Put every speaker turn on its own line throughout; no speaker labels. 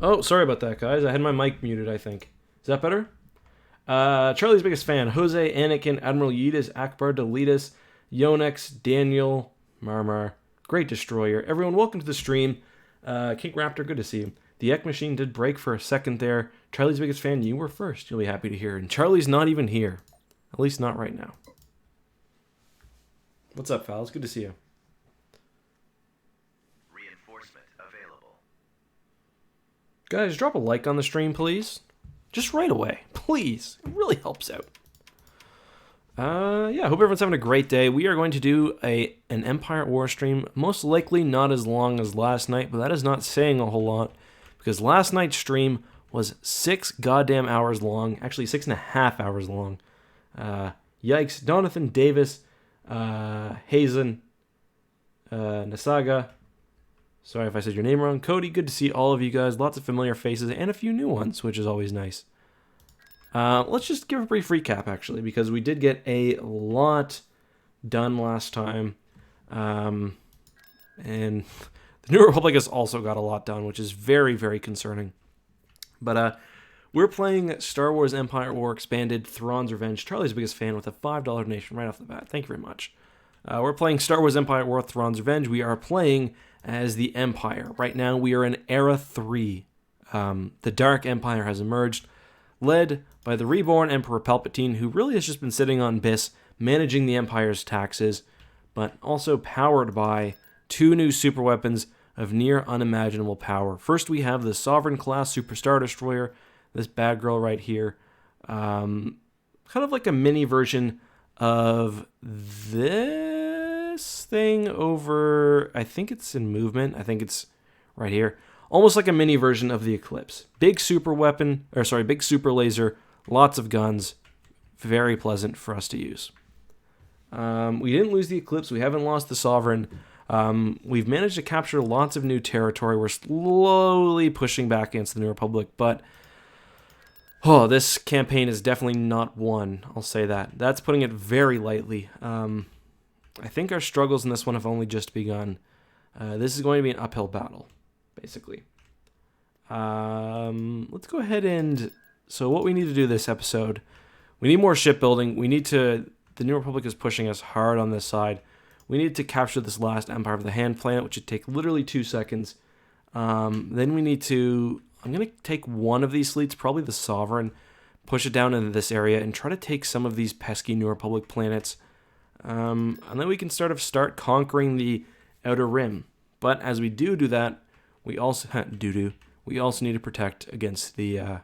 Oh, sorry about that, guys. I had my mic muted, I think. Is that better? Charlie's biggest fan. Jose, Anakin, Admiral Yeetus, Akbar, Deletus, Yonex, Daniel, Marmar. Great Destroyer. Everyone, welcome to the stream. King Raptor, good to see you. The Ek machine did break for a second there. Charlie's biggest fan, you were first. You'll be happy to hear. And Charlie's not even here. At least not right now. What's up, Fals? Good to see you.
Reinforcement available.
Guys, drop a like on the stream, please. Just right away, please. It really helps out. Yeah, hope everyone's having a great day. We are going to do an Empire War stream. Most likely not as long as last night, but that is not saying a whole lot. Because last night's stream was 6 goddamn hours long. Actually, 6.5 hours long. Yikes. Donathan Davis, Hazen, Nasaga. Sorry if I said your name wrong. Cody, good to see all of you guys. Lots of familiar faces and a few new ones, which is always nice. Let's just give a brief recap, actually, because we did get a lot done last time. And the New Republic has also got a lot done, which is very, very concerning. But we're playing Star Wars Empire War Expanded Thrawn's Revenge. Charlie's biggest fan with a $5 donation right off the bat. Thank you very much. We're playing Star Wars Empire War Thrawn's Revenge. We are playing as the Empire. Right now, we are in Era 3. The Dark Empire has emerged, led by the reborn Emperor Palpatine, who really has just been sitting on Biss, managing the Empire's taxes, but also powered by 2 new superweapons of near unimaginable power. First, we have the Sovereign-class Super Star Destroyer, this bad girl right here. Kind of like a mini version of this thing over, I think it's in movement. I think it's right here. Almost like a mini version of the Eclipse. Big super weapon, big super laser, lots of guns. Very pleasant for us to use. We didn't lose the Eclipse. We haven't lost the Sovereign. We've managed to capture lots of new territory. We're slowly pushing back against the New Republic, but this campaign is definitely not won. I'll say that. That's putting it very lightly. I think our struggles in this one have only just begun. This is going to be an uphill battle, basically. Let's go ahead and... So what we need to do this episode, we need more shipbuilding. The New Republic is pushing us hard on this side. We need to capture this last Empire of the Hand planet, which would take literally 2 seconds. Then we need to... I'm going to take one of these fleets, probably the Sovereign, push it down into this area, and try to take some of these pesky New Republic planets. And then we can start conquering the Outer Rim. But as we do that, we also... We also need to protect against the...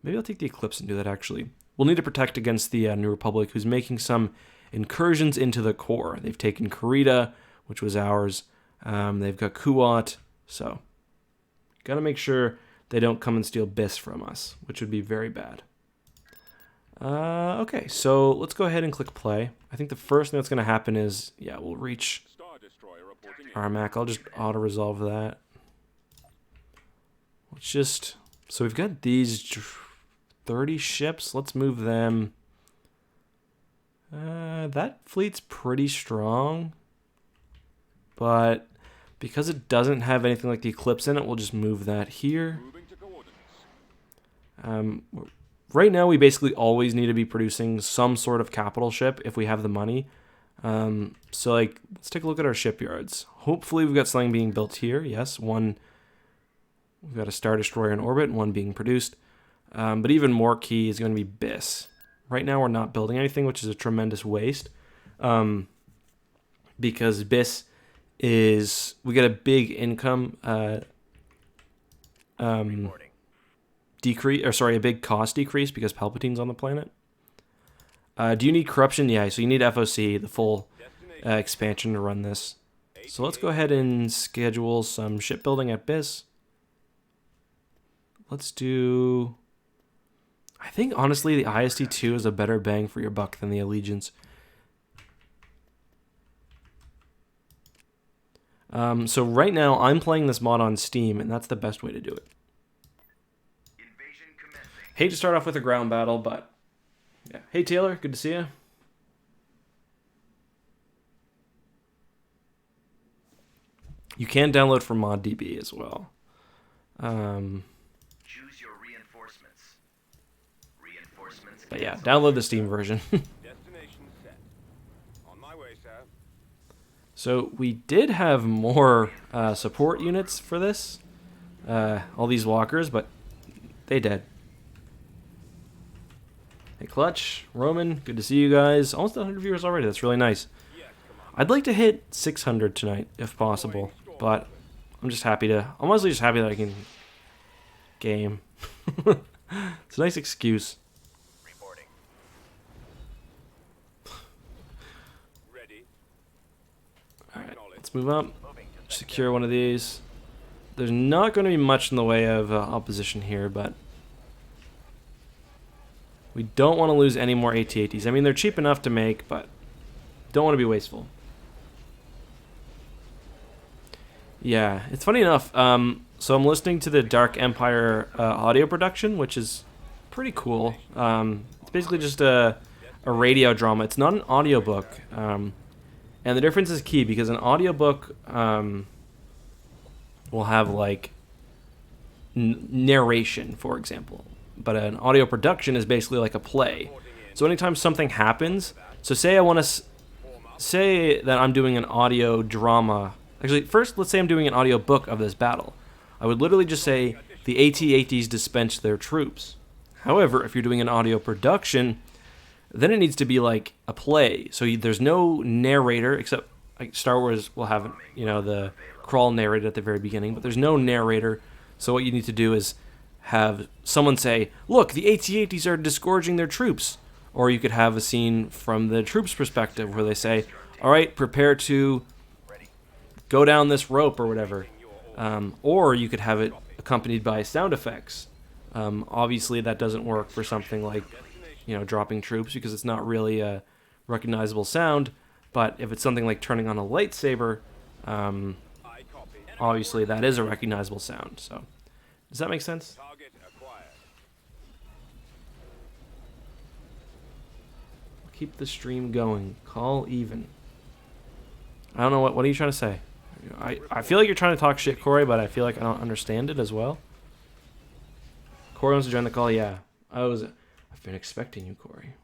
maybe I'll take the Eclipse and do that, actually. We'll need to protect against the New Republic, who's making some incursions into the core. They've taken Kurita, which was ours. They've got Kuat, so... Gotta make sure they don't come and steal Biss from us, which would be very bad. Okay, so let's go ahead and click play. I think the first thing that's going to happen is, we'll reach Armac. I'll just auto-resolve that. So we've got these 30 ships. Let's move them. That fleet's pretty strong, but because it doesn't have anything like the Eclipse in it, we'll just move that here. Right now, we basically always need to be producing some sort of capital ship if we have the money. So, let's take a look at our shipyards. Hopefully, we've got something being built here. Yes, one. We've got a Star Destroyer in orbit, one being produced. But even more key is going to be Biss. Right now, we're not building anything, which is a tremendous waste. Because Biss is... We get a big income... a big cost decrease because Palpatine's on the planet. Do you need corruption? Yeah, so you need FOC, the full expansion to run this. So let's go ahead and schedule some shipbuilding at Biss. Let's do... I think, honestly, the IST-2 is a better bang for your buck than the Allegiance. So right now, I'm playing this mod on Steam, and that's the best way to do it. Hate to start off with a ground battle, but... yeah. Hey, Taylor. Good to see you. You can download from ModDB as well.
Choose your reinforcements. Reinforcements.
But yeah, download the Steam version.
Destination set. On my way, sir.
So we did have more support units for this. All these walkers, but they dead. Hey, Clutch, Roman, good to see you guys. Almost 100 viewers already. That's really nice. I'd like to hit 600 tonight, if possible, but I'm mostly just happy that I can game. It's a nice excuse.
Reporting.
Ready.
Alright, let's move up. Secure one of these. There's not going to be much in the way of opposition here, but we don't want to lose any more AT-ATs. I mean, they're cheap enough to make, but don't want to be wasteful. Yeah, it's funny enough. So I'm listening to the Dark Empire audio production, which is pretty cool. It's basically just a radio drama. It's not an audiobook. And the difference is key because an audiobook will have like narration, for example. But an audio production is basically like a play. So anytime something happens, so say say that I'm doing an audio drama. Actually, first, let's say I'm doing an audio book of this battle. I would literally just say, the AT-ATs dispense their troops. However, if you're doing an audio production, then it needs to be like a play. So there's no narrator, except like Star Wars will have, the crawl narrated at the very beginning, but there's no narrator. So what you need to do is have someone say, look, the AT-ATs are disgorging their troops. Or you could have a scene from the troops' perspective where they say, all right, prepare to go down this rope or whatever. Or you could have it accompanied by sound effects. Obviously, that doesn't work for something like, dropping troops because it's not really a recognizable sound. But if it's something like turning on a lightsaber, obviously that is a recognizable sound. So, does that make sense?
Target acquired.
Keep the stream going. Call even. I don't know what are you trying to say? I feel like you're trying to talk shit, Corey, but I feel like I don't understand it as well. Corey wants to join the call. Yeah, I've been expecting you, Corey.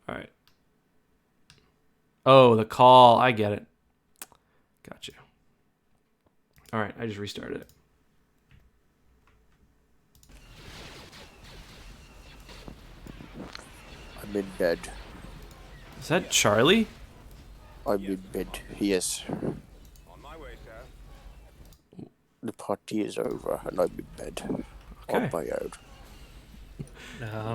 All right. Oh, the call. I get it. Gotcha. All right, I just restarted it.
I'm in bed.
Is that Charlie?
I'm in bed. Yes.
On my way, sir.
The party is over and I'm in bed.
Okay.
On my own.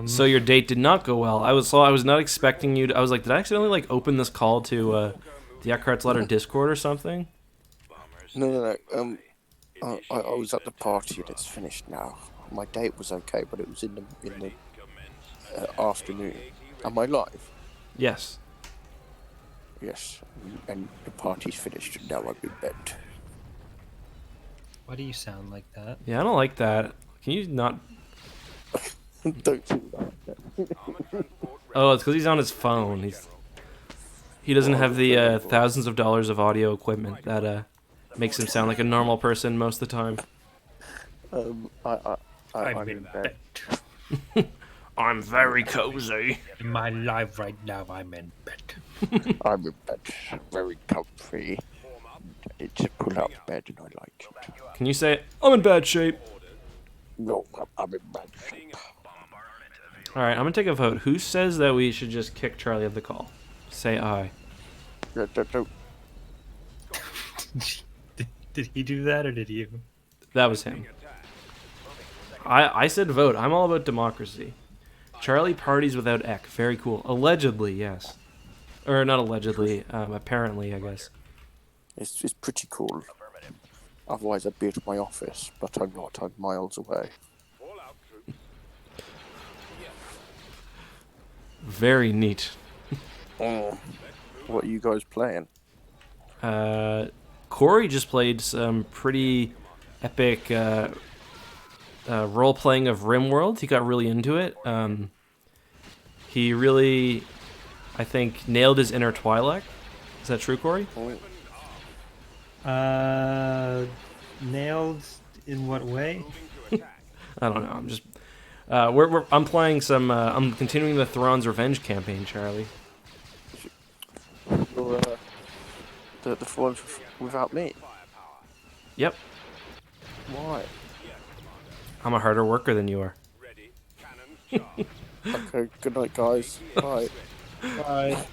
So your date did not go well. I was not expecting you to. I was like, did I accidentally open this call to the Eckhart's Letter Discord or something?
No. I was at the party and it's finished now. My date was okay, but it was in the afternoon. Am I live?
Yes.
Yes. And the party's finished and now I'm in bed.
Why do you sound like that?
Yeah, I don't like that. Can you not?
Don't do that.
Oh, it's because he's on his phone. He doesn't have the thousands of dollars of audio equipment that makes him sound like a normal person most of the time.
I'm in bed.
I'm very cozy.
In my life right now, I'm in bed.
I'm in bed. Very comfy. It's a pull-out bed and I like it.
Can you say, I'm in bad shape?
No, I'm in bed.
Alright, I'm going to take a vote. Who says that we should just kick Charlie of the call? Say aye.
Did he do that or did you?
That was him. I said vote. I'm all about democracy. Charlie parties without Eck. Very cool. Allegedly, yes. Or not allegedly, apparently, I guess.
It's pretty cool. Otherwise I'd be at my office, but I'm not. I'm miles away.
Very neat.
What are you guys playing?
Corey just played some pretty epic role-playing of RimWorld. He got really into it. He really, I think, nailed his inner Twi'lek. Is that true, Corey?
Nailed In what way?
I don't know. I'm just. I'm playing some. I'm continuing the Thrawn's Revenge campaign, Charlie.
Or, the ones without me.
Yep.
Why?
I'm a harder worker than you are.
Okay, good night, guys. Bye.
Bye.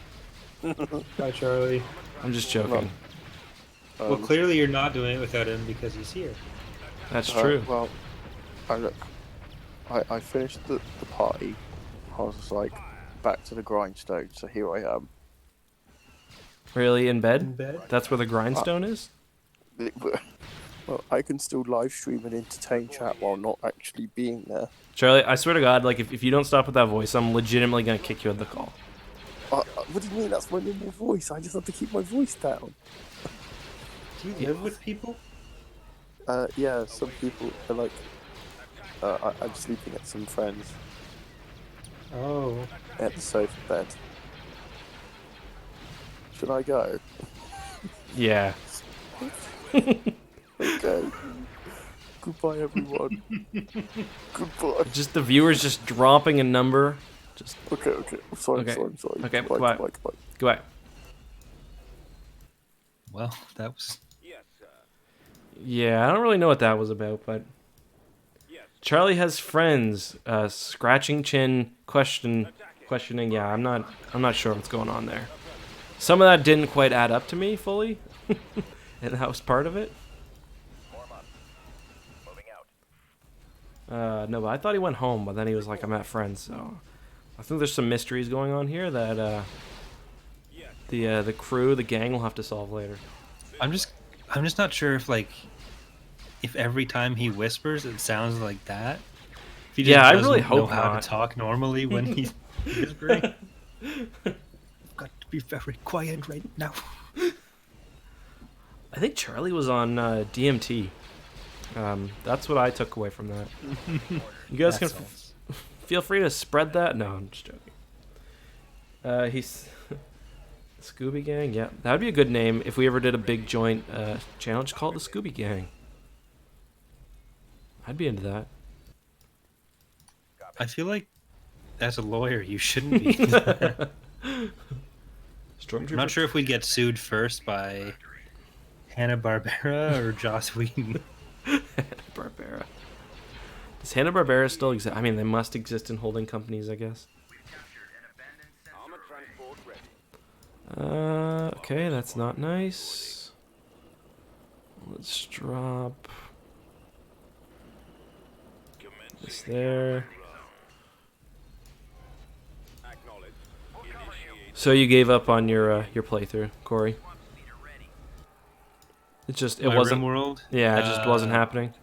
Bye, Charlie.
I'm just joking.
Well, clearly you're not doing it without him because he's here.
That's true.
Well, I finished the party. I was just like, back to the grindstone, so here I am.
Really, in bed?
In bed?
That's where the grindstone is?
Well, I can still live stream and entertain chat while not actually being there.
Charlie, I swear to God, like if you don't stop with that voice, I'm legitimately gonna kick you at the call.
What do you mean? That's my normal voice. I just have to keep my voice down.
Do you live with people?
Yeah, some people are like, I'm sleeping at some friends
Oh.
at the sofa bed. Should I go?
Yeah.
Okay. Goodbye, everyone. Goodbye.
Just the viewers just dropping a number. Just
Okay. I'm sorry.
Okay.
I'm sorry.
Okay,
Goodbye.
goodbye.
Well, that was...
Yeah, I don't really know what that was about, but Charlie has friends. Scratching chin, questioning. Yeah, I'm not sure what's going on there. Some of that didn't quite add up to me fully, and that was part of it. No, but I thought he went home, but then he was like, "I'm at friends," so I think there's some mysteries going on here that the crew, the gang, will have to solve later.
I'm just not sure if every time he whispers it sounds like that. If he just
Yeah, I
doesn't
really
know
hope
how
not.
to talk normally when he's whispering. I've got to be very quiet right now.
I think Charlie was on DMT. That's what I took away from that. You guys can feel free to spread that. No, I'm just joking. He's Scooby Gang. Yeah, that would be a good name if we ever did a big joint challenge called the Scooby Gang. I'd be into that.
I feel like as a lawyer you shouldn't be. I'm not sure if we get sued first by Hanna-Barbera or Joss Whedon.
Hanna-Barbera. Does Hanna-Barbera still exist? I mean, they must exist in holding companies, I guess. Okay, that's not nice. Let's drop this there. So you gave up on your playthrough, Corey? It wasn't.
RimWorld?
Yeah, it just wasn't happening.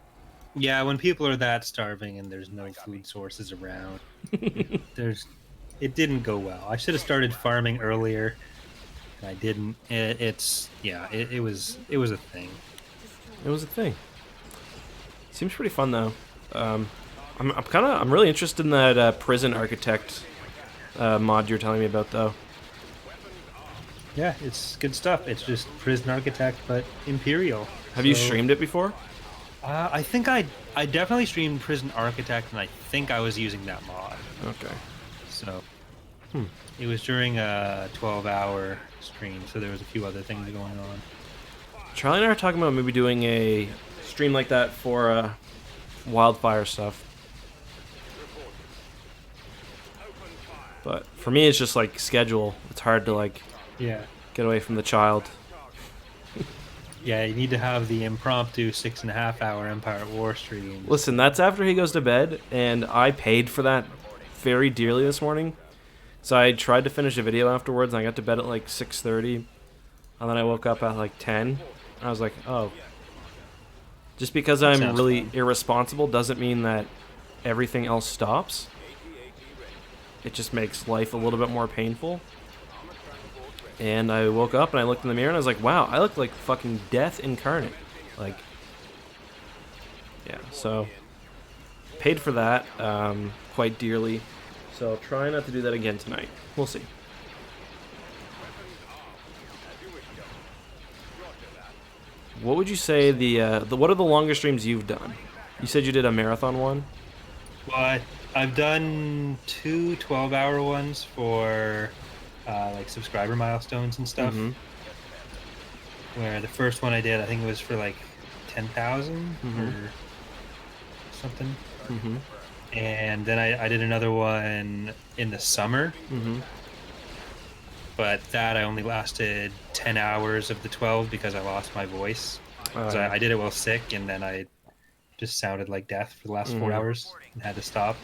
Yeah, when people are that starving and there's no food sources around, it didn't go well. I should have started farming earlier, and I didn't. It was a thing.
It was a thing. Seems pretty fun though. I'm really interested in that prison architect mod you're telling me about though.
Yeah, it's good stuff. It's just Prison Architect, but Imperial.
Have you streamed it before?
I think I definitely streamed Prison Architect, and I think I was using that mod.
Okay.
So it was during a 12-hour stream, so there was a few other things going on.
Charlie and I are talking about maybe doing a stream like that for wildfire stuff. But for me, it's just like schedule. It's hard to like get away from the child.
Yeah, you need to have the impromptu 6.5-hour Empire War stream.
Listen, that's after he goes to bed, and I paid for that very dearly this morning. So I tried to finish a video afterwards, and I got to bed at like 6:30, and then I woke up at like 10. And I was like, oh. Just because I'm really irresponsible doesn't mean that everything else stops. It just makes life a little bit more painful. And I woke up and I looked in the mirror and I was like, wow, I look like fucking death incarnate. Like, yeah, so paid for that quite dearly. So I'll try not to do that again tonight. We'll see. What would you say what are the longest streams you've done? You said you did a marathon one.
Well, I've done two 12-hour ones for like subscriber milestones and stuff.
Mm-hmm.
Where the first one I did, I think it was for like 10,000
Mm-hmm.
or something.
Mm-hmm.
And then I did another one in the summer,
Mm-hmm.
but that I only lasted 10 hours of the 12 because I lost my voice. So I did it while sick, and then I just sounded like death for the last 4 hours and had to stop.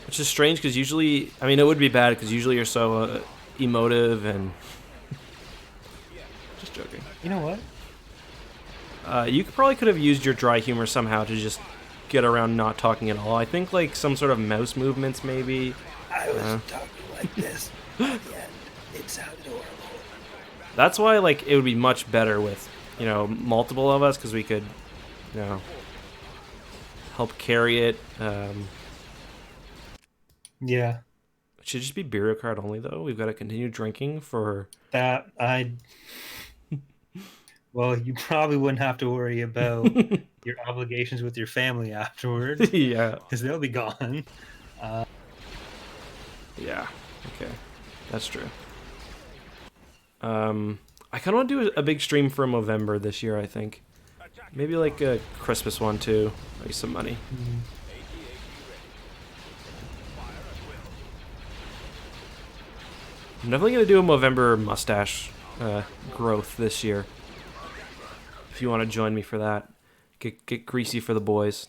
Which is strange because usually, I mean, it would be bad because usually you're so emotive and. Just joking.
You know what?
You probably could have used your dry humor somehow to just get around not talking at all. I think like some sort of mouse movements maybe.
I was talking like this. At the end, it sounded horrible.
That's why like it would be much better with, multiple of us because we could, help carry it.
Yeah.
It should just be beer card only though. We've got to continue drinking for
That Well, you probably wouldn't have to worry about your obligations with your family afterwards,
yeah.
because they'll be gone.
Yeah. Okay. That's true. I kind of want to do a big stream for Movember this year, I think. Maybe like a Christmas one too. Make some money. I'm definitely going to do a Movember mustache growth this year. If you want to join me for that. Get greasy for the boys.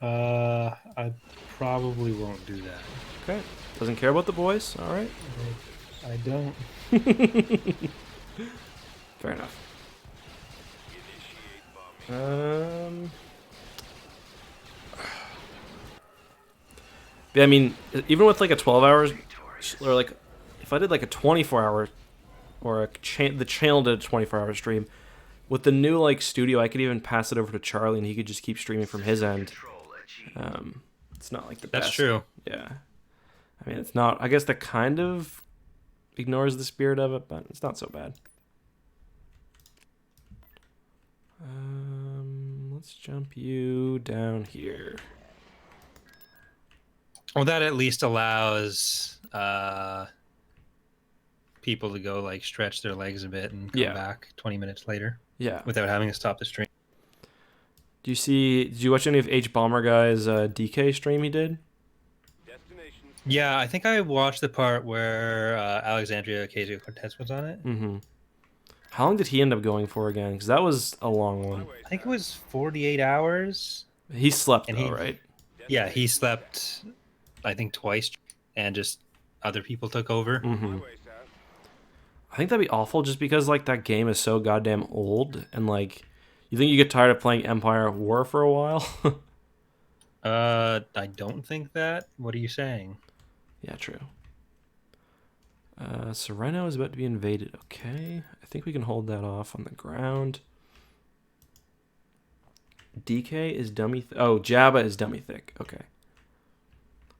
I probably won't do that.
Okay. Doesn't care about the boys? Alright.
I don't.
Fair enough. Yeah, I mean, even with like a 12 hours, or like, if I did like a 24 hour, or the channel did a 24 hour stream, with the new like studio, I could even pass it over to Charlie and he could just keep streaming from his end. It's not like the best.
That's true.
Yeah. I mean, it's not, I guess that kind of ignores the spirit of it, but it's not so bad. Let's jump you down here.
Well, that at least allows people to go like stretch their legs a bit and come back 20 minutes later.
Yeah.
Without having to stop the stream.
Did you watch any of H Bomber Guy's DK stream he did?
Yeah, I think I watched the part where Alexandria Ocasio-Cortez was on it.
Mm-hmm. How long did he end up going for again? Because that was a long one.
I think it was 48 hours.
He slept
And
though, right?
Yeah, he slept, I think, twice, and just other people took over.
Mm-hmm. I think that'd be awful just because like that game is so goddamn old and like you think you get tired of playing Empire War for a while?
I don't think that. What are you saying?
Yeah, true. Sereno is about to be invaded. Okay. I think we can hold that off on the ground. DK is dummy... Jabba is dummy thick. Okay.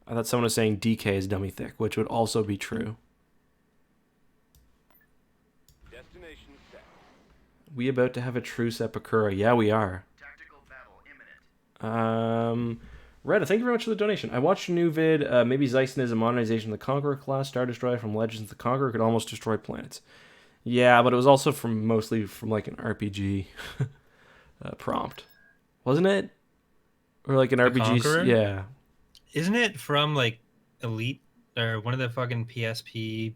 I thought someone was saying DK is dummy thick, which would also be true.
Destination set.
We about to have a truce at Bakura. Yeah, we are.
Tactical battle imminent.
Reda, thank you very much for the donation. I watched a new vid. Maybe Zyson is a modernization of the Conqueror class. Star Destroyer from Legends. The Conqueror could almost destroy planets. Yeah, but it was also mostly from like an RPG prompt, wasn't it? Or like an RPG?
Conqueror?
Yeah.
Isn't it from like Elite or one of the fucking PSP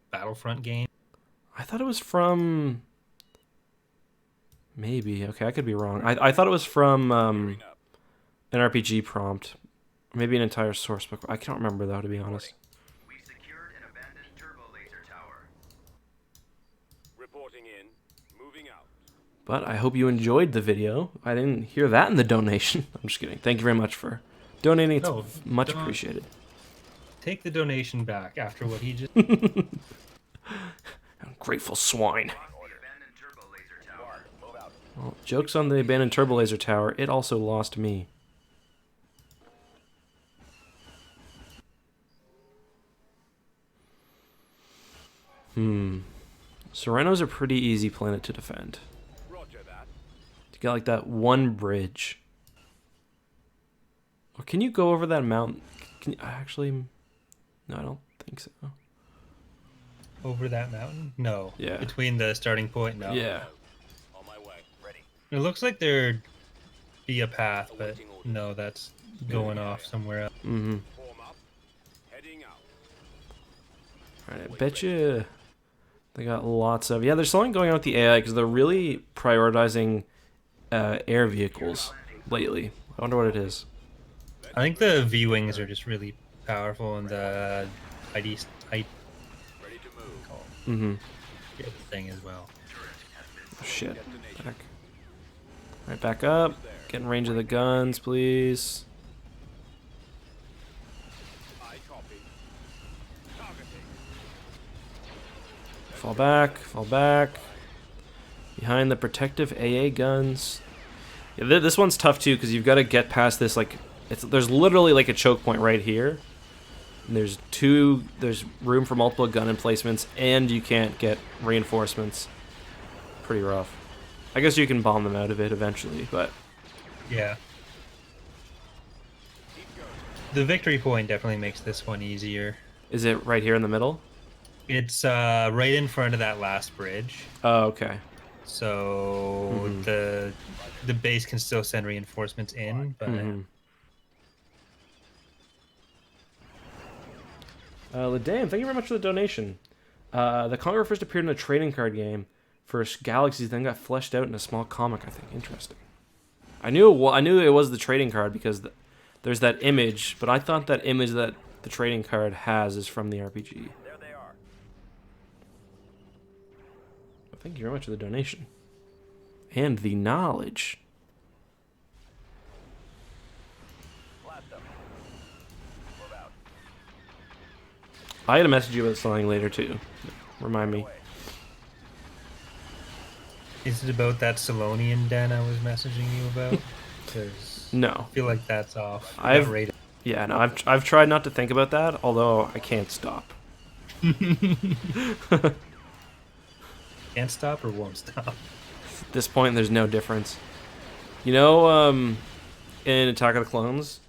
Battlefront games?
I thought it was from. Maybe. Okay, I could be wrong. I thought it was from an RPG prompt. Maybe an entire source book. I can't remember though, to be honest.
We secured an abandoned turbo laser tower.
Reporting in. Moving out.
But I hope you enjoyed the video. I didn't hear that in the donation. I'm just kidding. Thank you very much for donating. It's
No,
much
don't.
appreciated.
Take the donation back after what he just...
Grateful swine.
The abandoned turbo laser tower.
Well, joke's on the abandoned turbo laser tower. It also lost me. Sereno's a pretty easy planet to defend.
Roger that.
You got like that one bridge. Or can you go over that mountain? Can you, actually, no, I don't think so.
Over that mountain? No.
Yeah.
Between the starting point? No.
Yeah.
On my way. Ready.
It looks like there'd be a path, but no, that's going off somewhere else.
Mm-hmm.
Form up. Heading out.
Alright, I bet you they got lots of... Yeah, there's something going on with the AI because they're really prioritizing air vehicles lately. I wonder what it is.
I think the V-Wings are just really powerful, and the
Ready to move.
Mm-hmm.
thing as well.
Oh, shit. Back. Alright, back up. Get in range of the guns, please.
I copy. Targeting.
Fall back, fall back. Behind the protective AA guns. Yeah, this one's tough too because you've got to get past this. Like, there's literally like a choke point right here. And there's room for multiple gun emplacements, and you can't get reinforcements. Pretty rough. I guess you can bomb them out of it eventually, but
Yeah. The victory point definitely makes this one easier.
is it right here in the middle?
It's right in front of that last bridge,
Oh, okay.
so
Mhm.
the base can still send reinforcements in, but
Mhm. Ladame, thank you very much for the donation. The Conqueror first appeared in a trading card game for Galaxies, then got fleshed out in a small comic, I think. Interesting. I knew it was the trading card because there's that image, but I thought that image that the trading card has is from the RPG.
There they are.
Well, thank you very much for the donation. And the knowledge.
Blast them. Move out.
I had to message you about something later too. Remind me.
is it about that Salonian den I was messaging you about? Because
No.
I feel like that's off.
I've-
That rated.
Yeah, no, I've tried not to think about that, although I can't stop.
Can't stop or won't stop.
At this point, there's no difference. You know, in Attack of the Clones,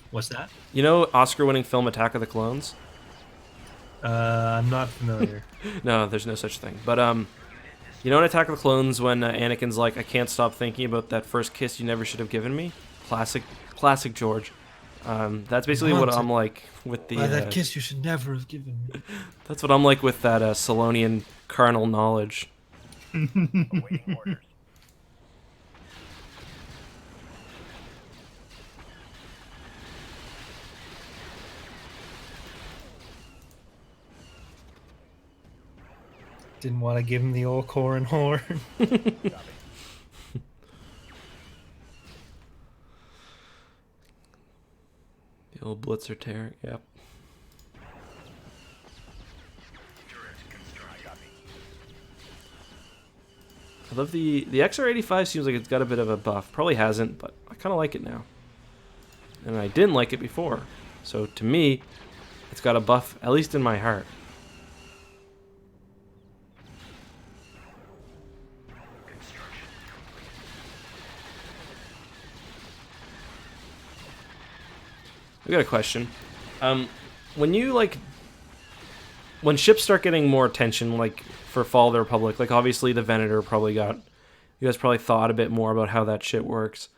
What's that?
you know Oscar-winning film Attack of the Clones?
I'm not familiar.
No, there's no such thing. But you know in Attack of the Clones when Anakin's like, I can't stop thinking about that first kiss you never should have given me? Classic George. That's basically what I'm like with the...
that kiss you should never have given me.
That's what I'm like with that Salonian carnal knowledge.
Awaiting orders.
Didn't want to give him the old core and horn.
The old Blitzer tear, yep. I love the XR85 seems like it's got a bit of a buff. Probably hasn't, but I kind of like it now. And I didn't like it before. So to me, it's got a buff, at least in my heart. I got a question. When you when ships start getting more attention, like for Fall of the Republic, like obviously the Venator probably got, you guys probably thought a bit more about how that shit works.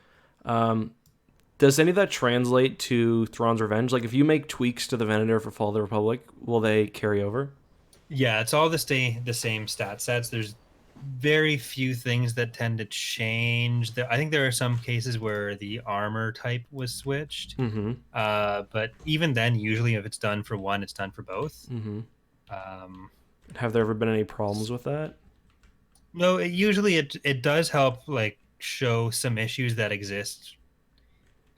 Does any of that translate to Thrawn's Revenge? Like if you make tweaks to the Venator for Fall of the Republic, will they carry over?
Yeah, it's all the same stat sets. There's very few things that tend to change. I think there are some cases where the armor type was switched.
Mm-hmm.
But even then, usually if it's done for one, it's done for both.
Mm-hmm.
Um,
Have there ever been any problems with that?
no, it does help like show some issues that exist.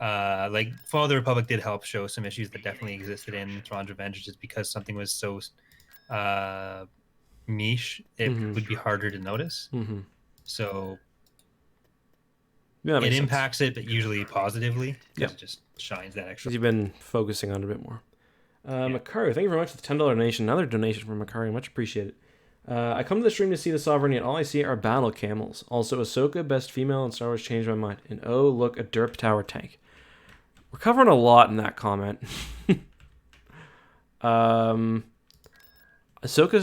Like Fall of the Republic did help show some issues that definitely existed in Thrawn's Revenge, just because something was so niche, it
Mhm.
would be harder to notice.
Mm-hmm.
So
Yeah, that
it
makes sense.
impacts it, but usually positively, because
Yep.
it just shines that extra.
Because you've been focusing on it a bit more. Makaru, thank you very much for the $10 donation. Another donation from Makaru, much appreciated. I come to the stream to see the Sovereign, yet all I see are battle camels. Also, Ahsoka, best female in Star Wars, changed my mind. And oh, look, a derp tower tank. We're covering a lot in that comment. Ahsoka's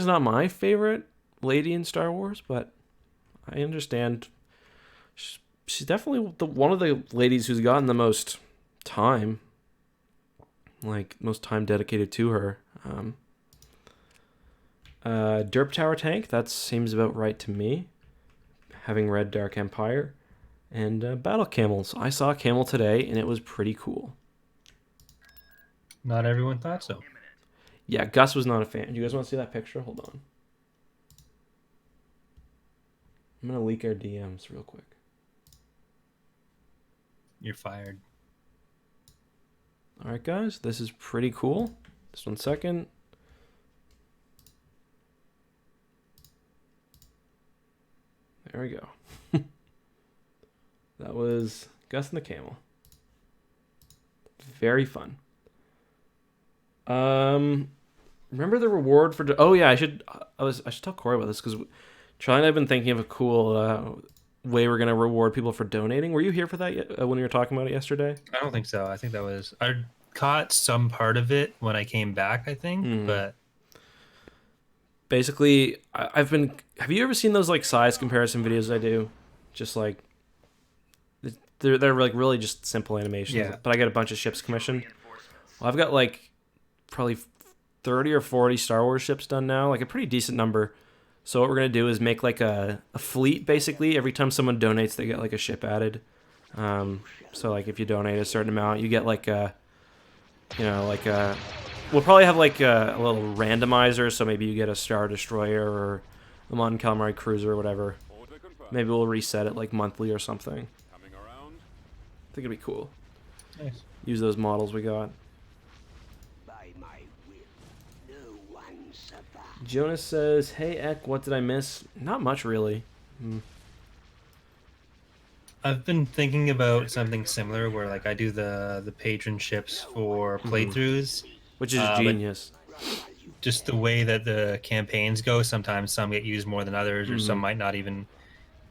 not my favorite lady in Star Wars, but I understand. She's definitely one of the ladies who's gotten the most time. Like, most time dedicated to her. Derp Tower Tank, that seems about right to me, having read Dark Empire. And Battle Camels. I saw a camel today, and it was pretty cool.
Not everyone thought so.
Yeah, Gus was not a fan. Do you guys want to see that picture? Hold on. I'm going to leak our DMs real quick.
You're fired.
All right, guys, this is pretty cool. Just 1 second. There we go. That was Gus and the Camel. Very fun. Remember the reward for... Oh, yeah, I should tell Corey about this, because Charlie and I have been thinking of a cool way we're going to reward people for donating. Were you here for that when we were talking about it yesterday?
I don't think so. I think that was... I caught some part of it when I came back, I think, but...
Basically, I've been... Have you ever seen those, like, size comparison videos I do? Just, like... They're like, really just simple animations.
Yeah.
But I get a bunch of ships commissioned. Well, I've got, like, probably 30 or 40 Star Wars ships done now. Like, a pretty decent number. So what we're going to do is make, like, a fleet, basically. Every time someone donates, they get, like, a ship added. So, like, if you donate a certain amount, you get, like, a... You know, like a... We'll probably have, like, a little randomizer, so maybe you get a Star Destroyer or a Mon Calamari Cruiser or whatever. Maybe we'll reset it, like, monthly or something. I think it'd be cool.
Nice.
Use those models we got. Jonas says, "Hey, Ek, what did I miss?" Not much, really.
I've been thinking about something similar where, like, I do the patron ships for playthroughs.
Which is genius.
Just the way that the campaigns go, sometimes some get used more than others, or some might not even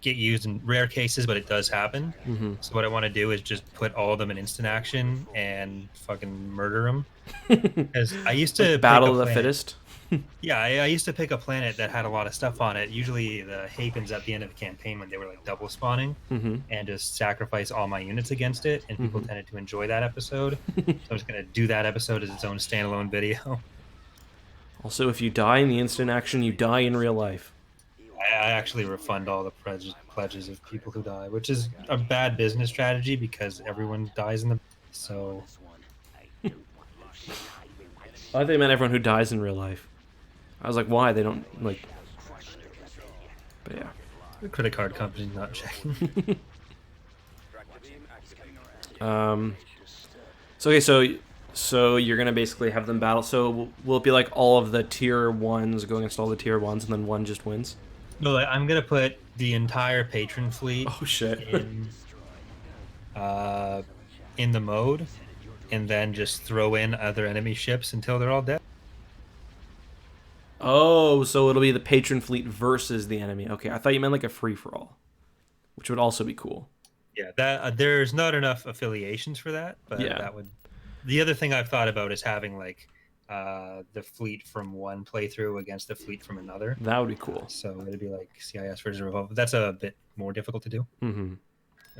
get used in rare cases, but it does happen. So what I want to do is just put all of them in instant action and fucking murder them. Because I used to
Like Battle
pick
of the Fittest.
Yeah, I used to pick a planet that had a lot of stuff on it. Usually the Hakens at the end of the campaign when they were like double spawning, and just sacrifice all my units against it, and people tended to enjoy that episode. So I'm just gonna do that episode as its own standalone video.
Also, if you die in the instant action, you die in real life.
I actually refund all the pledges of people who die, which is a bad business strategy because everyone dies in the... So...
I thought they meant everyone who dies in real life. I was like, why? They don't, like... But yeah.
The credit card company's not checking.
So, okay, so you're going to basically have them battle. So will it be like all of the tier 1s go against all the tier 1s and then one just wins?
No, I'm going to put the entire patron fleet
Oh, shit.
in the mode, and then just throw in other enemy ships until they're all dead.
Oh, so it'll be the patron fleet versus the enemy. Okay, I thought you meant like a free-for-all, which would also be cool.
Yeah, that there's not enough affiliations for that, but
Yeah.
that would... The other thing I've thought about is having, like, the fleet from one playthrough against the fleet from another.
That would be cool.
So it'd be like CIS versus Revolve. That's a bit more difficult to do.
Mm-hmm.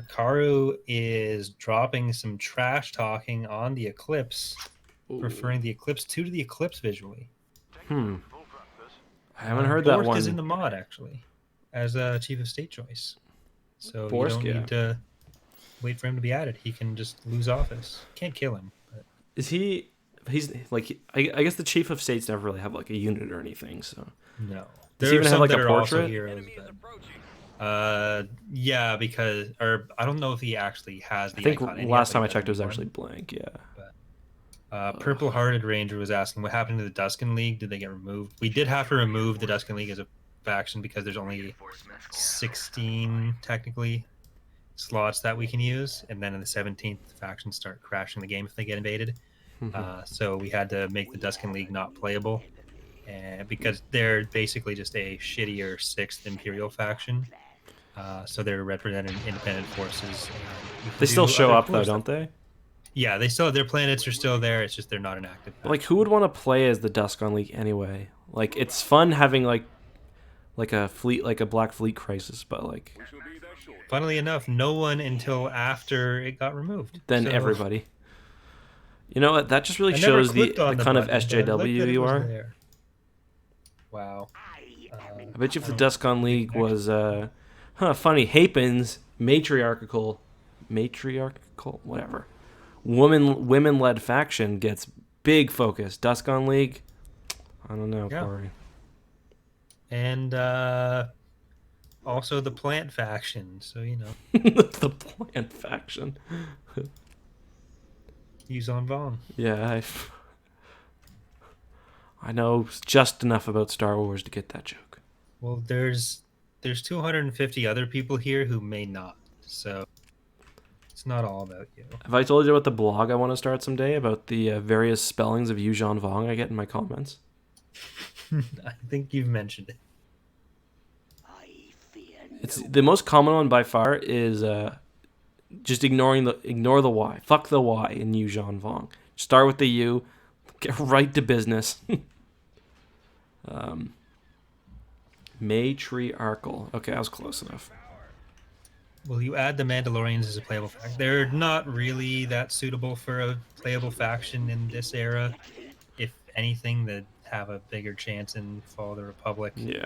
Karu is dropping some trash talking on the Eclipse, referring the Eclipse to the Eclipse visually.
I haven't heard that
Borsk
one.
is in the mod, actually, as a Chief of State choice. So
Borsk,
you don't need to wait for him to be added. He can just lose office. Can't kill him. But...
Is he... He's like... I guess the Chief of States never really have like a unit or anything, so...
No.
Does he even have like a
also
portrait?
heroes, but... yeah, because... Or I don't know if he actually has the
I think
icon.
last time I checked it was actually blank, yeah.
Purple Hearted Ranger was asking what happened to the Duskin League. Did they get removed? We did have to remove the Duskin League as a faction because there's only 16 technically slots that we can use, and then in the 17th factions start crashing the game if they get invaded. So we had to make the Duskin League not playable, and because they're basically just a shittier 6th Imperial faction. So they're representing independent forces.
They still show up though,
cool
don't
stuff.
they?
Yeah, they still their planets are still there. It's just they're not an active.
But, like, who would want to play as the Duskon League anyway? Like, it's fun having like a fleet, like a Black Fleet crisis, but like
Funnily enough, no one until after it got removed.
then
So,
everybody. You know what? That just really
I never
shows the
clicked on
kind of
button, but I
SJW
looked that it
you
was
are.
there. Wow.
I bet you if the Duskon League was funny, Hapen's matriarchal, whatever, women-led faction gets big focus. Duskon League, I don't know,
Yeah.
Corey.
And also the plant faction. So
The plant faction.
Yuuzhan Vong.
Yeah, I know just enough about Star Wars to get that joke.
Well, there's 250 other people here who may not. So it's not all about you.
Have I told you about the blog I want to start someday about the various spellings of Yuuzhan Vong I get in my comments?
I think you've mentioned it.
It's the most common one by far is just ignore the Y. Fuck the Y in Yuuzhan Vong. Start with the U. Get right to business. Matriarchal. Okay, I was close enough.
Well, you add the Mandalorians as a playable faction. They're not really that suitable for a playable faction in this era. If anything, they'd have a bigger chance in Fall of the Republic.
Yeah.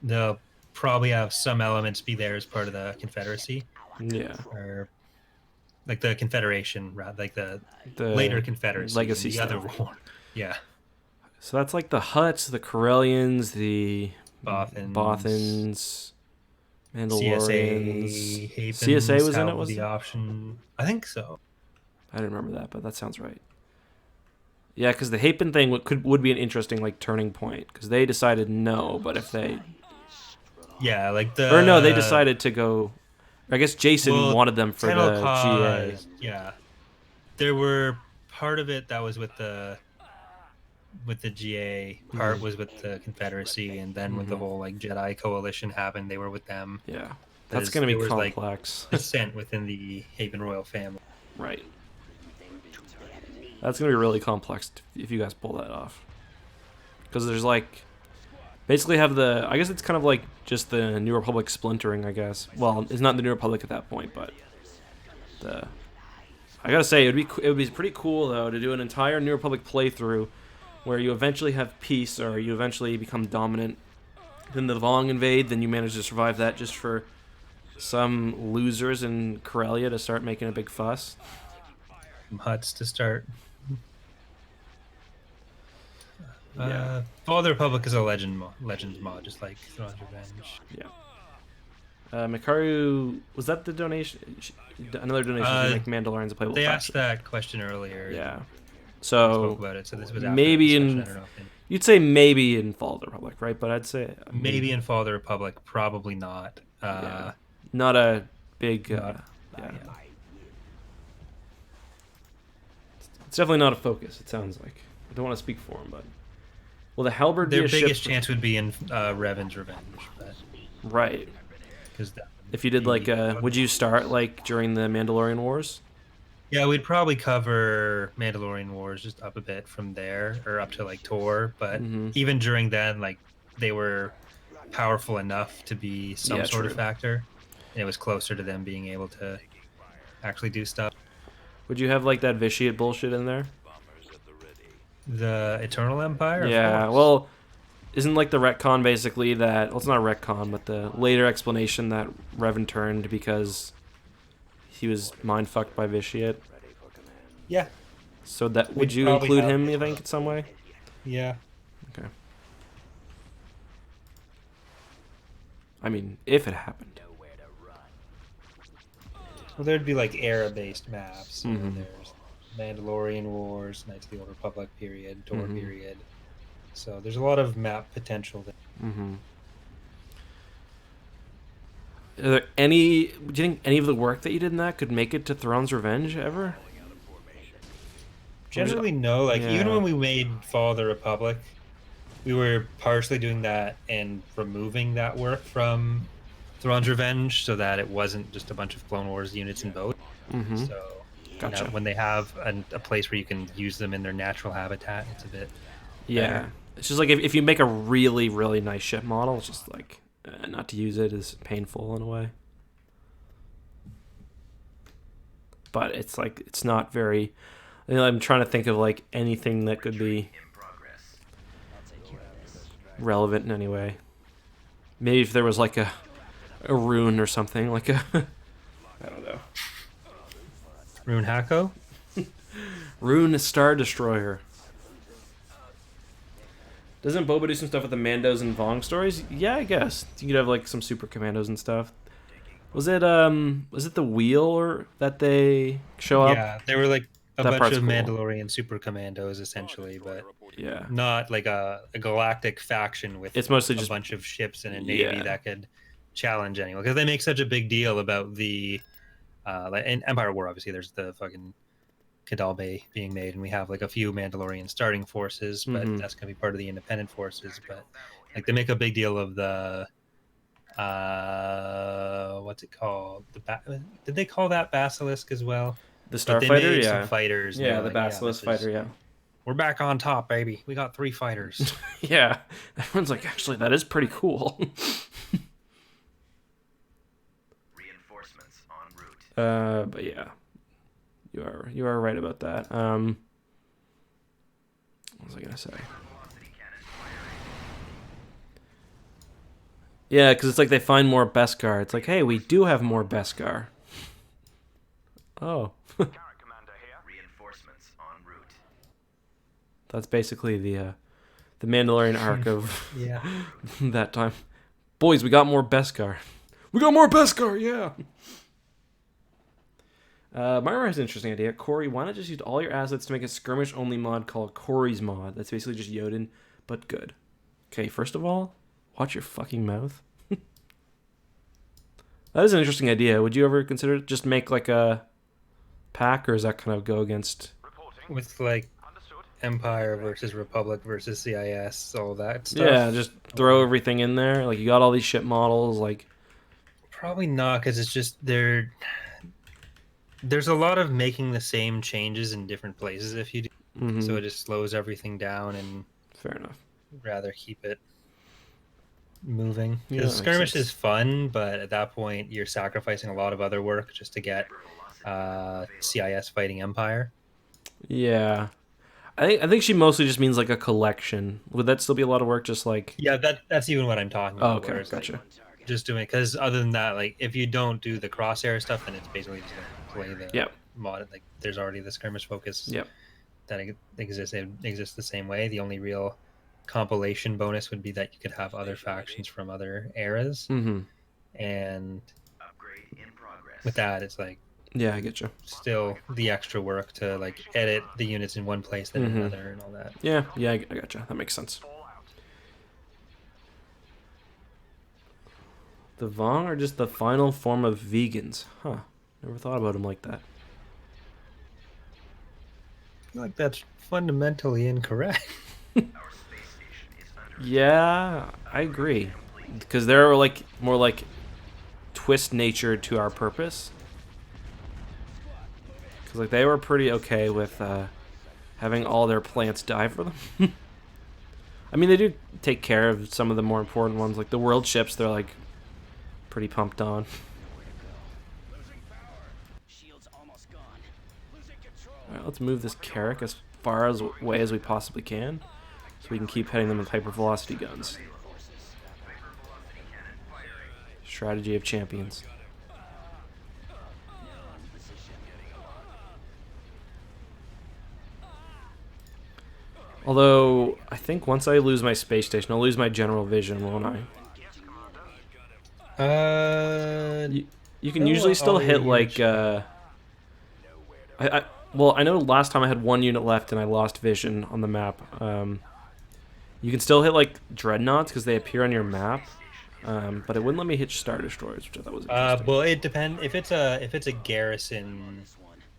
They'll probably have some elements be there as part of the Confederacy.
Yeah.
Or like the Confederation, rather like the
The
later Confederacy.
legacy
the other
stuff.
war. Yeah.
So that's like the Hutts, the Corellians, the Bothans, Mandalorians.
CSA, Hapens,
CSA was in it,
have
was
the
it?
option. I think so.
I didn't remember that, but that sounds right. Yeah, because the Hapen thing would be an interesting like turning point because they decided no, but if they
Yeah, like the
or no, they decided to go. I guess Jason wanted them for
Tenel
the
Cause,
GA.
Yeah, there were part of it that was with the GA, part was with the Confederacy, and then with the whole like Jedi coalition happened, they were with them.
Yeah, that's going to be
there was,
complex.
Like, dissent within the Haven royal family.
Right. That's going to be really complex if you guys pull that off. Because there's like, basically have the, I guess it's kind of like just the New Republic splintering, I guess. Well, it's not the New Republic at that point, but I gotta say, it would be pretty cool though to do an entire New Republic playthrough where you eventually have peace or you eventually become dominant. Then the Vong invade, then you manage to survive that just for some losers in Corellia to start making a big fuss.
Some Hutts to start.
Yeah.
Fall of the Republic is a legends mod, just like Thrawn's Revenge.
Yeah. Mikaru, was that the donation? Another donation to make Mandalorians a playable
They
faction.
asked that question earlier.
Yeah.
We
So
spoke about it, so this was after
maybe
the
in,
discussion, I don't know if
you'd say maybe in Fall of the Republic, right? But I'd say
maybe in Fall of the Republic, probably not.
Yeah. Not a big. Yeah. It's definitely not a focus. It sounds like. I don't want to speak for him, but will the Halberd
Their
be a
biggest
ship?
chance would be in Revan's Revenge,
Right.
because
If you did like, would you start like during the Mandalorian Wars?
yeah, we'd probably cover Mandalorian Wars just up a bit from there, or up to like Tor. But even during then, like they were powerful enough to be some sort of factor. And it was closer to them being able to actually do stuff.
Would you have like that vitiate bullshit in there?
The Eternal Empire? Of
Yeah,
course.
well, isn't like the retcon basically that, well, it's not a retcon, but the later explanation that Revan turned because he was mind fucked by Vitiate.
Yeah.
So that, would
We'd
you
probably
include
have-
him, you think, in some way?
Yeah.
Okay. I mean, if it happened.
Well, there'd be like era-based maps. So
Mhm.
there's Mandalorian Wars, Knights of the Old Republic period, Tor period. So there's a lot of map potential there.
Mm-hmm. Are there any, do you think any of the work that you did in that could make it to Thrawn's Revenge ever?
Generally, no. Like, even
Yeah.
when we made Fall of the Republic, we were partially doing that and removing that work from Thrawn's Revenge so that it wasn't just a bunch of Clone Wars units in both.
Mm-hmm.
So
Gotcha.
when they have a place where you can use them in their natural habitat, it's a bit
Yeah.
better.
It's just like if you make a really, really nice ship model, it's just like not to use it is painful in a way. But it's like it's not very. I'm trying to think of like anything that could be
In progress.
relevant in any way. Maybe if there was like a rune or something, like a I don't know.
Rune Hako?
Rune Star Destroyer. Doesn't Boba do some stuff with the Mandos and Vong stories? Yeah, I guess. You could have like some super commandos and stuff. Was it the wheel or that they show up?
Yeah, they were like a
That
bunch
part's
of
cool.
Mandalorian super commandos essentially, but
Yeah.
not like a galactic faction with
It's mostly
a
just
bunch of ships and a navy
Yeah.
that could challenge anyone. Because they make such a big deal about the like in Empire War, obviously there's the fucking Kadal Bay being made, and we have like a few Mandalorian starting forces, but
Mhm.
that's gonna be part of the independent forces. But like they make a big deal of the what's it called? Did they call that Basilisk as well?
the
But they made
Starfighter,
some
yeah.
fighters. and they
Yeah,
were
the
like,
Basilisk
this is-
fighter, yeah.
We're back on top, baby. We got 3 fighters.
Yeah. Everyone's like, actually, that is pretty cool.
Reinforcements en route.
But yeah. You are right about that. What was I gonna say?
Velocity cannon firing.
Yeah, because it's like they find more Beskar. It's like, hey, we do have more Beskar. Oh,
Reinforcements en route.
that's basically the Mandalorian arc of
yeah.
that time. Boys, we got more Beskar. We got more Beskar, yeah. Myra has an interesting idea. Corey, why not just use all your assets to make a skirmish-only mod called Corey's Mod? That's basically just Yoden, but good. Okay, first of all, watch your fucking mouth. That is an interesting idea. Would you ever consider just make like a pack, or does that kind of go against...
With like Empire versus Republic versus CIS, all that stuff.
Yeah, just throw everything in there. Like, you got all these ship models, like...
Probably not, because it's just there's a lot of making the same changes in different places if you do.
Mhm.
So it just slows everything down, and
Fair enough.
rather keep it moving.
Yeah,
Because
that makes
skirmish
sense.
is fun, but at that point you're sacrificing a lot of other work just to get CIS fighting Empire.
Yeah. I think she mostly just means like a collection. Would that still be a lot of work, just like...
Yeah, that's even what I'm talking
Oh,
about.
okay,
where it's like,
gotcha.
just doing, because other than that, like if you don't do the crosshair stuff, then it's basically just gonna play the
Yep.
mod. Like there's already the skirmish focus
Yep.
that exists. It exists the same way. The only real compilation bonus would be that you could have other factions from other eras,
Mm-hmm.
and
Upgrade in progress.
with that, it's like
Yeah, I get you.
still the extra work to like edit the units in one place then
Mhm.
another and all that.
Yeah, I got you. That makes sense. The Vong are just the final form of vegans. Huh. Never thought about them like that.
I feel like that's fundamentally incorrect.
Our space station is under
Yeah, I agree. Because they're like more like twist nature to our purpose. Because like they were pretty okay with having all their plants die for them. I mean, they do take care of some of the more important ones, like the world ships. They're like pretty pumped on. All right, let's move this Carrack as far away as we possibly can, so we can keep hitting them with hypervelocity guns. Strategy of champions. Although, I think once I lose my space station, I'll lose my general vision, won't I? You can
No,
usually still
all
hit
your
like well, I know last time I had one unit left and I lost vision on the map. You can still hit like dreadnoughts because they appear on your map, but it wouldn't let me hit Star Destroyers, which I thought was interesting.
Well, it depends. If it's a garrison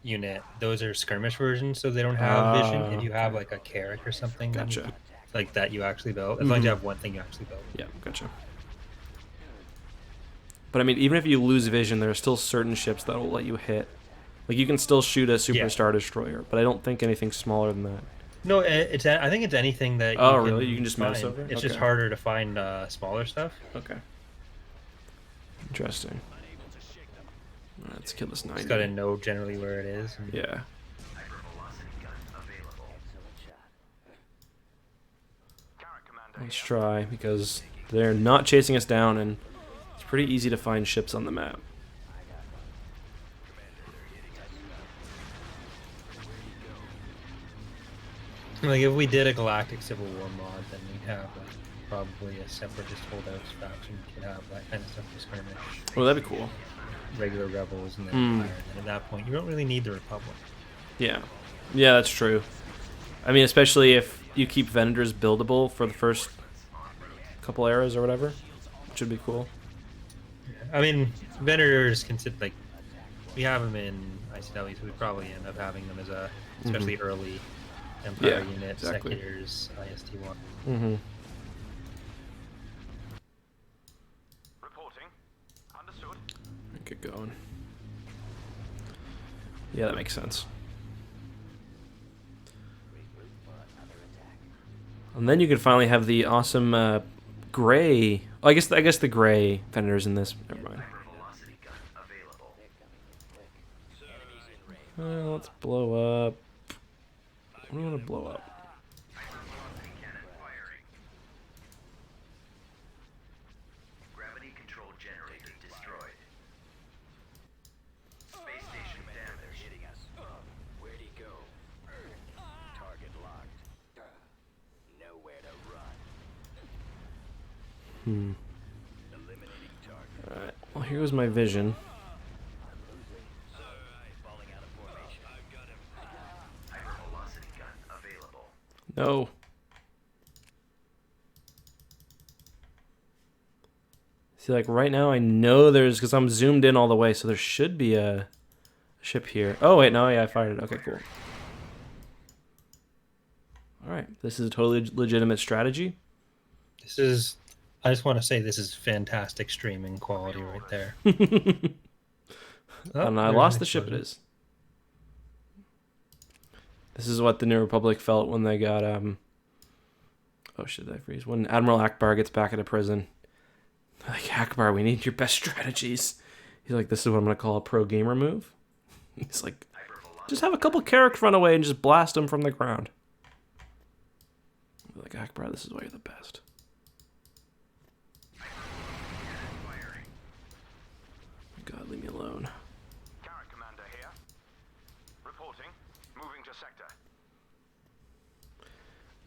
unit, those are skirmish versions, so they don't have vision. If you have
okay.
like a Carrack or something, then
Gotcha.
like that you actually build. As long as you have one thing you actually build.
Yeah, gotcha. But I mean, even if you lose vision, there are still certain ships that will let you hit. Like you can still shoot a Super Star Destroyer, but I don't think anything smaller than that.
No, it's I think it's anything that.
Oh, really? You can just mouse
find.
over?
It's
Okay.
just harder to find smaller stuff.
Okay. Interesting. Let's kill this 90.
Just gotta know generally where it is. And
Yeah.
Hypervelocity gun available.
Carrot commander
Let's
here.
try, because they're not chasing us down, and it's pretty easy to find ships on the map.
Like if we did a Galactic Civil War mod, then we'd have like probably a separatist holdouts faction. We could have that kind of stuff to skirmish
Oh, that'd be cool.
regular rebels and then
Hmm.
Empire. And at that point, you don't really need the Republic.
Yeah. Yeah, that's true. I mean, especially if you keep vendors buildable for the first couple eras or whatever, which would be cool.
I mean, vendors consider like we have them in ICW, so we probably end up having them as a especially early Empire
Yeah,
unit,
exactly.
Secular's IST1.
Mm-hmm.
Reporting. Understood.
Get going. Yeah, that makes sense. And then you could finally have the awesome gray. Oh, I guess the gray vendors in this. Never mind.
Hypervelocity gun available.
Let's blow up. What do I want to blow up?
Hypervelocity cannon firing. Gravity control generator destroyed. Space station damaged.
Hitting us. Where'd he go? Target locked. Nowhere to run. Eliminating target.
Alright. Well, here goes my vision.
Falling out of formation. I've got him.
Hypervelocity gun available.
No. See, like right now, I know there's because I'm zoomed in all the way, so there should be a ship here. Oh wait, no, yeah, I fired it. Okay, cool. All right, this is a totally legitimate strategy.
This is. I just want to say this is fantastic streaming quality right there. Oh,
And I
there's
lost
an
the ship. It
explosion.
is. This is what the New Republic felt when they got Oh shit! Did I freeze? When Admiral Akbar gets back into prison, they're like, Akbar, we need your best strategies. He's like, this is what I'm gonna call a pro gamer move. He's like, just have a couple characters run away and just blast them from the ground. They're like, Akbar, this is why you're the best. God, leave me alone.
Carrot commander here. Reporting. Moving to sector.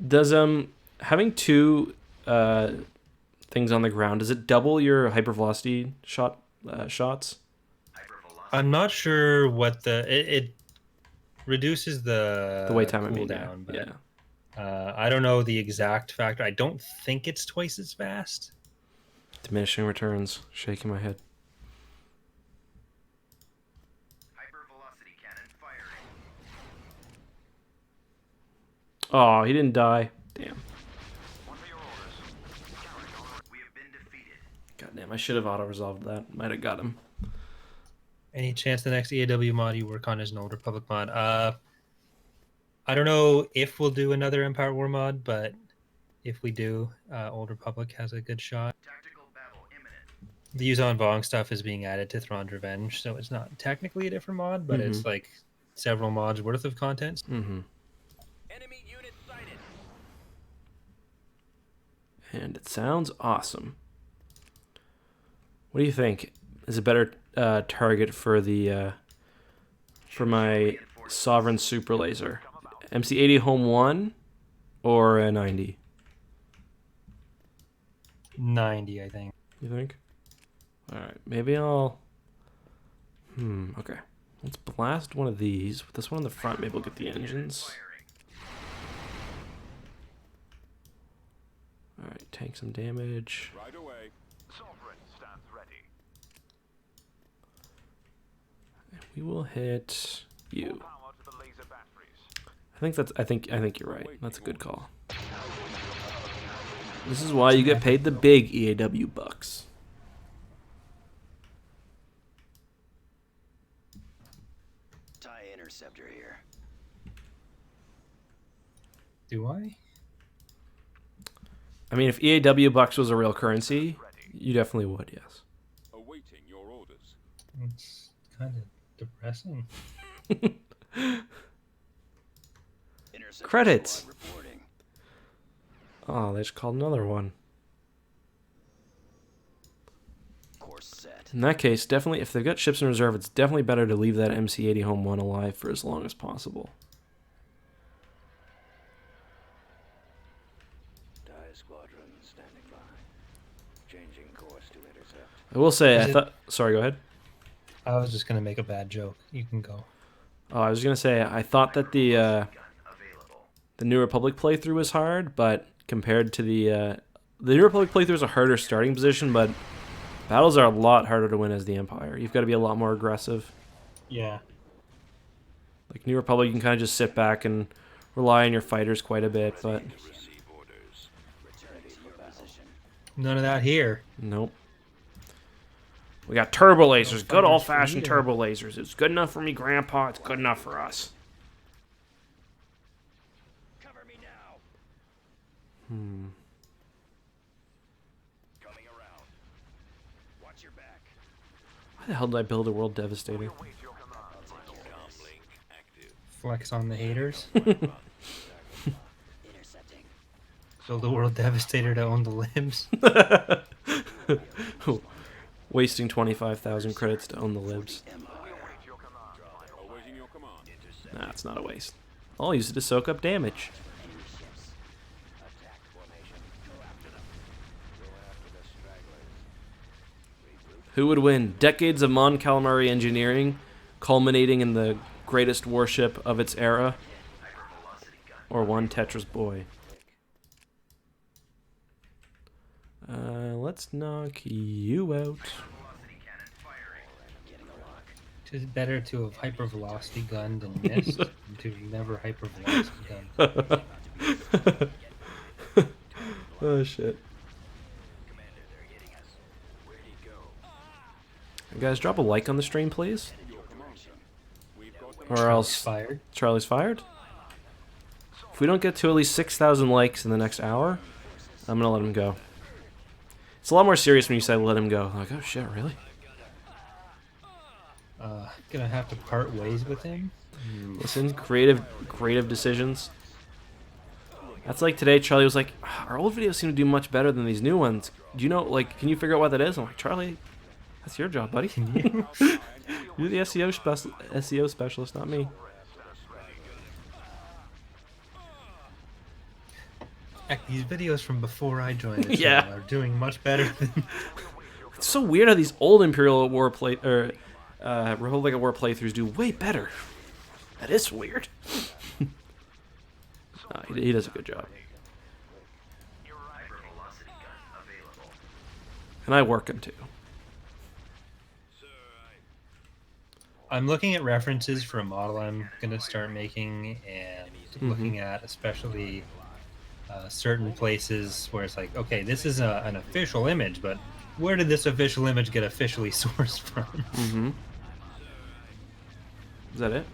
Does having two things on the ground, does it double your hypervelocity shots?
Hypervelocity
I'm not sure what it reduces the
The wait time, I mean, yeah.
cooldown, but
Yeah.
I don't know the exact factor. I don't think it's twice as fast.
Diminishing returns. Shaking my head.
hypervelocity cannon firing.
Oh, he didn't die. Damn.
What are your orders? Carrot on.
We have been defeated.
Goddamn, I should have auto-resolved that. Might have got him.
Any chance the next EAW mod you work on is an Old Republic mod? I don't know if we'll do another Empire War mod, but if we do, Old Republic has a good shot.
Tactical battle imminent.
The Yuzon Vong stuff is being added to Thrawn's Revenge, so it's not technically a different mod, but it's like several mods worth of content.
Mm-hmm.
Enemy unit sighted.
And it sounds awesome. What do you think? Is a better target for the for my Sovereign Super Laser? MC80 Home 1 or a 90?
90, I think.
You think? Alright, maybe I'll... okay. Let's blast one of these. With this one on the front, maybe we'll get the engines. Alright, take some damage.
Right away. Sovereign stands ready.
We will hit you.
Power to the laser batteries.
I think you're right. That's a good call. This is why you get paid the big EAW bucks.
TIE interceptor here.
Do I?
I mean, if EAW bucks was a real currency, you definitely would, yes.
Awaiting your orders.
It's kind of depressing.
Interceptor
Credits.
squad reporting.
Oh, they just called another one.
Course set.
In that case, definitely, if they've got ships in reserve, it's definitely better to leave that MC-80 Home 1 alive for as long as possible.
TIE squadron standing by. Changing course to intercept.
I will say,
Is
I
it-
thought... Sorry, go ahead.
I was just gonna make a bad joke. You can go.
Oh, I was going to say, I thought that the New Republic playthrough was hard, but compared to the New Republic playthrough is a harder starting position, but battles are a lot harder to win as the Empire. You've got to be a lot more aggressive.
Yeah.
Like New Republic, you can kind of just sit back and rely on your fighters quite a bit, but
Receive orders.
Returning to your position.
None of that here.
nope. We got turbo lasers,
fighters
good
for
old-fashioned
me,
turbo lasers. It's good enough for me, Grandpa. It's good enough for us.
Cover me now.
Hmm.
Coming around. Watch your back.
Why the hell did I build a World Devastator?
Await your command.
I'll take care of this.
Link active.
Flex on the haters.
Intercepting.
Build the World Devastator to own the limbs.
Wasting 25,000 credits to own the libs.
Empire.
Awaiting your command.
Nah, it's not a waste. I'll use it to soak up damage.
Enemy ships. Attack formation. Go after them. Go after the stragglers. Regroup.
Who would win? Decades of Mon Calamari engineering, culminating in the greatest warship of its era, or one Tetris boy? Let's knock you out.
Getting a lock.
It is better to have hypervelocity gunned and missed than to never hypervelocity gunned.
Oh shit.
Commander, they're hitting us. Where'd he go?
Guys, drop a like on the stream, please.
We've got
Or else
Fired.
Charlie's fired. If we don't get to at least 6,000 likes in the next hour, I'm gonna let him go. It's a lot more serious when you say let him go. Like, oh shit, really?
Gonna have to part ways with him.
Listen, creative decisions. That's like today, Charlie was like, our old videos seem to do much better than these new ones. Do you know, like, can you figure out what that is? I'm like, Charlie, that's your job, buddy. You're the SEO specialist, not me.
Heck, these videos from before I joined the
Yeah.
channel are doing much better than.
It's so weird how these old Imperial War Republic at War playthroughs do way better. That is weird. He does a good job. And I work him too.
I'm looking at references for a model I'm gonna start making and looking at especially certain places where it's like, okay, this is an official image, but where did this official image get officially sourced from?
Mm-hmm. Is that it?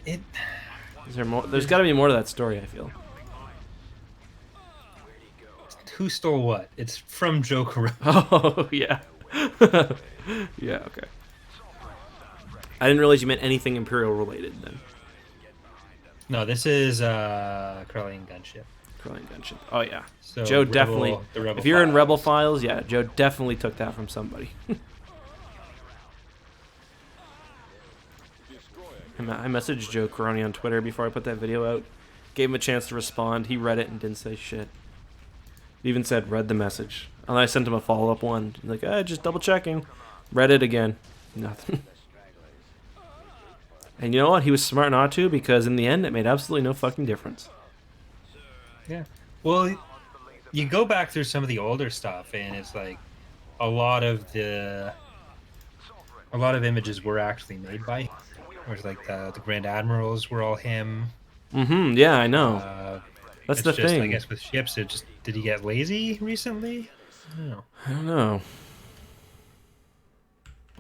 It
Is there more? There's got to be more to that story, I feel.
who stole what? It's from Joe Carone.
Oh, yeah. Yeah, okay. I didn't realize you meant anything Imperial related then.
No, this is Krellian gunship.
Crying gunship. Oh, yeah.
So
Joe
Rebel-
definitely.
the Rebel
If you're in Rebel
Files.
Files, yeah, Joe definitely took that from somebody. I messaged Joe Caroni on Twitter before I put that video out. Gave him a chance to respond. He read it and didn't say shit. He even said, read the message. And I sent him a follow-up one. Like, just double checking. Read it again. Nothing. And you know what? He was smart not to, because in the end, it made absolutely no fucking difference.
Yeah. Well, you go back through some of the older stuff, and it's like a lot of images were actually made by him. Whereas like the Grand Admirals were all him.
Mm-hmm. Yeah, I know. That's
It's
the
just, I
thing.
guess with ships, it just did he get lazy recently? I don't know.
I don't know.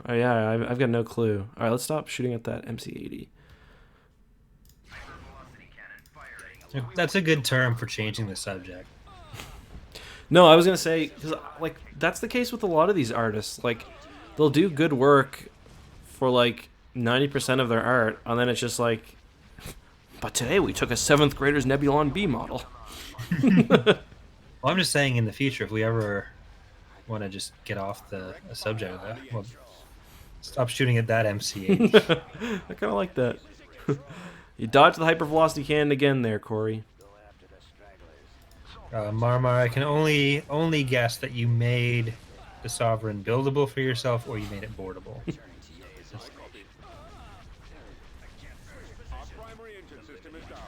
Oh yeah, I've got no clue. All right, let's stop shooting at that MC-80.
Hypervelocity cannon firing.
That's a good term for changing the subject.
No, I was gonna say because like that's the case with a lot of these artists. Like they'll do good work for like 90% of their art, and then it's just like, but today we took a 7th grader's Nebulon B model.
Well, I'm just saying in the future, if we ever want to just get off the subject of that, well, stop shooting at that MC8.
I kind of like that. You dodged the hypervelocity cannon again there, Corey.
Marmar, I can only guess that you made the Sovereign buildable for yourself, or you made it boardable.
Our primary engine system is down.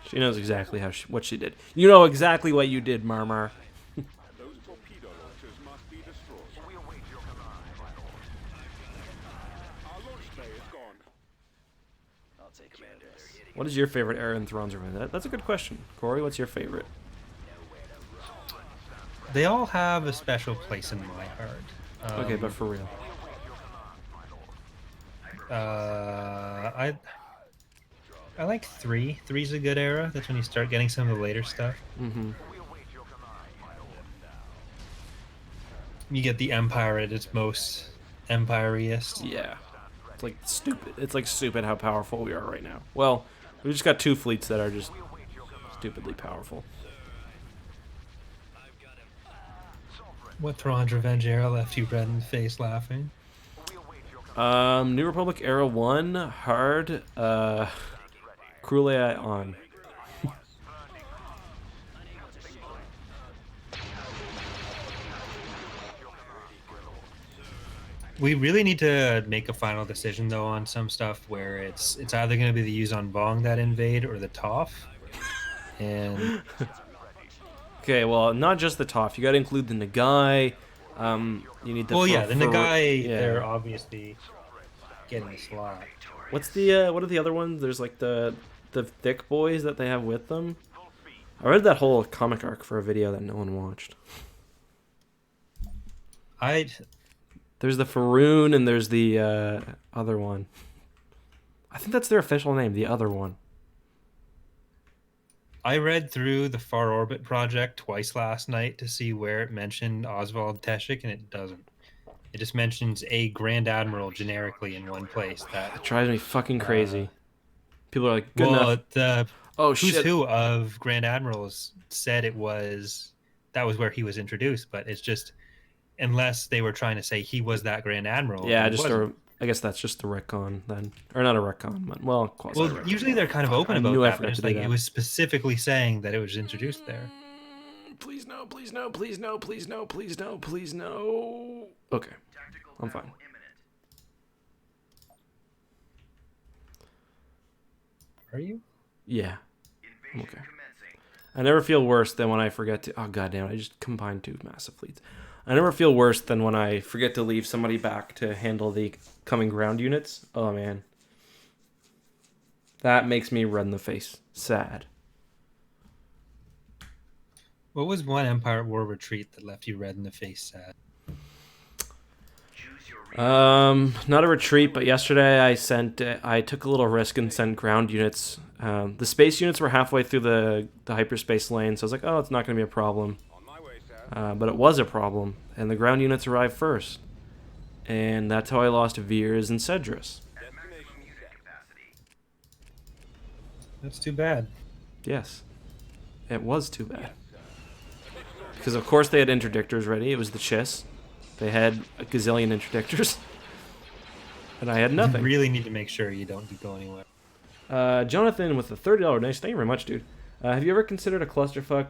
She knows exactly what she did. You know exactly what you did, Marmar.
Those torpedo launchers must be destroyed.
We await your command, my lord.
Our launch bay is gone.
I'll take Commander.
What is your favorite era in Thrawn's Revenge? That's a good question. Corey, what's your favorite?
They all have a special place in my heart.
Okay, but for real.
I like 3. 3's a good era. That's when you start getting some of the later stuff.
Mm-hmm.
You get the Empire at its most empire-iest.
Yeah. It's like stupid. It's like stupid how powerful we are right now. Well, we just got 2 fleets that are just stupidly powerful.
What Thrawn's Revenge era left you red in the face laughing?
New Republic Era 1, hard, Cruel AI on.
We really need to make a final decision though on some stuff where it's either going to be the Yuzon Vong that invade or the Toph. And
Okay, well, not just the Toph. You got to include the Nagai. You need the.
well, yeah, the Nagai,
yeah.
they're obviously getting a slot.
What's the what are the other ones? There's like the thick boys that they have with them. I read that whole comic arc for a video that no one watched. There's the Faroon and there's the other one. I think that's their official name, the other one.
I read through the Far Orbit project twice last night to see where it mentioned Oswald Teshik, and it doesn't. It just mentions a Grand Admiral generically in one place.
That drives me fucking crazy. People are like, good
well,
enough.
the
Oh
who's
shit!
who of Grand Admirals said that was where he was introduced, but it's just unless they were trying to say he was that Grand Admiral.
Yeah,
he
just
wasn't.
I guess that's just the retcon then, or not a retcon, but well, quasi
Well,
retcon.
usually they're kind of open
I
about
knew I
that, but
forgot
it's
to do
like
that.
it was specifically saying that it was introduced there.
Please no, please no, please no, please no, please no, please no. Okay,
Tactical
I'm
battle
fine.
imminent.
Are you?
Yeah,
Invasion
okay.
commencing.
I never feel worse than when I forget to. Oh goddamn! I just combined 2 massive fleets. I never feel worse than when I forget to leave somebody back to handle the coming ground units. Oh man, that makes me red in the face. Sad.
What was one Empire at War retreat that left you red in the face sad?
Choose your
Not a retreat, but yesterday I took a little risk and sent ground units. The space units were halfway through the hyperspace lane, so I was like, oh, it's not going to be a problem.
On my way, sir.
But it was a problem, and the ground units arrived first. And that's how I lost Veers and Cedrus.
at maximum unit capacity.
That's too bad.
Yes. It was too bad. Because of course they had interdictors ready. It was the Chiss. They had a gazillion interdictors. And I had
You
nothing.
really need to make sure you don't go anywhere.
Jonathan with the $30 donation. Thank you very much, dude. Have you ever considered a clusterfuck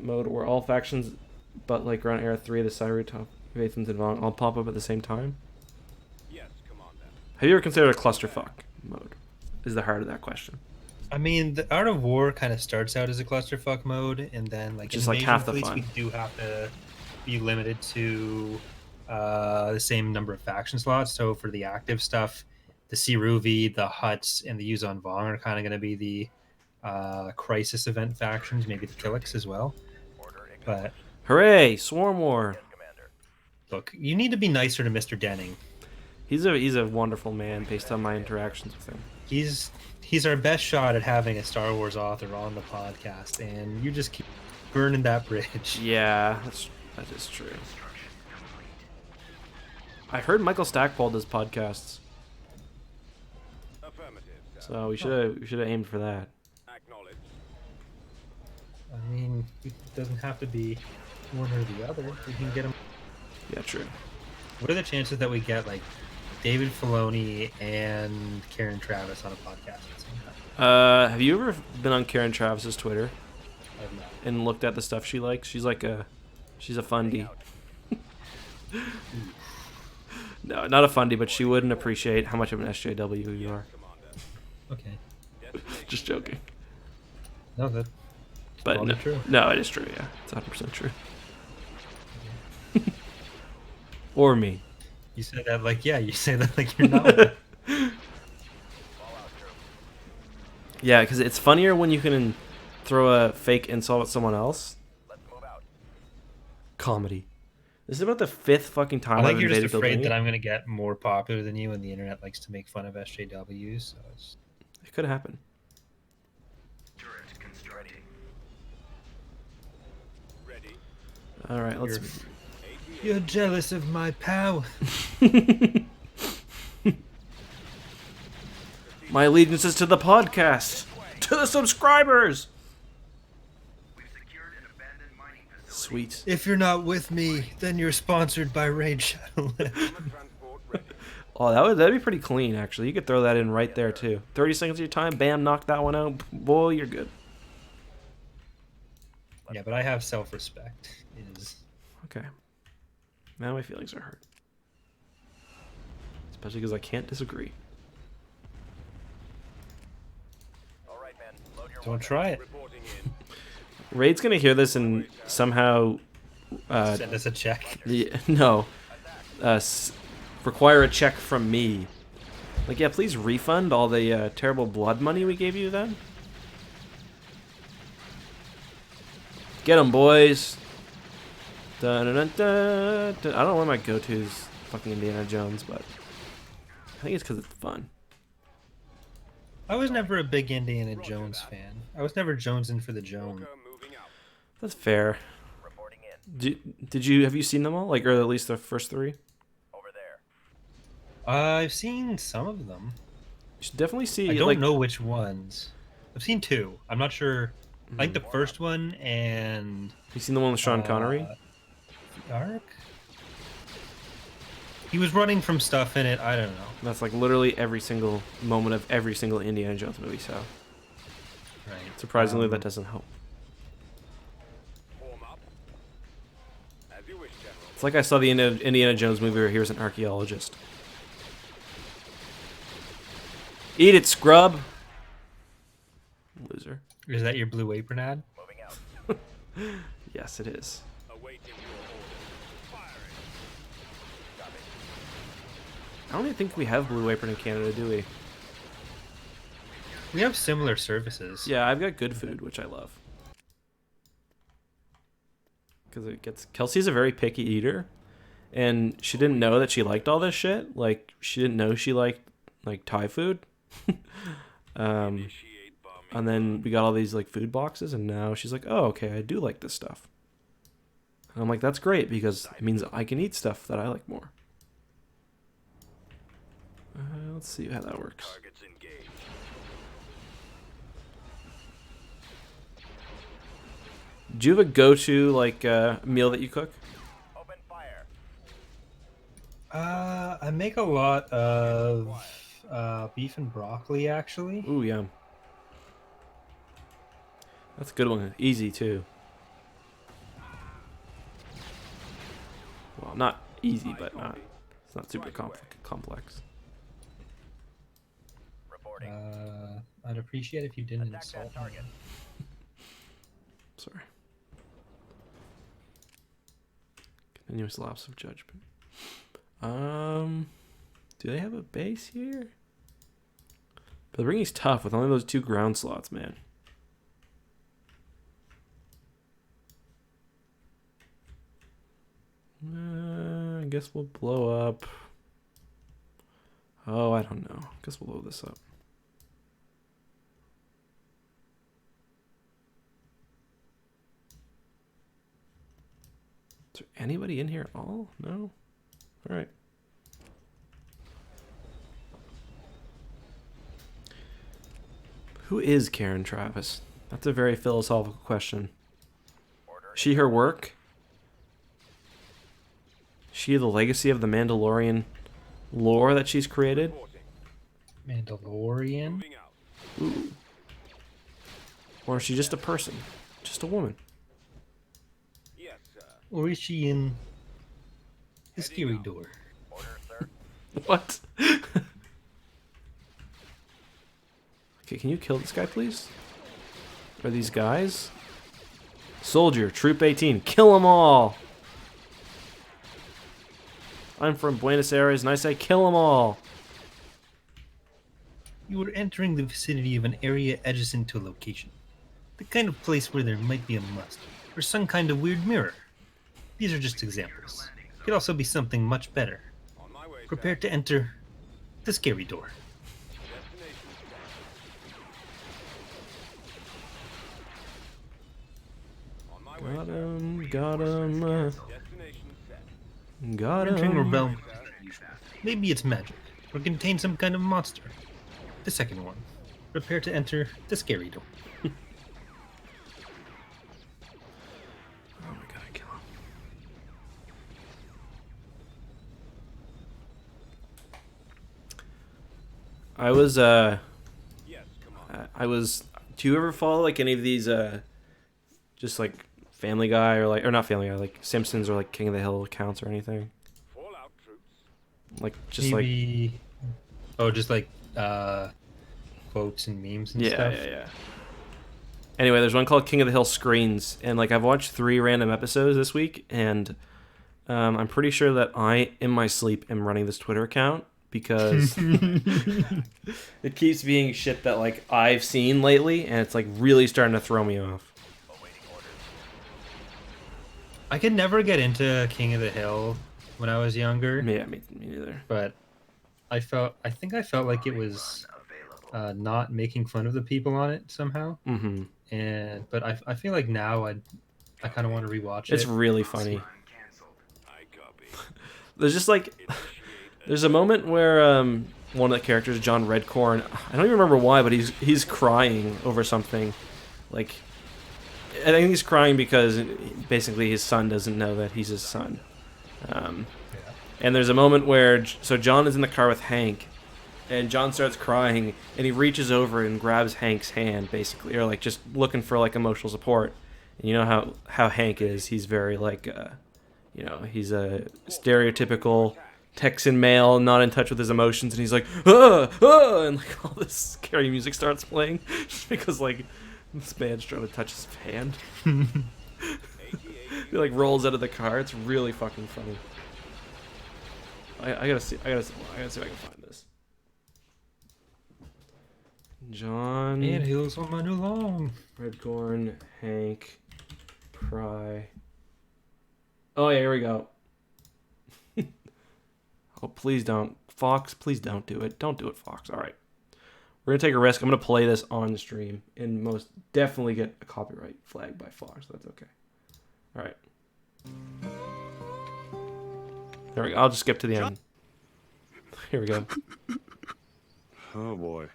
mode where all factions, but like around Era 3, the Cyber Top, Vathans, and Vong all pop up at the same time?
Yes, come on then.
Have you ever considered a clusterfuck mode? Is the heart of that question.
I mean, the Art of War kind of starts out as a clusterfuck mode, and then like
Just
in
like
invasion
half the
fleets,
fun.
we do have to be limited to the same number of faction slots. So for the active stuff, the Siruvi, the Huts, and the Yuzon Vong are kind of going to be the crisis event factions, maybe the Killiks as well. But
Hooray! Swarm War.
look, you need to be nicer to Mr. Denning.
He's a wonderful man based on my interactions with him.
He's our best shot at having a Star Wars author on the podcast, and you just keep burning that bridge.
Yeah, that is true. I've heard Michael Stackpole does podcasts,
Affirmative, sir.
so we should have aimed for that.
Acknowledged.
I mean, it doesn't have to be one or the other. We can get them.
Yeah, true.
What are the chances that we get like David Filoni and Karen Travis on a podcast at the same time?
Have you ever been on Karen Travis's Twitter
I don't know.
and looked at the stuff she likes? She's a fundie. No, not a fundie, but she wouldn't appreciate how much of an SJW you are.
Okay.
Just joking.
No, that.
But
Probably
no,
true.
no, it is true. Yeah, it's 100% true. Or me.
You said that like you say that like you're not.
Yeah, because it's funnier when you can throw a fake insult at someone else. Comedy. This is about the 5th fucking time
I think
I've
you're just
invaded
afraid that
Dildania.
I'm gonna get more popular than you, and the internet likes to make fun of SJWs. So it's...
It could happen.
Turret constructing.
Ready.
All right, let's.
You're jealous of my power.
My allegiance is to the podcast, to the subscribers.
We've secured an abandoned mining facility.
Sweet.
If you're not with me, then you're sponsored by Raid Shadow.
Transport ready.
Oh, that'd be pretty clean, actually. You could throw that in right there too. 30 seconds of your time, bam, knock that one out. Boy, you're good.
Yeah, but I have self-respect. Is
Okay. Now my feelings are hurt. Especially because I can't disagree.
don't try it.
Reporting in.
Raid's gonna hear this and somehow
Send us a check.
require a check from me. Like, yeah, please refund all the terrible blood money we gave you then. Get them, boys. Dun, dun, dun, dun, dun. I don't know why my go-to is fucking Indiana Jones, but I think it's because it's fun.
I was never a big Indiana Jones fan. I was never jonesing for the Joan.
Moving out.
That's fair.
Reporting in.
Have you seen them all? Like, or at least the first 3?
Over there.
I've seen some of them.
You should definitely see.
I don't
like,
know which ones. I've seen 2. I'm not sure. I like the first one and
You seen the one with Sean Connery?
the Ark. He was running from stuff in it. I don't know.
That's like literally every single moment of every single Indiana Jones movie. So
Right.
surprisingly, that doesn't help.
Warm up. As you wish, General.
It's like I saw the Indiana Jones movie where he was an archaeologist. Eat it, scrub. Loser.
Is that your Blue Apron ad?
Moving out.
Yes, it is.
Awaiting your orders. Firing.
I don't even think we have Blue Apron in Canada, do we?
We have similar services.
Yeah, I've got good food, which I love. Because it gets... Kelsey's a very picky eater. And she didn't know that she liked all this shit. Like, she didn't know she liked, like, Thai food.
Initiate bombing.
And then we got all these, like, food boxes. And now she's like, oh, okay, I do like this stuff. And I'm like, that's great. Because it means I can eat stuff that I like more. Let's see how that works.
Targets engaged.
Do you have a go-to, like, meal that you cook?
Open fire.
I make a lot of beef and broccoli, actually.
Ooh, yeah. That's a good one. Easy, too. Well, not easy, but it's not super complex.
Reporting.
I'd appreciate if you didn't
Attack
insult
that target.
me.
Sorry. Continuous lapse of judgment. Do they have a base here? But the ringing's tough with only those 2 ground slots, man. I guess we'll blow up. Oh, I don't know. Guess we'll blow this up. Is there anybody in here at all? No? Alright. Who is Karen Travis? That's a very philosophical question. She her work? She the legacy of the Mandalorian lore that she's created?
Mandalorian?
Ooh. Or is she just a person? Just a woman?
Or is she in the scary door?
What? Okay, can you kill this guy, please? Are these guys? Soldier, Troop 18, kill them all! I'm from Buenos Aires and I say kill them all!
You are entering the vicinity of an area adjacent to a location. The kind of place where there might be a must, or some kind of weird mirror. These are just examples. Could also be something much better. Prepare to enter the scary door.
Got him, got him, got
Entering
him.
Rebel. Maybe it's magic, or contains some kind of monster. The second one. Prepare to enter the scary door.
Oh my god, I kill him. Do you ever follow like any of these just like Family Guy or not Family Guy, like Simpsons or like King of the Hill accounts or anything? Like just
Maybe... Oh, just like quotes and memes and stuff?
Yeah. Anyway, there's one called King of the Hill Screens, and like I've watched 3 random episodes this week, and I'm pretty sure that I, in my sleep, am running this Twitter account because it keeps being shit that like I've seen lately, and it's like really starting to throw me off.
I could never get into King of the Hill when I was younger.
Yeah, me neither.
But I think I felt like it was not making fun of the people on it somehow.
Mm-hmm.
But I feel like now I kind of want to rewatch it.
It's really funny. There's just like there's a moment where one of the characters, John Redcorn, I don't even remember why, but he's crying over something. Like I think he's crying because basically his son doesn't know that he's his son. And there's a moment where John is in the car with Hank, and John starts crying, and he reaches over and grabs Hank's hand, basically, or like just looking for like emotional support. And you know how Hank is. He's very like, he's a stereotypical Texan male, not in touch with his emotions, and he's like, and like all this scary music starts playing, just because like this man's trying to touch his hand. He like rolls out of the car. It's really fucking funny. I gotta see if I can find this. John.
And heels on my new long.
Redcorn, Hank, Pry. Oh yeah, here we go. Oh please don't, Fox. Please don't do it. Don't do it, Fox. All right, we're gonna take a risk. I'm gonna play this on the stream and most definitely get a copyright flag by Fox. That's okay. All right. There we go. I'll just skip to the end. Here we go.
Oh boy.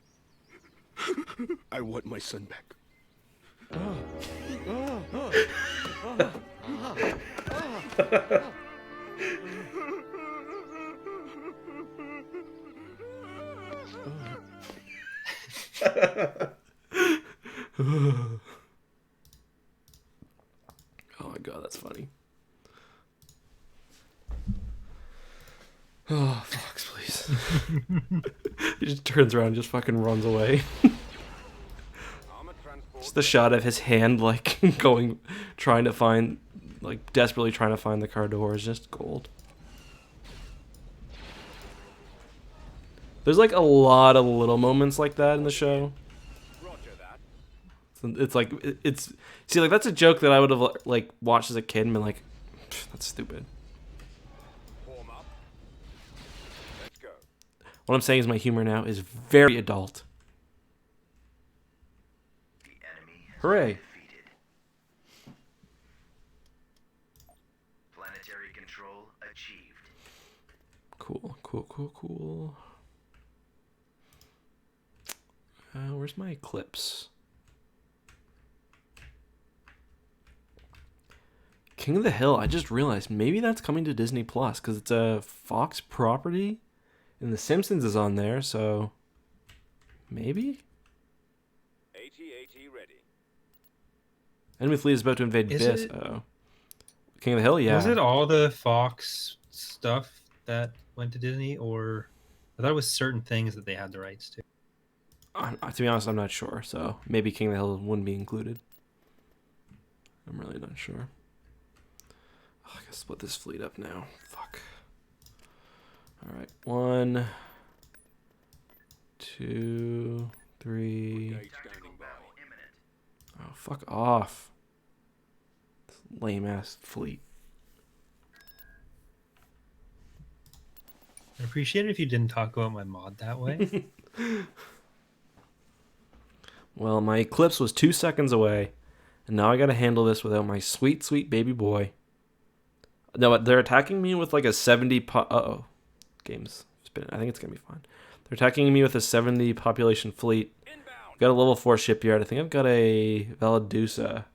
I want my son back.
Oh my god, that's funny. Oh, Fox, please. He just turns around and just fucking runs away. Just the shot of his hand, like, desperately trying to find the car door is just gold. There's like a lot of little moments like that in the show.
Roger that.
It's like it's see like that's a joke that I would have like watched as a kid and been like, that's stupid.
Form up. Let's go.
What I'm saying is my humor now is very adult.
The enemy has
Hooray!
been defeated. Planetary control achieved.
Cool. Where's my eclipse? King of the Hill. I just realized maybe that's coming to Disney Plus because it's a Fox property, and The Simpsons is on there. So maybe
AT-AT ready.
Enemy fleet is about to invade
Is
Biss.
it-
Oh, King of the Hill. Yeah.
Was it all the Fox stuff that went to Disney, or I thought it was certain things that they had the rights to?
To be honest, I'm not sure. So maybe King of the Hill wouldn't be included. I'm really not sure. Oh, I gotta split this fleet up now. Fuck. All right, 1, 2, 3.
Gate standing by.
Oh, fuck off. This lame ass fleet.
I'd appreciate it if you didn't talk about my mod that way.
Well, my eclipse was 2 seconds away, and now I gotta handle this without my sweet, sweet baby boy. No, they're attacking me with like a 70 uh-oh. Game's spinning. I think it's gonna be fine. They're attacking me with a 70 population fleet.
Inbound.
Got a level 4 shipyard. I think I've got a Valadusa.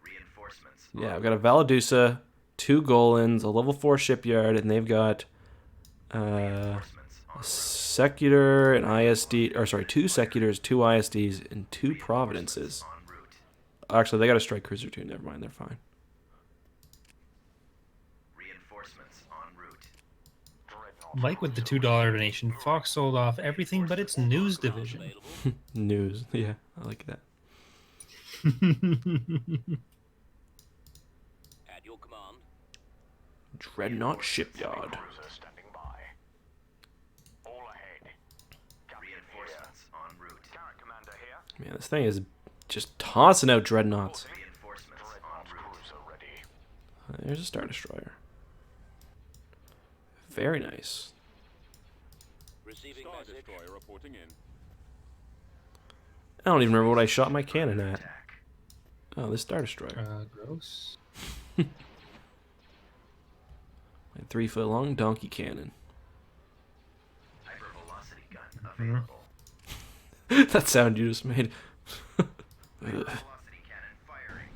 Reinforcements.
Yeah, I've got a Valadusa, 2 Golans, a level 4 shipyard, and they've got
Reinforcements
a
on
Secular, an ISD, or sorry, 2 Secutors, 2 ISDs, and 2 Providences.
en route.
Actually, they got a strike cruiser too. Never mind, they're fine.
Reinforcements en route.
Mike with the $2 donation. Fox sold off everything but its news division.
News. Yeah, I like that.
At your command.
Dreadnought Shipyard.
Cruiser standing by. All ahead.
Reinforcements en route.
Carrot commander here.
Man, this thing is just tossing out dreadnoughts.
Reinforcements en
Dreadnought
route.
cruiser ready.
There's a Star Destroyer. Very nice.
Receiving
Star
message.
Destroyer reporting in.
I don't even remember what I shot my cannon at. Oh, this Star Destroyer.
Gross.
My 3-foot-long donkey cannon.
Hypervelocity gun available.
That sound you just made.
Hypervelocity cannon firing.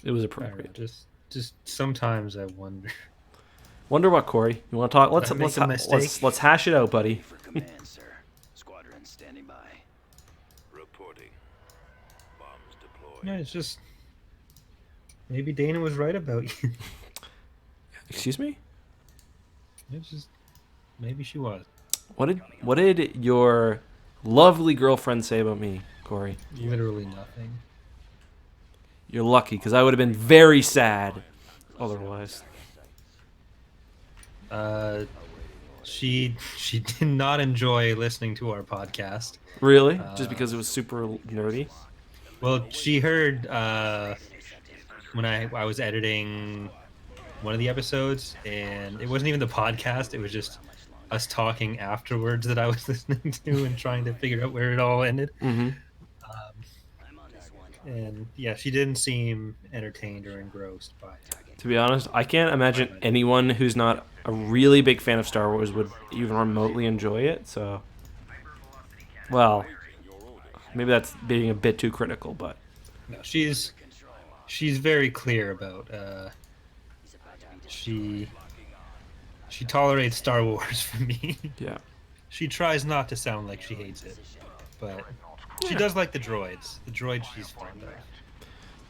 It was
I don't know,
appropriate.
just sometimes I wonder.
Wonder what, Corey? You want to talk? Let's
Did I make
let's
a
ha-
mistake?
let's hash it out, buddy.
For command, sir. Squadron standing by.
Reporting. Bombs deployed.
Yeah, it's just maybe Dana was right about you.
Excuse me?
It's just maybe she was.
What did your lovely girlfriend say about me, Corey?
Literally nothing.
You're lucky, because I would have been very sad otherwise.
She did not enjoy listening to our podcast.
Really? Just because it was super nerdy?
Well, she heard when I was editing one of the episodes, and it wasn't even the podcast. It was just us talking afterwards that I was listening to and trying to figure out where it all ended.
Mm-hmm.
I'm on this one.
And yeah, she didn't seem entertained or engrossed by it.
To be honest, I can't imagine anyone who's not a really big fan of Star Wars would even remotely enjoy it. So, well, maybe that's being a bit too critical, but
No, she's very clear about she tolerates Star Wars for me.
yeah.
She tries not to sound like she hates it, but she does like the droids. The droids she's fond of.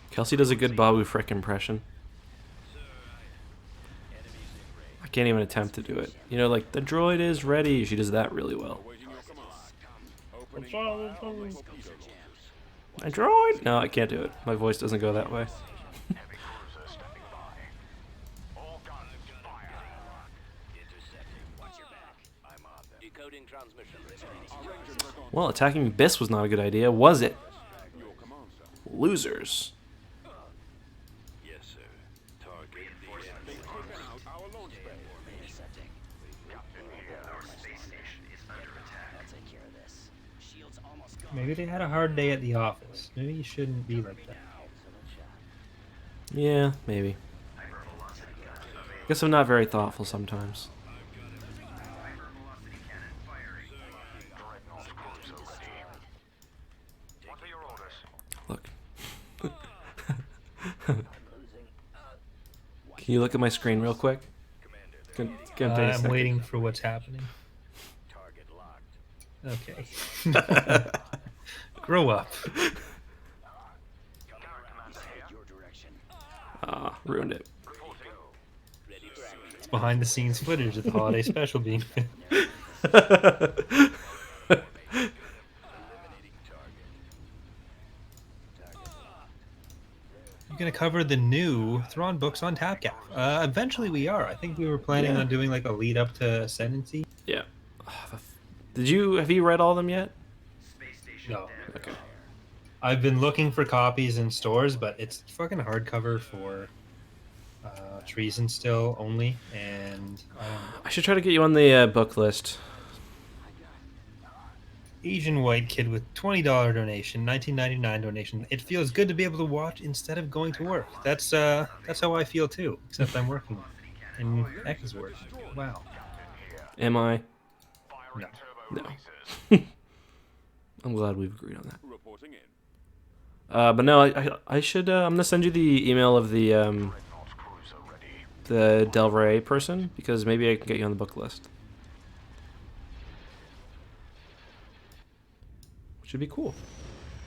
Kelsey does a good Babu Frick impression. I can't even attempt to do it. You know, like, the droid is ready. She does that really well.
Waiting your command. Opening fire.
My droid? No, I can't do it. My voice doesn't go that way.
Heavy cruiser standing by. All guns fire.
Intercepting. Watch your back. I'm on them. Loading transmission.
Well, attacking Biss was not a good idea, was it?
Your command, sir.
Losers.
Yes, sir. Target
They've taken out our launch bay.
intercepting.
Our space station is under attack.
I'll take care of this. Shields almost gone.
Maybe they had a hard day at the office. Maybe you shouldn't be like that.
Yeah, maybe. Guess I'm not very thoughtful sometimes.
Hypervelocity cannon firing.
Dreadnought cruiser ready. What are your orders?
Look. Can you look at my screen real quick? Can take a
I'm
second.
waiting for what's happening.
Target locked.
Okay. Grow up.
Your direction.
Ah, ruined it.
Ready for action.
It's behind the scenes footage of the holiday special being filmed.
Eliminating target. Target locked.
You're gonna cover the new Thrawn books on Tapcaf. Eventually we are. I think we were planning
Yeah.
on doing like a lead up to Ascendancy.
Yeah. Have you read all of them yet?
Space station
No.
down.
Okay.
I've been looking for copies in stores, but it's fucking hardcover for Treason still only, and
I should try to get you on the book list.
Asian white kid with $20 donation, 1999 donation. It feels good to be able to watch instead of going to work. That's how I feel too. Except I'm working, and Eck is working. Wow.
Am I?
No.
No.
Lasers.
I'm glad we've agreed on that.
Reporting in.
But no, I should. I'm gonna send you the email of the
Dreadnought cruiser ready.
the Del Rey person because maybe I can get you on the book list. Which would be cool.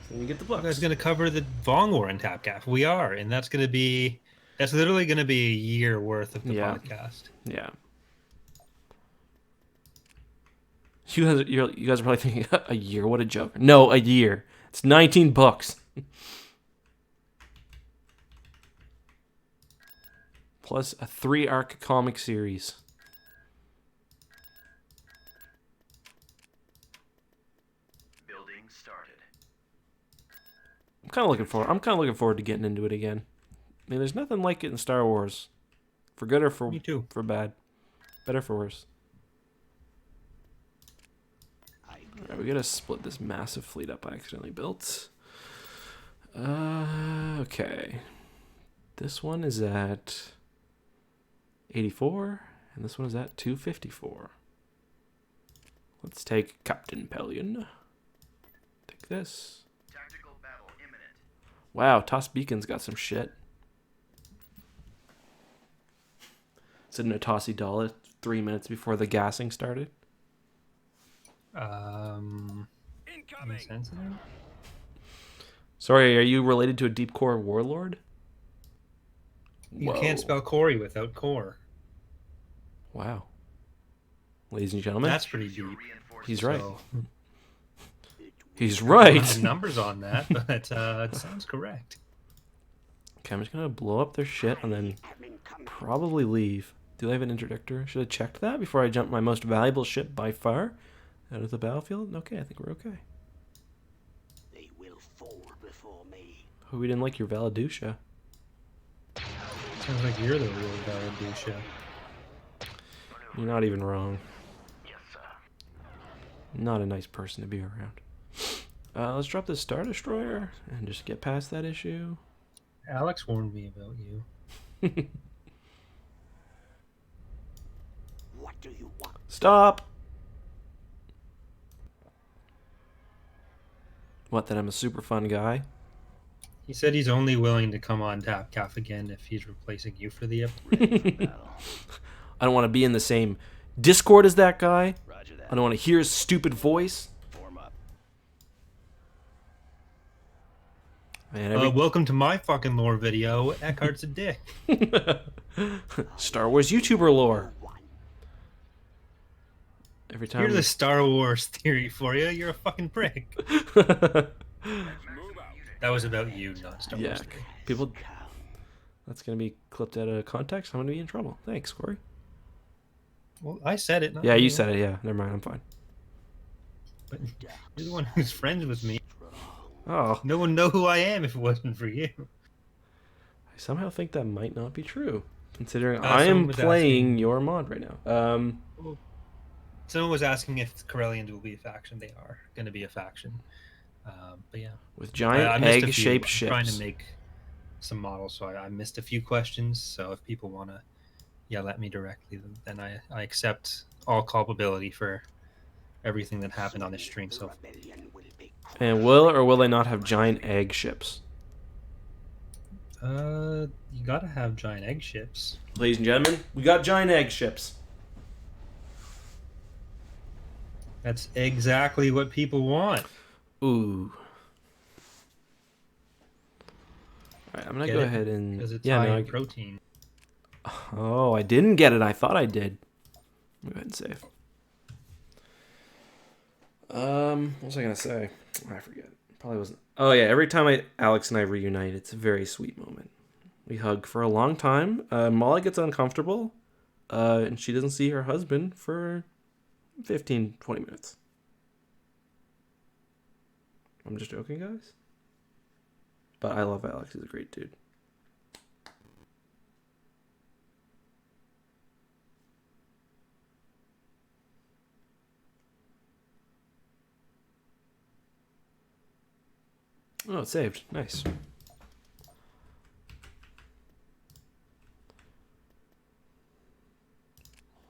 So you get the
You guys
books.
gonna cover the Vong War in Tapcaf? We are, and that's literally gonna be a year worth of the
Yeah.
podcast.
Yeah. You guys are probably thinking a year. What a joke! No, a year. It's 19 books. Plus a 3-arc comic series.
Building started.
I'm kind of looking forward to getting into it again. I mean, there's nothing like it in Star Wars, for good or for
Me too.
for bad, better for worse. All right, we gotta split this massive fleet up I accidentally built. Okay. This one is at 84, and this one is at 254. Let's take Captain Pelion. Take this.
Tactical battle imminent.
Wow, Toss Beacon's got some shit. Sitting a Tossy Dollar 3 minutes before the gassing started.
Insensitive?
Sorry, are you related to a deep core warlord?
You
Whoa.
can't spell Corey without core.
Wow. Ladies and gentlemen,
That's pretty deep.
he's right.
So,
He's
I don't have
right.
the numbers on that, but it sounds correct.
Okay, I'm just gonna blow up their shit and then probably leave. Do I have an interdictor? Should have checked that before I jumped my most valuable ship by far out of the battlefield. Okay, I think we're okay.
They will fall before me.
Oh, we didn't like your Valadusha.
Sounds like you're the real Valadusha.
You're not even wrong.
Yes, sir.
Not a nice person to be around. Let's drop this Star Destroyer and just get past that issue.
Alex warned me about you.
What do you want?
Stop! What, that I'm a super fun guy?
He said he's only willing to come on Tapcaf again if he's replacing you for the episode.
I don't want to be in the same Discord as that guy.
Roger that.
I don't want to hear his stupid voice.
Form up.
Man, every
Welcome to my fucking lore video. Eckhart's a dick.
Star Wars YouTuber lore. Every time.
Here's a Star Wars theory for you. You're a fucking prick.
Move out.
That was about you, not Star
Yeah,
Wars theory.
people. That's gonna be clipped out of context. I'm gonna be in trouble. Thanks, Corey.
Well, I said it. Not
Yeah, you said it. Yeah, never mind. I'm fine.
But you're the one who's friends with me.
Oh,
No one know who I am if it wasn't for you.
I somehow think that might not be true, considering
Uh,
I
someone
am
was
playing
asking-
your mod right now.
Someone was asking if Corellians will be a faction. They are going to be a faction. But yeah,
With
I
giant
missed a few.
egg-shaped
I'm trying to
ships.
make some models, so I missed a few questions. So if people want to yell at me directly, then I accept all culpability for everything that happened on this stream. So
And will or will they not have giant egg ships?
you gotta have giant egg ships.
Ladies and gentlemen, we got giant egg ships.
That's exactly what people want.
Ooh. Alright, I'm gonna
Get
go
it?
ahead and
Because it's
yeah,
high
no,
in protein.
Oh, I didn't get it. I thought I did. Let me go ahead and save. What was I gonna say? I forget. Probably wasn't. Oh yeah, every time Alex and I reunite, it's a very sweet moment. We hug for a long time. Molly gets uncomfortable, and she doesn't see her husband for 15, 20 minutes. I'm just joking, guys. But I love Alex. He's a great dude. Oh, it's saved. Nice.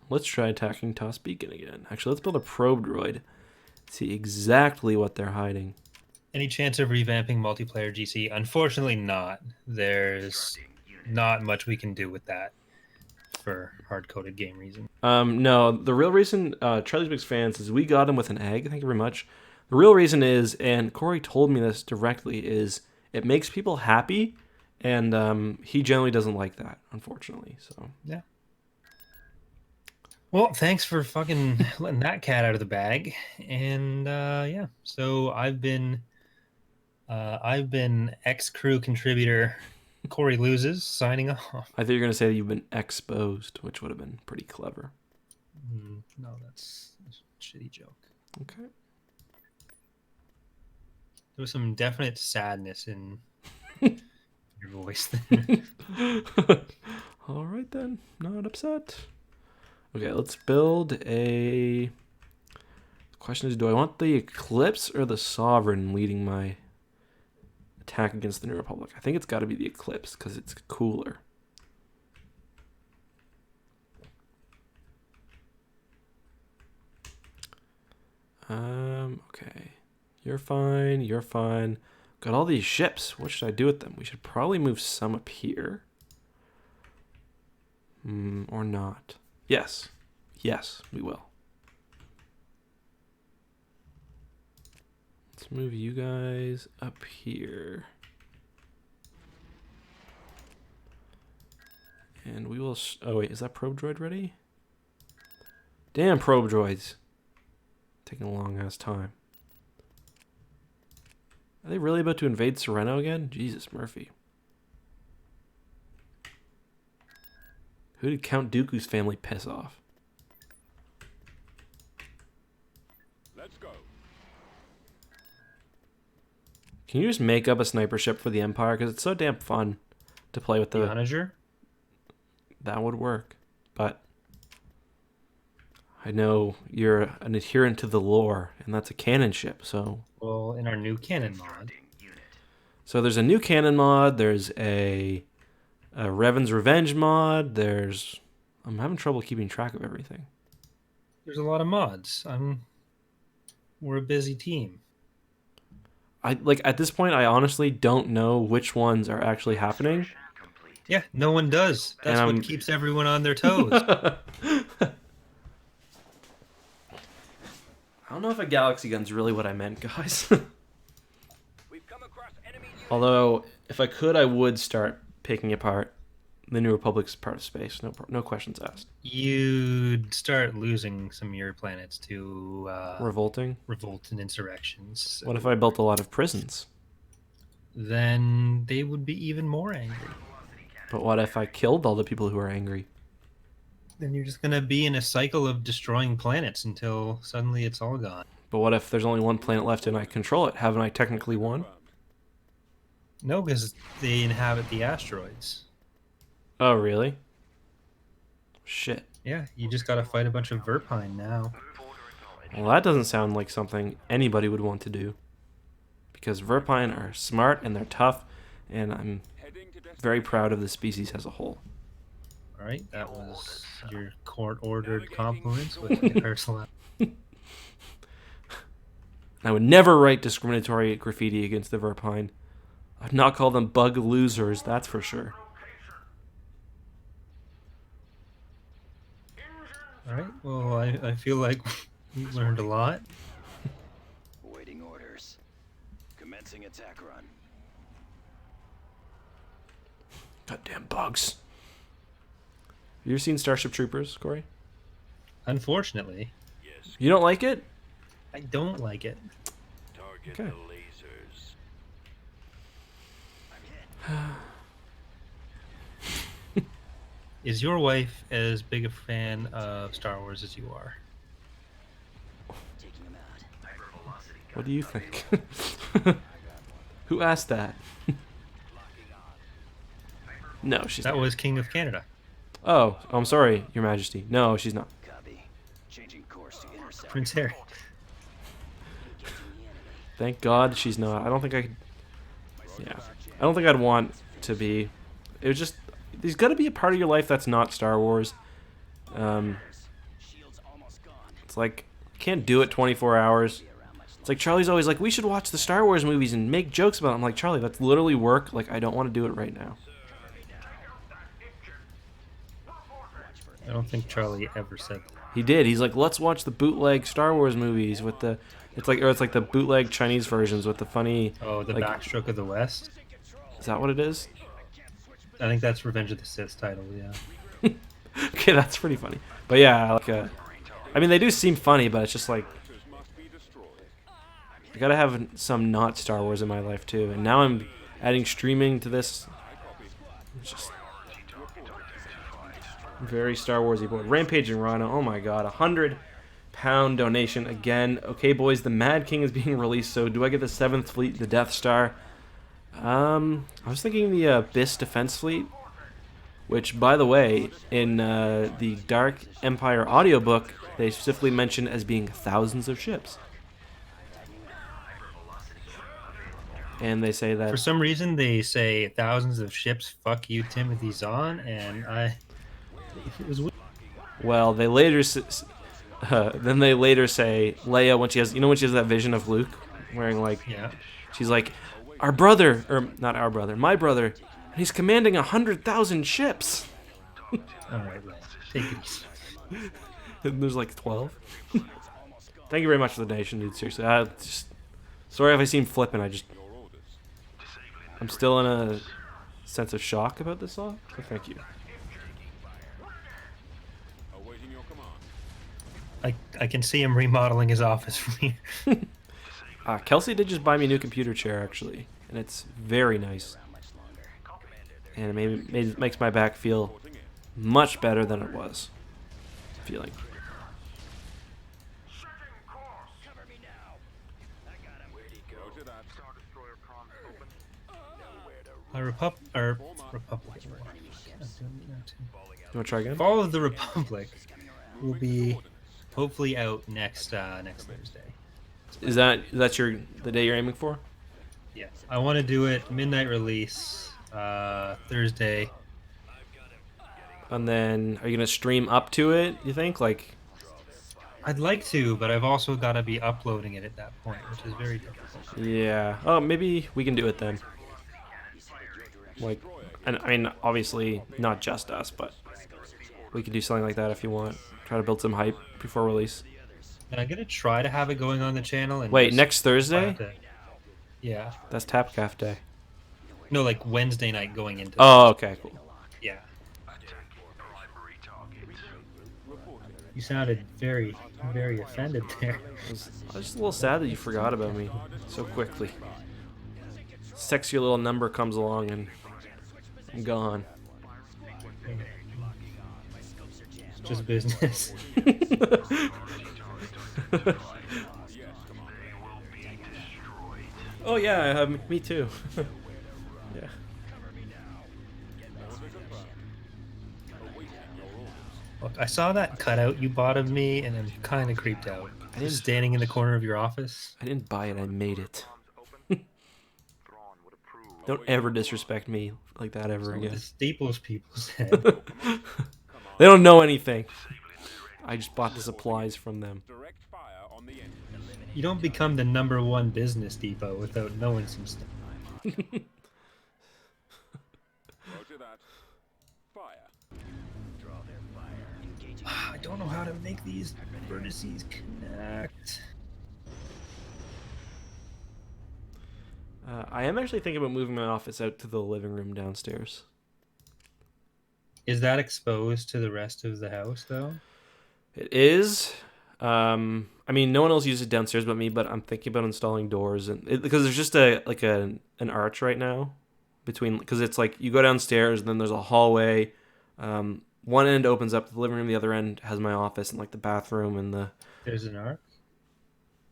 Let's try attacking Toss Beacon again. Actually, let's build a probe droid. See exactly what they're hiding.
Any chance of revamping multiplayer GC? Unfortunately, not. There's not much we can do with that for hard-coded game reasons.
No, the real reason Charlie's Big Fans is we got him with an egg. Thank you very much. The real reason is, and Corey told me this directly, is it makes people happy, and he generally doesn't like that, unfortunately. So
Yeah. Well, thanks for fucking letting that cat out of the bag. And yeah, so I've been ex-crew contributor Corey Loses signing off.
I thought you were gonna say that you've been exposed, which would have been pretty clever.
No, that's a shitty joke.
Okay.
There was some definite sadness in your voice there.
All right then, not upset. Okay, let's build a. The question is, do I want the Eclipse or the Sovereign leading my attack against the New Republic? I think it's got to be the Eclipse because it's cooler. Okay. You're fine. You're fine. Got all these ships. What should I do with them? We should probably move some up here. Or not. Yes. Yes, we will. Let's move you guys up here. And we will... Oh, wait. Is that probe droid ready? Damn probe droids. Taking a long-ass time. Are they really about to invade Sereno again? Jesus, Murphy. Who did Count Dooku's family piss off?
Let's go.
Can you just make up a sniper ship for the Empire? Because it's so damn fun to play with the...
Onager?
That would work. But I know you're an adherent to the lore, and that's a cannon ship, so...
Well, in our new cannon mod.
So there's a new cannon mod, there's a Revan's Revenge mod, there's... I'm having trouble keeping track of everything.
There's a lot of mods. We're a busy team.
At this point, I honestly don't know which ones are actually happening.
Yeah, no one does. That's
And
what keeps everyone on their toes.
I don't know if a galaxy gun's really what I meant, guys.
We've come across enemy units.
Although, if I could, I would start picking apart the New Republic's part of space. No questions asked.
You'd start losing some of your planets to
Revolting.
revolt and insurrections.
What if I built a lot of prisons?
Then they would be even more angry.
But what if I killed all the people who are angry?
Then you're just going to be in a cycle of destroying planets until suddenly it's all gone.
But what if there's only one planet left and I control it? Haven't I technically won?
No, because they inhabit the asteroids.
Oh, really? Shit.
Yeah, you just gotta fight a bunch of Verpine now.
Well, that doesn't sound like something anybody would want to do. Because Verpine are smart and they're tough, and I'm very proud of the species as a whole.
Alright, that was your court-ordered compliments with my personal...
I would never write discriminatory graffiti against the Verpine. I'd not call them bug losers, that's for sure.
Alright, well, I feel like we learned a lot.
Awaiting orders. Commencing attack run.
Goddamn bugs. Have you ever seen Starship Troopers, Corey?
Unfortunately,
You don't like it?
I don't like it.
Okay.
Is your wife as big a fan of Star Wars as you are?
Taking him out.
What do you think? Who asked that? No, she's
That
not.
was King of Canada.
Oh, I'm sorry, Your Majesty. No, she's not.
Copy. Changing course to intercept.
Prince Harry.
Thank God she's not. I don't think I could. Yeah. I don't think I'd want to be. It was just. There's got to be a part of your life that's not Star Wars.
Shields almost gone.
It's like, I can't do it 24 hours. It's like Charlie's always like, we should watch the Star Wars movies and make jokes about it. I'm like, Charlie, that's literally work. Like, I don't want to do it right now.
I don't think Charlie ever said that.
He did. He's like, let's watch the bootleg Star Wars movies with the. It's like the bootleg Chinese versions with the funny.
Oh, the
like,
Backstroke of the West?
Is that what it is?
I think that's Revenge of the Sith title, yeah.
Okay, that's pretty funny. But yeah, like, I mean, they do seem funny, but it's just like, I gotta have some not Star Wars in my life too. And now I'm adding streaming to this. It's just very Star Warsy board. Rampaging Rhino. Oh my God, £100 donation again. Okay, boys, the Mad King is being released. So do I get the 7th Fleet, the Death Star? I was thinking the Abyss Defense Fleet, which, by the way, in the Dark Empire audiobook, they specifically mention as being thousands of ships. And they say that...
For some reason, they say thousands of ships, fuck you, Timothy Zahn, and it was weird.
Well, they later... then they later say, Leia, when she has... You know when she has that vision of Luke wearing, like...
Yeah.
She's like, our brother... Or, not our brother, my brother... He's commanding 100,000 ships.
Alright, well, take it easy.
And there's like 12. Thank you very much for the donation, dude. Seriously, sorry if I seem flippant. I'm still in a sense of shock about this song. So thank you.
I can see him remodeling his office from here.
Kelsey did just buy me a new computer chair actually, and it's very nice. And it makes my back feel much better than it was feeling.
Republic.
You want to try again?
Fall of the Republic will be hopefully out next Thursday.
Is that the day you're aiming for?
Yeah, I want to do it midnight release Thursday.
And then, are you gonna stream up to it? You think? Like,
I'd like to, but I've also got to be uploading it at that point, which is very difficult.
yeah. Oh, maybe we can do it then. Like, and I mean, obviously not just us, but we could do something like that if you want. Try to build some hype before release.
And I'm gonna try to have it going on the channel. And
Wait,
just
next Thursday?
Yeah.
That's Tapcaf Day.
No, like Wednesday night going into.
Oh, okay, cool.
Yeah. You sounded very, very offended there.
I was just a little sad that you forgot about me so quickly. Sexy little number comes along and I'm gone.
It's just business.
Oh yeah, me too. Yeah.
Look, I saw that cutout you bought of me, and I'm kind of creeped out.
didn't-
Just standing in the corner of your office.
I didn't buy it. I made it.
Open. Thrawn would approve.
Don't ever disrespect me like that ever
So
again.
the Staples people said.
They don't know anything. I just bought the supplies from them.
Direct fire on the engine.
You don't become the #1 business depot without knowing some stuff.
Roger that. Fire.
I don't know how to make these vertices connect.
I am actually thinking about moving my office out to the living room downstairs.
Is that exposed to the rest of the house, though?
It is. I mean, no one else uses it downstairs but me. But I'm thinking about installing doors, and because there's just an arch right now between, because it's like you go downstairs and then there's a hallway. One end opens up to the living room, the other end has my office and like the bathroom and the
There's an arc?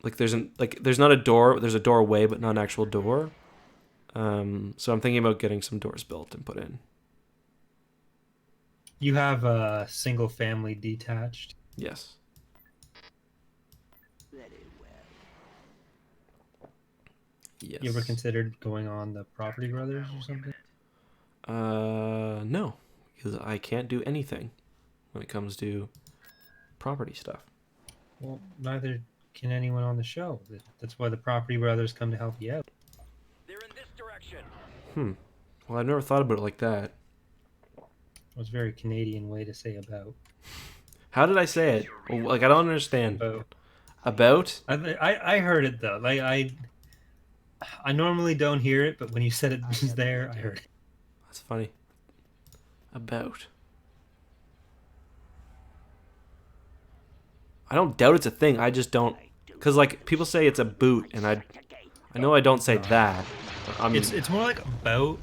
there's not a door. There's a doorway, but not an actual door. So I'm thinking about getting some doors built and put in.
You have a single family detached?
Yes. Yes.
You ever considered going on the Property Brothers or something?
No, because I can't do anything when it comes to property stuff.
Well, neither can anyone on the show. That's why the Property Brothers come to help you out.
They're in this direction.
Well, I've never thought about it like that.
It was a very Canadian way to say about.
How did I say it? Well, like, I don't understand. About?
I heard it though. Like I normally don't hear it, but when you said it was there, I heard it.
That's funny. About. I don't doubt it's a thing. I just don't, because like people say it's a boot, and I know I don't say that. But I mean,
It's more like about.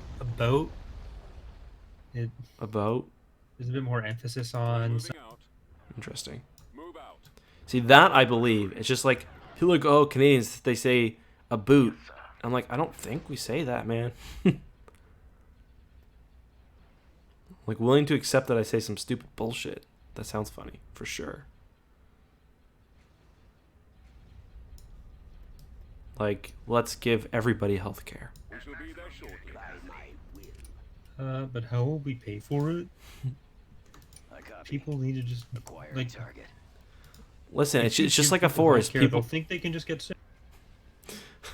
It,
about.
there's a bit more emphasis on.
Moving out.
Interesting.
Move out.
See, that I believe. It's just like people are like, oh, Canadians, they say a boot. I'm like, I don't think we say that, man. Like, willing to accept that I say some stupid bullshit. That sounds funny, for sure. Like, let's give everybody health care.
We shall be there shortly.
But how will we pay for it? People need to just like
Target.
Listen, it's just
give
like a
people
forest.
healthcare,
People,
they'll think they can just get sick.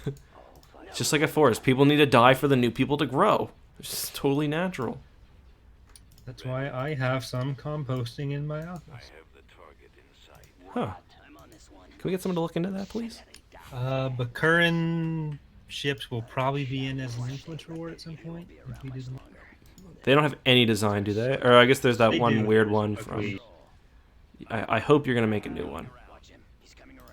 it's just like a forest. People need to die for the new people to grow. It's just totally natural.
That's why I have some composting in my office.
Huh. Can we get someone to look into that, please?
But current ships will probably be in as an influence reward at some point. If we do them.
They don't have any design, do they? Or I guess there's that
They
one
do,
weird one
but
from... I hope you're going to make a new one.
Watch him. He's coming around.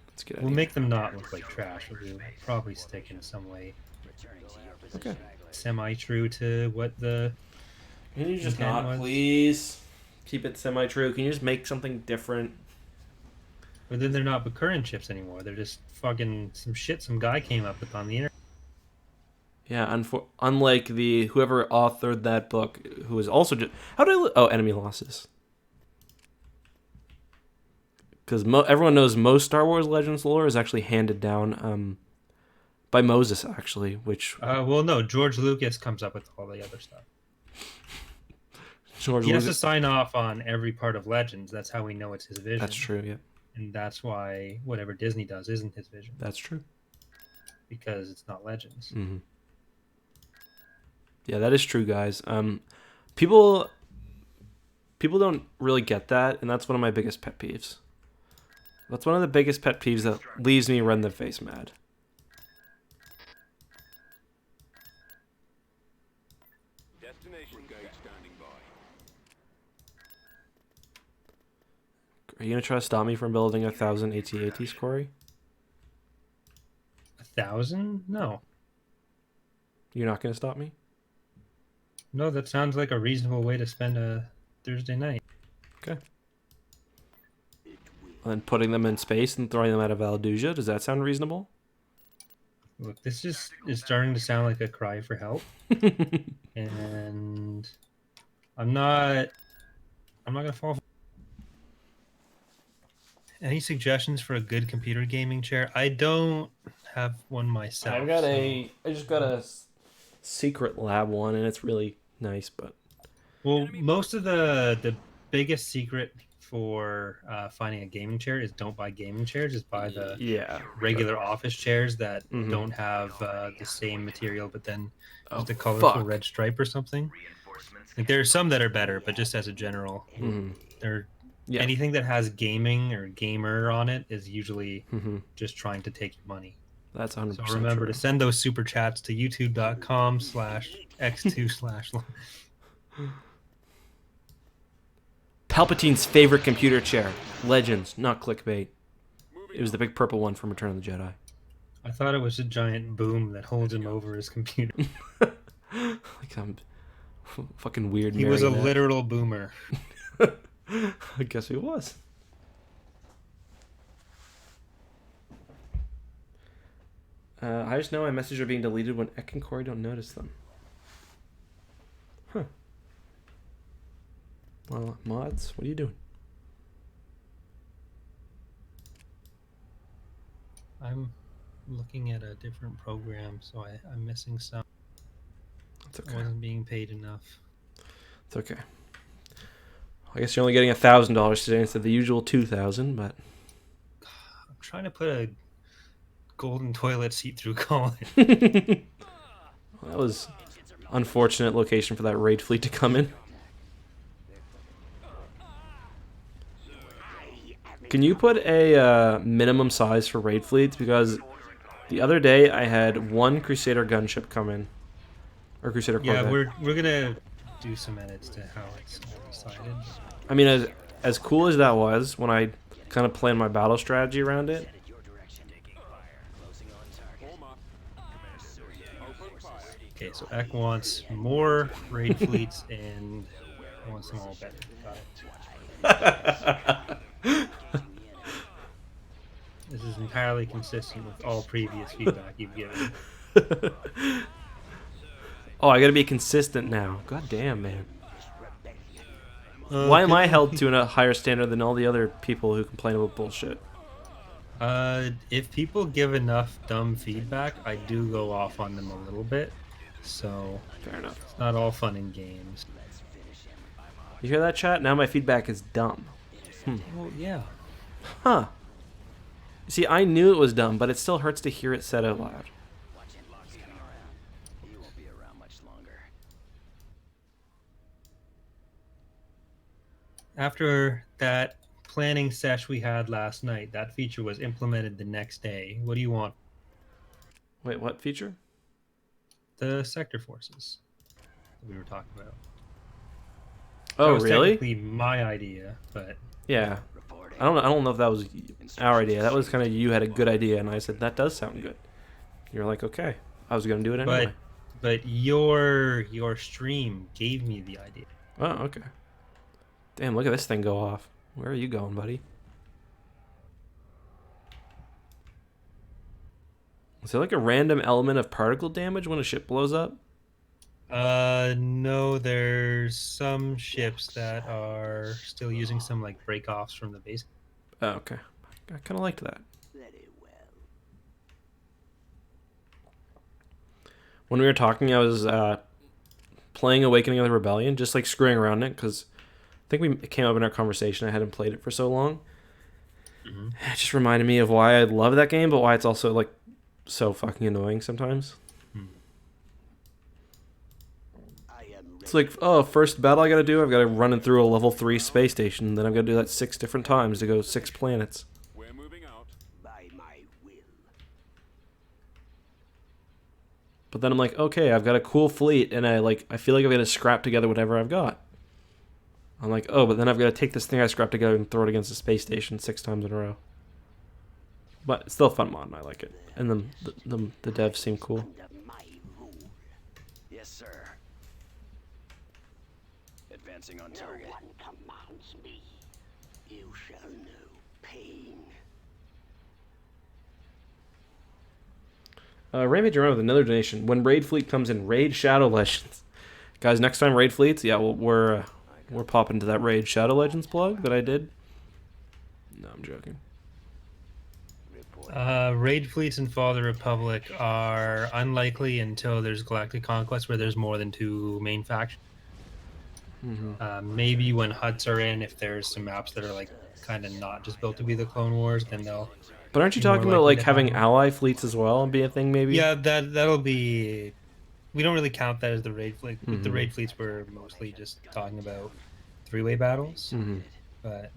That's a good
We'll
idea.
make them not look like trash. We'll probably stick in some way
Returning to your position.
Okay.
semi-true to what the.
Can you just
Intent
not,
was-
please? Keep it semi-true. Can you just make something different?
But then they're not current ships anymore. They're just fucking some shit some guy came up with on the internet.
Yeah, unlike the whoever authored that book, who was also just enemy losses. Because everyone knows most Star Wars Legends lore is actually handed down by Moses, actually, which
Well, no, George Lucas comes up with all the other stuff.
George
He has to
Lucas.
sign off on every part of Legends. That's how we know it's his vision.
That's true. Yeah,
And that's why whatever Disney does isn't his vision.
that's true.
Because it's not Legends.
Hmm. Yeah, that is true, guys. People don't really get that, and that's one of my biggest pet peeves. That's one of the biggest pet peeves that leaves me red in the face mad.
Destination gate standing by.
Are you gonna try to stop me from building 1,000 AT-ATs, Corey?
1,000? No.
You're not gonna stop me?
No, that sounds like a reasonable way to spend a Thursday night.
Okay. And then putting them in space and throwing them out of Valduja, does that sound reasonable?
Look, this is starting to sound like a cry for help, and I'm not gonna fall. Any suggestions for a good computer gaming chair? I don't have one myself.
I just got a secret lab one, and it's really nice, but
Well, most of the biggest secret for finding a gaming chair is don't buy gaming chairs. Just buy the
yeah.
regular office chairs that
Mhm.
don't have the same material, but then
Oh,
just a colorful
fuck.
red stripe or something. Like there are some that are better, but just as a general, they're
Yeah.
anything that has gaming or gamer on it is usually
Mhm.
just trying to take your money.
That's 100%
So remember
true.
to send those super chats to youtube.com/x2/.
Palpatine's favorite computer chair. Legends, not clickbait. It was the big purple one from Return of the Jedi.
I thought it was a giant boom that holds him over his computer.
Like I'm fucking weird.
He was a
marionette.
literal boomer.
I guess he was. I just know my messages are being deleted when Ek and Corey don't notice them. Huh. Well, mods, what are you doing?
I'm looking at a different program, so I'm missing some.
It's
I
okay.
wasn't being paid enough.
It's okay. I guess you're only getting $1,000 today instead of the usual 2,000, but
I'm trying to put a golden toilet seat through college.
that was unfortunate location for that raid fleet to come in. Can you put a minimum size for raid fleets? Because the other day I had one Crusader gunship come in, or Crusader Corvette.
Yeah, we're gonna do some edits to how it's all decided.
I mean, as cool as that was when I kind of planned my battle strategy around it.
Okay, so Ek wants more raid fleets and wants them all better. Got it. This is entirely consistent with all previous feedback you've given.
Oh, I gotta be consistent now. God damn, man. Why am I held to a higher standard than all the other people who complain about bullshit?
If people give enough dumb feedback, I do go off on them a little bit. So
Fair enough.
it's not all fun and games.
You hear that, chat? Now my feedback is dumb.
Well, yeah.
Huh. See, I knew it was dumb, but it still hurts to hear it said out loud.
After that planning sesh we had last night, that feature was implemented the next day. What do you want?
Wait, what feature?
The sector forces that we were talking about.
Oh,
That was
really?
technically my idea, but
Yeah. I don't know if that was our idea. That was kind of you had a good idea, and I said that does sound good. You're like, okay, I was gonna do it anyway.
but your stream gave me the idea.
Oh, okay. Damn, look at this thing go off. Where are you going, buddy? Is there like a random element of particle damage when a ship blows up?
No, there's some ships that are still using some like break-offs from the base.
Oh, okay. I kind of liked that. When we were talking, I was playing Awakening of the Rebellion, just like screwing around it, because I think it came up in our conversation. I hadn't played it for so long. It just reminded me of why I love that game, but why it's also like so fucking annoying sometimes. It's like, oh, first battle I gotta do, I've gotta run it through a level 3 space station, then I've gotta do that 6 different times to go 6 planets.
We're moving out.
By my will.
But then I'm like, okay, I've got a cool fleet, and I feel like I've gotta scrap together whatever I've got. I'm like, oh, but then I've gotta take this thing I scrapped together and throw it against the space station 6 times in a row. But it's still a fun mod, and I like it. And the devs seem cool.
Under my rule. Yes, sir. Advancing on target. No one commands me. You shall know pain.
Ray made around with another donation. When Raid Fleet comes in, Raid Shadow Legends. Guys, next time Raid Fleets, yeah, we're popping to that Raid Shadow Legends plug that I did. No, I'm joking.
Raid fleets in Fall of the Republic are unlikely until there's Galactic Conquest, where there's more than 2 main factions. Maybe when huts are in, if there's some maps that are like kind of not just built to be the Clone Wars, then they'll.
But aren't you
be more
talking about
likely
like
to
having
have them.
ally fleets as well and be a thing maybe?
Yeah, that'll be. We don't really count that as the raid fleet. With the raid fleets, we're mostly just talking about 3-way battles. But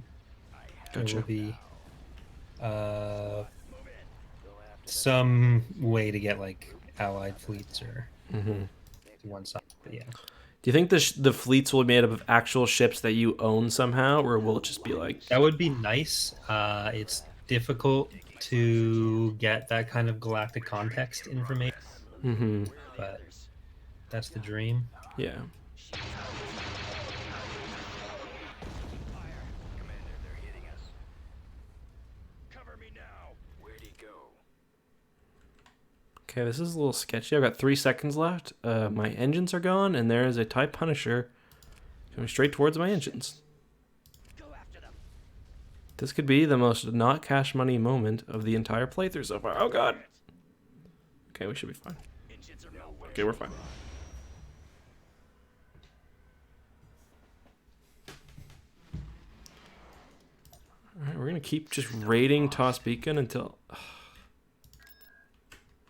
there
Gotcha.
will be some way to get like allied fleets or one side. But yeah.
Do you think the fleets will be made up of actual ships that you own somehow, or will it just be like?
That would be nice. It's difficult to get that kind of galactic context information, but that's the dream.
Yeah.
Commander, they're hitting us. Cover me now. Where'd he go?
Okay, this is a little sketchy. I've got 3 seconds left. My engines are gone, and there is a TIE Punisher coming straight towards my engines. This could be the most not cash money moment of the entire playthrough so far. Oh god. Okay, we should be fine. Okay, we're fine. Alright, we're gonna keep just raiding Toss Beacon until...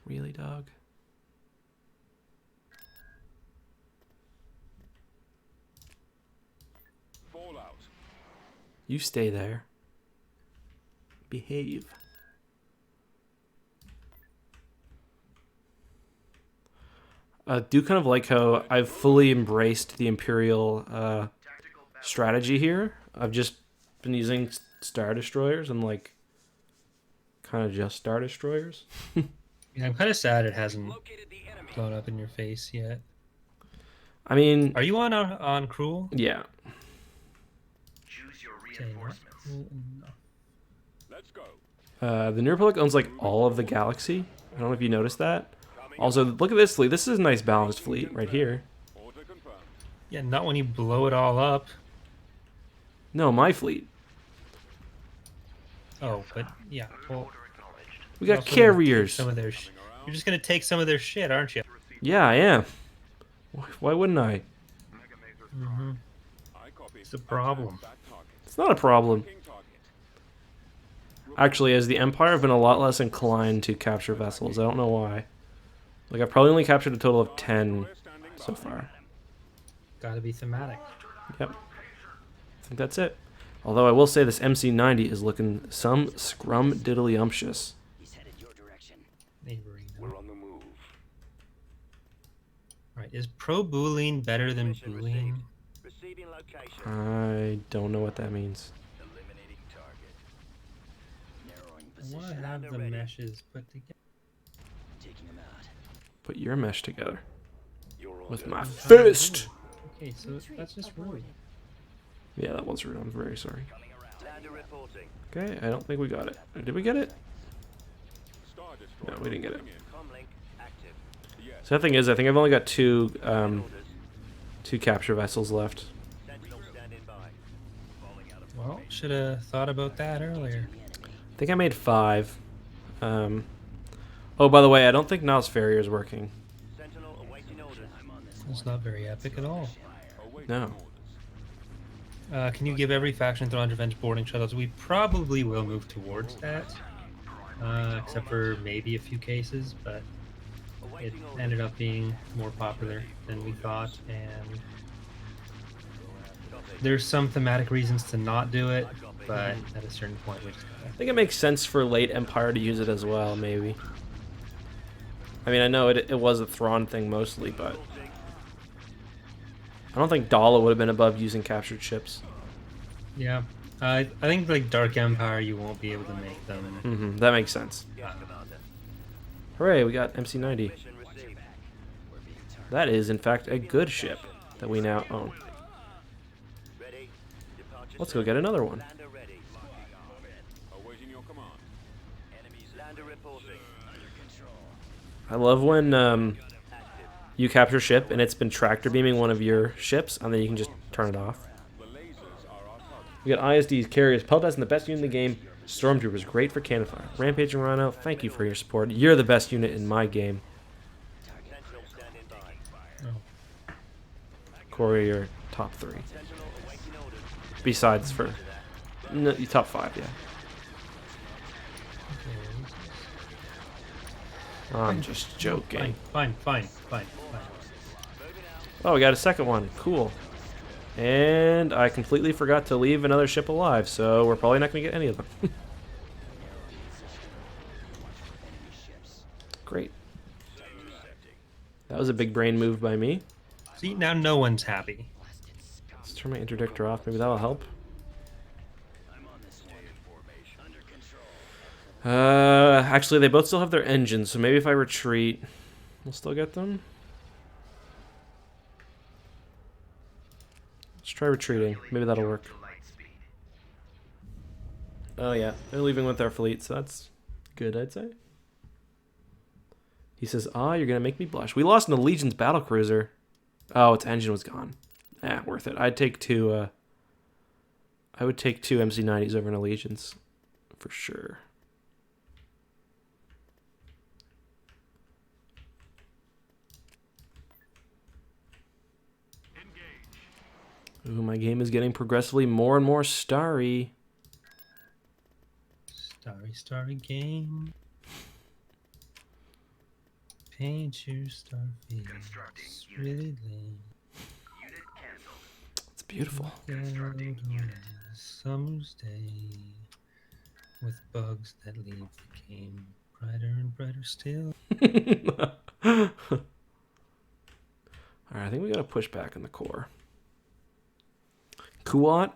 Really, dog?
Fallout.
You stay there. Behave. I do kind of like how I've fully embraced the Imperial strategy here. I've just been using Star Destroyers and like kind of just Star Destroyers.
Yeah, I'm kind of sad it hasn't blown up in your face yet.
I mean,
Are you on Cruel?
yeah.
Choose your
Okay, not
reinforcements.
Cruel, no.
Let's go.
The New Republic owns like all of the galaxy. I don't know if you noticed that. Also, look at this fleet. This is a nice balanced fleet right here.
Order confirmed.
Yeah, not when you blow it all up.
No, my fleet.
Oh, but yeah. Well,
We
you're
got
also gonna take
carriers.
Some of their you're just gonna take some of their shit, aren't you?
Yeah, I am. Why wouldn't I?
I copy.
It's a problem.
Back target.
It's not a problem.
King target.
Actually, as the Empire, I've been a lot less inclined to capture vessels. I don't know why. Like, I've probably only captured a total of 10
We're standing by.
so far.
Gotta be thematic.
Yep. I think that's it. Although I will say this MC90 is looking some scrum-diddly-umptious.
He's headed your direction.
Neighboring.
We're on the move.
Right. Is pro Boolean better than Boolean?
Receiving location.
I don't know what that means.
Eliminating target. Narrowing
I
position.
want to have the meshes put together.
Taking him out.
Put your mesh together.
You're all
With
good.
my fist!
Okay, so that's just rude.
Yeah, that was rude. I'm very sorry.
Lander reporting.
Okay, I don't think we got it. Did we get it?
Star Destroyer.
No, we didn't get it.
moving in.
Comlink active.
Yes.
So the thing is, I think I've only got two capture vessels left.
Sentinel standing by. Falling out of
Well, should have thought about that earlier.
I think I made 5. Oh, by the way, I don't think Niles Farrier is working.
Sentinel awaiting orders. I'm on this.
It's not very epic at all.
Awaiting
No.
orders.
Can you give every faction Thrawn revenge boarding shuttles? We probably will move towards that, except for maybe a few cases, but it ended up being more popular than we thought, and there's some thematic reasons to not do it, but at a certain point we just
I think it makes sense for late Empire to use it as well, maybe. I mean, I know it was a Thrawn thing mostly, but I don't think Dala would have been above using captured ships.
yeah. I think like Dark Empire, you won't be able to make them.
That makes sense. Hooray, we got MC90.
Mission received.
That is, in fact, a good ship that we now own.
Ready. Departure.
Let's go get another one.
Lander ready.
Awaiting your command.
Enemies lander reporting. Under control.
I love when you capture a ship and it's been tractor beaming one of your ships, and then you can just turn it off. We got ISD's carriers. Palpatine's the best unit in the game. Stormtroopers, great for cannon fire. Rampage and Rhino, thank you for your support. You're the best unit in my game. Corey, you're top 3. Besides for... No, you top 5, yeah. I'm just joking.
Fine.
Oh, we got a second one. Cool. And I completely forgot to leave another ship alive, so we're probably not going to get any of them. Great. That was a big brain move by me.
See, now no one's happy.
Let's turn my interdictor off. Maybe that'll help. Actually, they both still have their engines, so maybe if I retreat, we'll still get them. Let's try retreating. Maybe that'll work. Oh yeah, they're leaving with their fleet, so that's good, I'd say. He says, you're gonna make me blush. We lost an Legion's battlecruiser. Oh, its engine was gone. Worth it. I'd take two, I would take 2 MC90s over an Allegiance. For sure. Ooh, my game is getting progressively more and more starry.
Starry game. Paint your star face. Really lame.
It's beautiful.
On a summer's day with bugs that leave the game brighter and brighter still.
Alright, I think we gotta push back in the core. Kuat,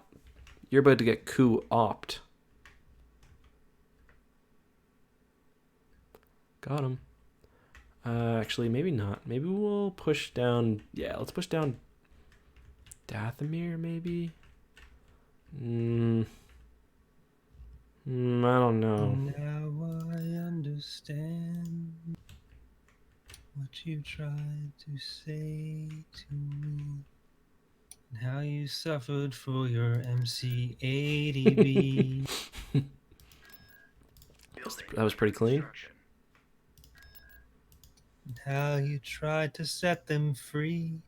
you're about to get coup-opt. Got him. Actually, maybe not. Maybe we'll push down... Yeah, let's push down Dathomir, maybe? I don't know.
Now I understand what you tried to say to me. And how you suffered for your MC80B.
That was pretty clean.
And how you tried to set them free.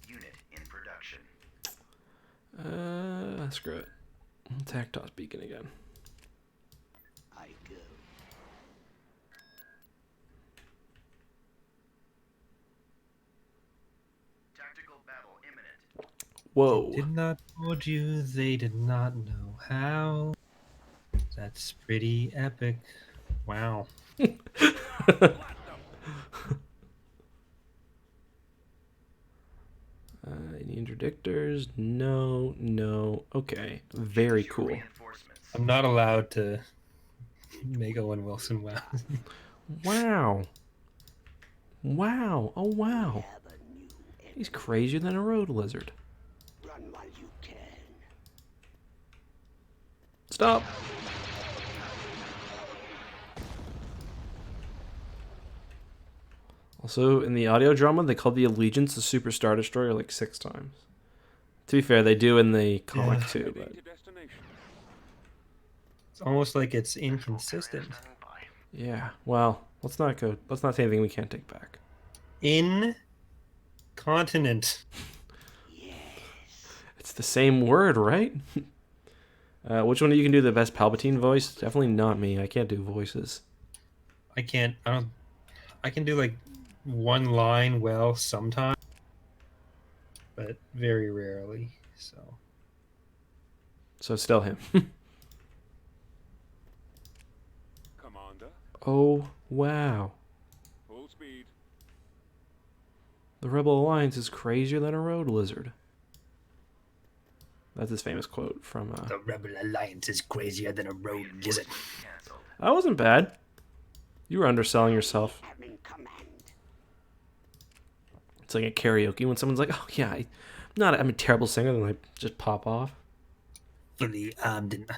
Unit in production.
Screw it. Attack toss beacon again.
I go.
Tactical battle imminent.
Whoa.
Did not told you they did not know how. That's pretty epic. Wow.
Any interdictors? No, no. Okay. Very cool.
Reinforcements.
I'm not allowed to make Owen Wilson wow.
Wow. Wow. Oh, wow.
Have a new enemy.
He's crazier than a road lizard.
Run while you can.
Stop. Also, in the audio drama, they called the Allegiance the Super Star Destroyer like 6 times. To be fair, they do in the comic
Yeah.
too, but
It's almost like it's inconsistent.
yeah. Well, let's not say anything we can't take back.
Incontinent.
It's the same word, right? Which one of you can do the best Palpatine voice? Definitely not me. I can't do voices.
I can do like one line well sometimes, but very rarely. So
So still him.
Commander,
Oh, wow.
full speed.
The Rebel Alliance is crazier than a road lizard. That's his famous quote from...
The Rebel Alliance is crazier than a road lizard.
Cancelled.
That wasn't bad. You were underselling yourself.
Having command.
It's like a karaoke when someone's like, oh yeah, I'm a terrible singer, then I just pop off.
Fully armed and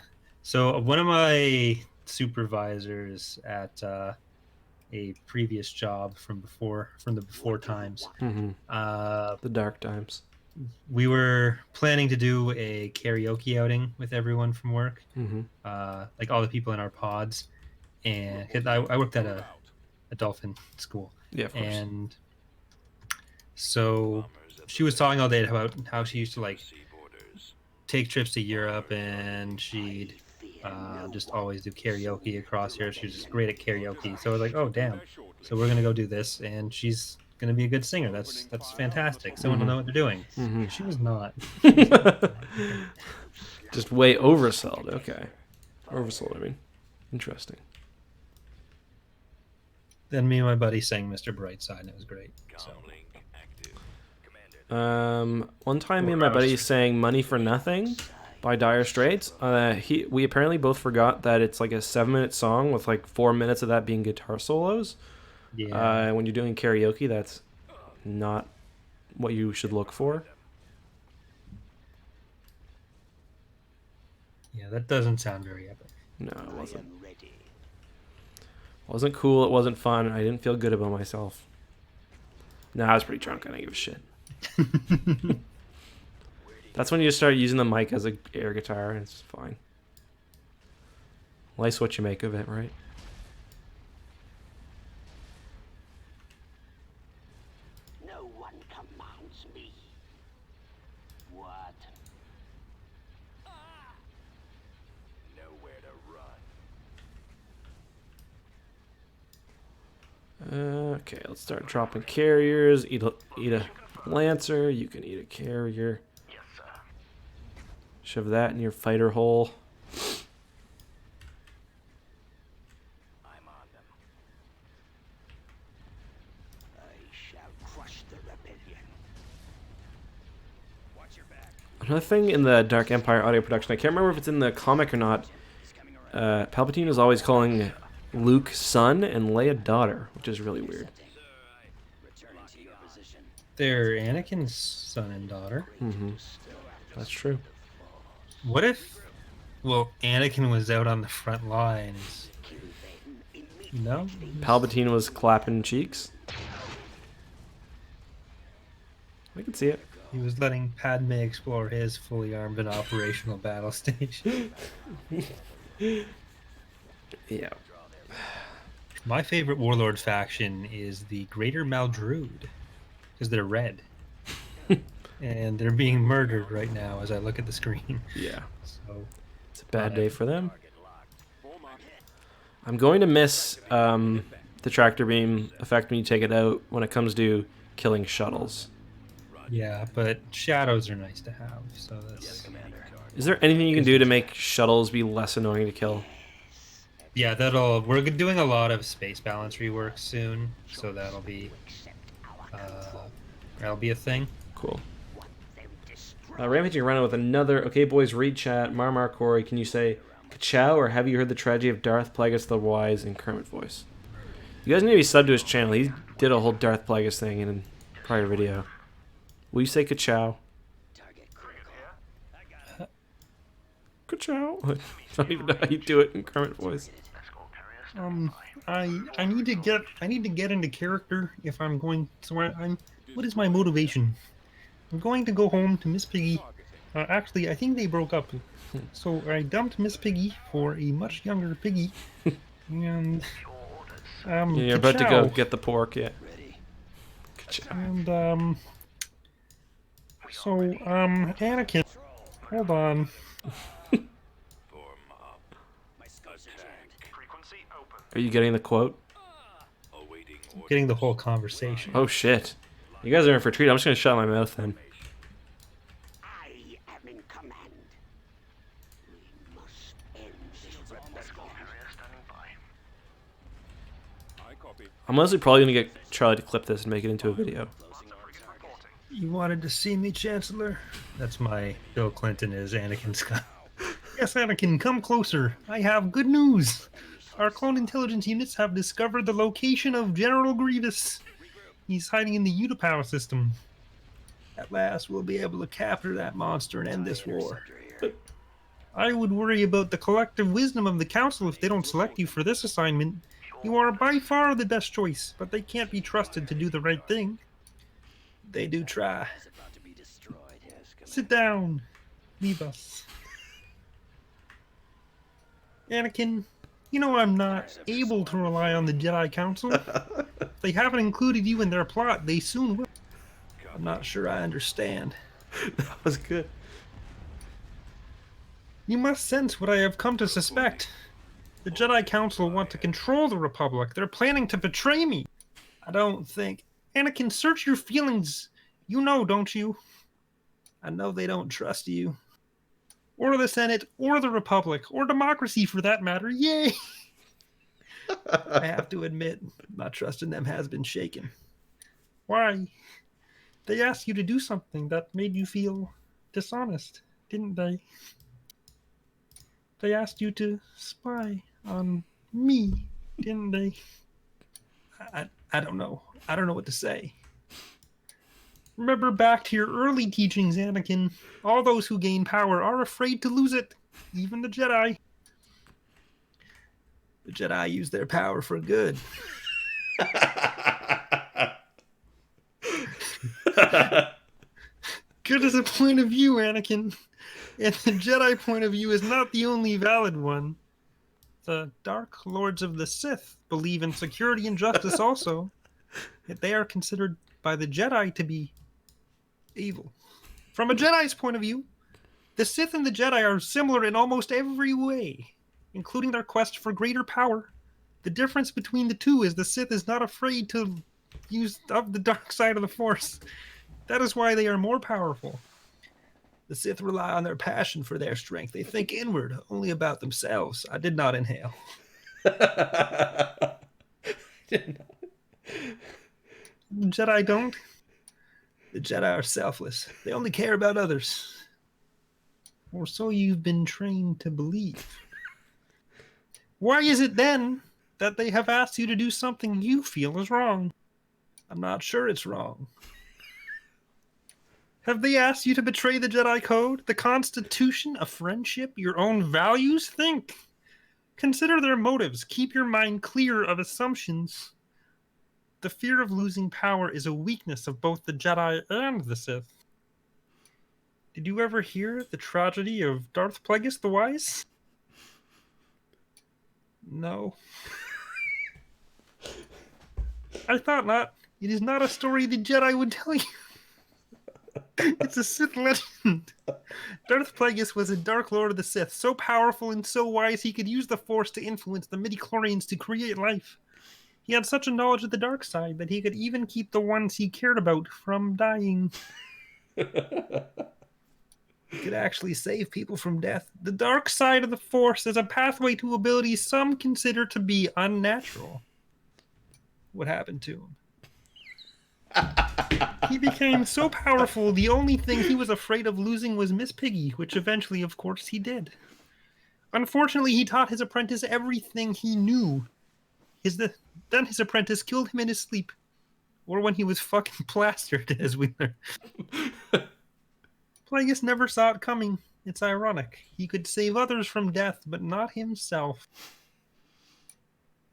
So one of my supervisors at a previous job from the before times,
The dark times.
we were planning to do a karaoke outing with everyone from work, like all the people in our pods, and 'cause I worked at a dolphin school,
Yeah, of course.
and so she was talking all day about how she used to like take trips to Europe, and she'd just always do karaoke across here. She was just great at karaoke. So I was like, oh damn! So we're gonna go do this, and she's gonna be a good singer. That's fantastic. Someone will know what they're doing. She was not.
Just way oversold. Okay. Oversold, I mean. Interesting.
Then me and my buddy sang Mr. Brightside, and it was great. So.
One time me and my buddy sang Money for Nothing by Dire Straits. We apparently both forgot that it's like a 7-minute song with like 4 minutes of that being guitar solos.
Yeah.
When you're doing karaoke, that's not what you should look for.
Yeah, that doesn't sound very epic.
No, it wasn't. It wasn't cool. It wasn't fun. I didn't feel good about myself. No, I was pretty drunk. I didn't give a shit. That's when you start using the mic as an air guitar, and it's fine. Life's what you make of it, right?
No one commands me. What? Nowhere to run.
Okay, let's start dropping carriers. Eat a Lancer. You can eat a carrier.
Yes, sir.
Shove that in your fighter hole.
I'm on them. I shall crush the rebellion. Watch your back.
Another thing in the Dark Empire audio production, I can't remember if it's in the comic or not. Palpatine is always calling Luke son and Leia daughter, which is really weird.
Returning to your position.
They're Anakin's son and daughter.
That's true.
What if, well, Anakin was out on the front lines? No?
Palpatine was clapping cheeks. I can see it.
He was letting Padme explore his fully armed and operational battle station.
Yeah.
My favorite Warlord faction is the Greater Maldrude, because they're red. And they're being murdered right now as I look at the screen.
Yeah.
So
It's a bad day for them. I'm going to miss the tractor beam effect when you take it out when it comes to killing shuttles.
yeah, but shadows are nice to have. So that's
Is there anything you can do to make shuttles be less annoying to kill?
yeah. We're doing a lot of space balance rework soon, so that'll be a thing.
Cool. Rampaging around with another. Okay, boys, read chat. Marmar Corey, can you say Ka-chow or have you heard the tragedy of Darth Plagueis the Wise in Kermit voice? You guys need to be subbed to his channel. He did a whole Darth Plagueis thing in a prior video. Will you say Ka-chow? Ka-chow. I don't even know how you do it in Kermit voice.
I need to get into character if I'm going. So what is my motivation? I'm going to go home to Miss Piggy. Actually, I think they broke up. So I dumped Miss Piggy for a much younger Piggy. And
You're about to go get the pork, yeah. Ka-chow.
And so Anakin, hold on.
Frequency open.
Are you getting the quote?
Getting the whole conversation.
Oh shit. You guys are in for a treat. I'm just gonna shut my mouth then.
I am in command. We must end this.
I'm honestly probably gonna get Charlie to clip this and make it into a video.
You wanted to see me, Chancellor? That's my Bill Clinton is Anakin Scott. Yes, Anakin, come closer. I have good news. Our clone intelligence units have discovered the location of General Grievous. He's hiding in the Utapau system. At last, we'll be able to capture that monster and end this war. I would worry about the collective wisdom of the Council if they don't select you for this assignment. You are by far the best choice, but they can't be trusted to do the right thing. They do try.
Is about to be destroyed. Yes,
Sit down. Leave us. Anakin, you know I'm not able to rely on the Jedi Council. If they haven't included you in their plot, they soon will. I'm not sure I understand.
That was good.
You must sense what I have come to suspect. The Jedi Council want to control the Republic. They're planning to betray me. I don't think... Anakin, search your feelings. You know, don't you? I know they don't trust you. Or the Senate, or the Republic, or democracy for that matter. Yay! I have to admit, my trust in them has been shaken. Why? They asked you to do something that made you feel dishonest, didn't they? They asked you to spy on me, didn't they? I don't know. I don't know what to say. Remember back to your early teachings, Anakin. All those who gain power are afraid to lose it, even the Jedi. The Jedi use their power for good. Good as a point of view, Anakin. And the Jedi point of view is not the only valid one. The Dark Lords of the Sith believe in security and justice also. Yet they are considered by the Jedi to be evil. From a Jedi's point of view, the Sith and the Jedi are similar in almost every way, including their quest for greater power. The difference between the two is the Sith is not afraid to use of the dark side of the Force. That is why they are more powerful. The Sith rely on their passion for their strength. They think inward, only about themselves. I did not inhale. The Jedi don't. The Jedi are selfless. They only care about others. Or so you've been trained to believe. Why is it then that they have asked you to do something you feel is wrong? I'm not sure it's wrong. Have they asked you to betray the Jedi Code, the Constitution, a friendship, your own values? Think. Consider their motives. Keep your mind clear of assumptions. The fear of losing power is a weakness of both the Jedi and the Sith. Did you ever hear the tragedy of Darth Plagueis the Wise? No. I thought not. It is not a story the Jedi would tell you. It's a Sith legend. Darth Plagueis was a Dark Lord of the Sith, so powerful and so wise he could use the Force to influence the midi-chlorians to create life. He had such a knowledge of the dark side that he could even keep the ones he cared about from dying. He could actually save people from death. The dark side of the Force is a pathway to abilities some consider to be unnatural. What happened to him? He became so powerful, the only thing he was afraid of losing was Miss Piggy, which eventually, of course, he did. Unfortunately, he taught his apprentice everything he knew. Then his apprentice killed him in his sleep. Or when he was fucking plastered, as we learned. Plagueis never saw it coming. It's ironic. He could save others from death, but not himself.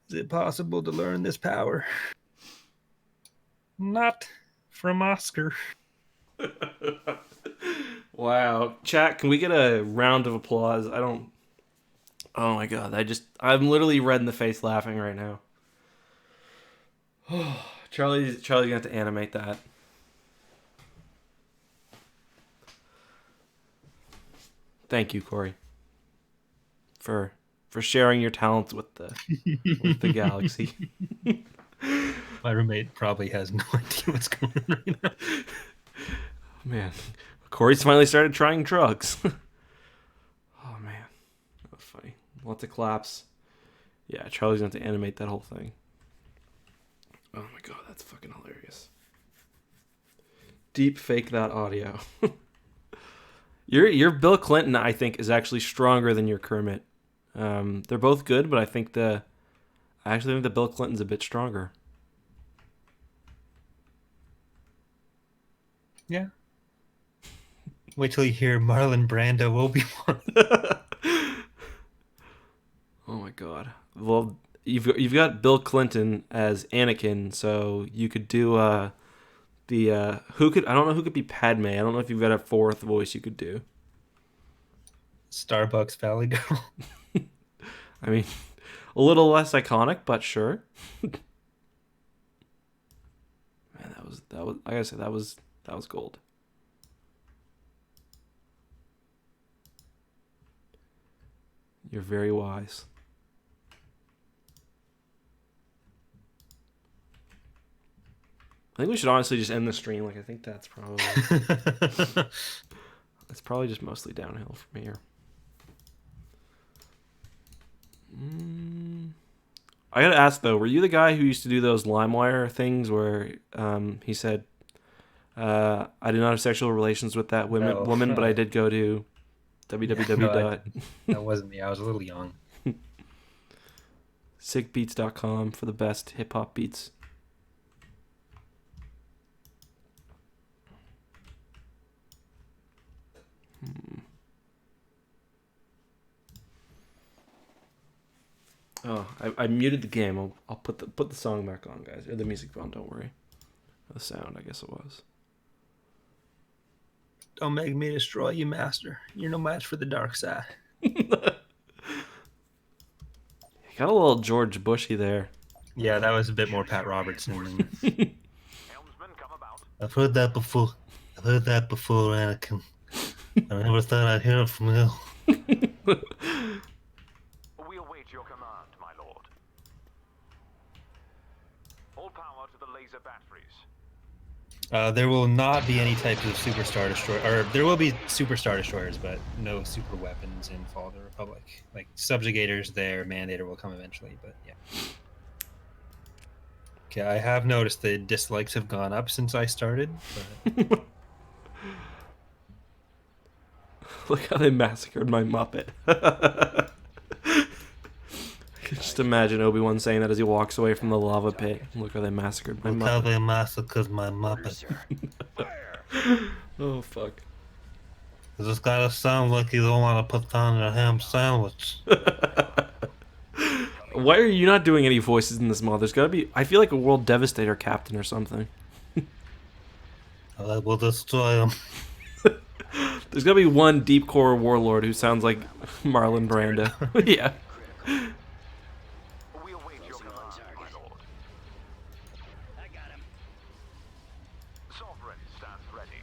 Is it possible to learn this power? Not from Oscar.
Wow. Chat, can we get a round of applause? Oh my god, I'm literally red in the face laughing right now. Charlie's gonna have to animate that. Thank you, Corey, for sharing your talents with the galaxy.
My roommate probably has no idea what's going on right now.
Man, Corey's finally started trying drugs. Oh man, that was funny. Lots of claps. Yeah, Charlie's going to animate that whole thing. Oh my god, that's fucking hilarious. Deep fake that audio. Your Bill Clinton, I think, is actually stronger than your Kermit. They're both good, but I actually think the Bill Clinton's a bit stronger.
Yeah. Wait till you hear Marlon Brando Obi-Wan.
god. Well, you've got Bill Clinton as Anakin, so you could do who could, I don't know who could be Padme. I don't know if you've got a fourth voice you could do.
Starbucks Valley Girl.
I mean, a little less iconic, but sure. Man, that was I gotta say that was gold. You're very wise. I think we should honestly just end the stream. Like, I think that's probably it's probably just mostly downhill from here. I gotta ask though, were you the guy who used to do those LimeWire things where he said, "I did not have sexual relations with that woman, but I did go to www.
That wasn't me. I was a little young.
sickbeats.com for the best hip hop beats." Oh, I muted the game. I'll put the song back on, guys. Or the music on, don't worry. The sound, I guess it was.
Don't make me destroy you, master. You're no match for the dark side.
You got a little George Bushy there.
Yeah, that was a bit more Pat Robertson.
Helmsman, come about.
I've heard that before, Anakin. I never thought I'd hear it from you.
We await your command, my lord. All power to the laser batteries.
There will not be any type of superstar destroyer, or there will be superstar destroyers, but no super weapons in Fall of the Republic. Like Subjugators, there, Mandator will come eventually, but yeah. Okay, I have noticed the dislikes have gone up since I started. But...
Look how they massacred my Muppet. I can just imagine Obi-Wan saying that as he walks away from the lava pit. Look how they massacred my Muppet.
Look how they massacred my Muppet.
Oh, fuck.
This gotta sound like you don't want to put down your ham sandwich.
Why are you not doing any voices in this mod? There's gotta be... I feel like a World Devastator captain or something.
I will destroy him.
There's gotta be one deep core warlord who sounds like Marlon Brando. Yeah.
We await your command, my lord.
I got him.
Sovereign stands ready.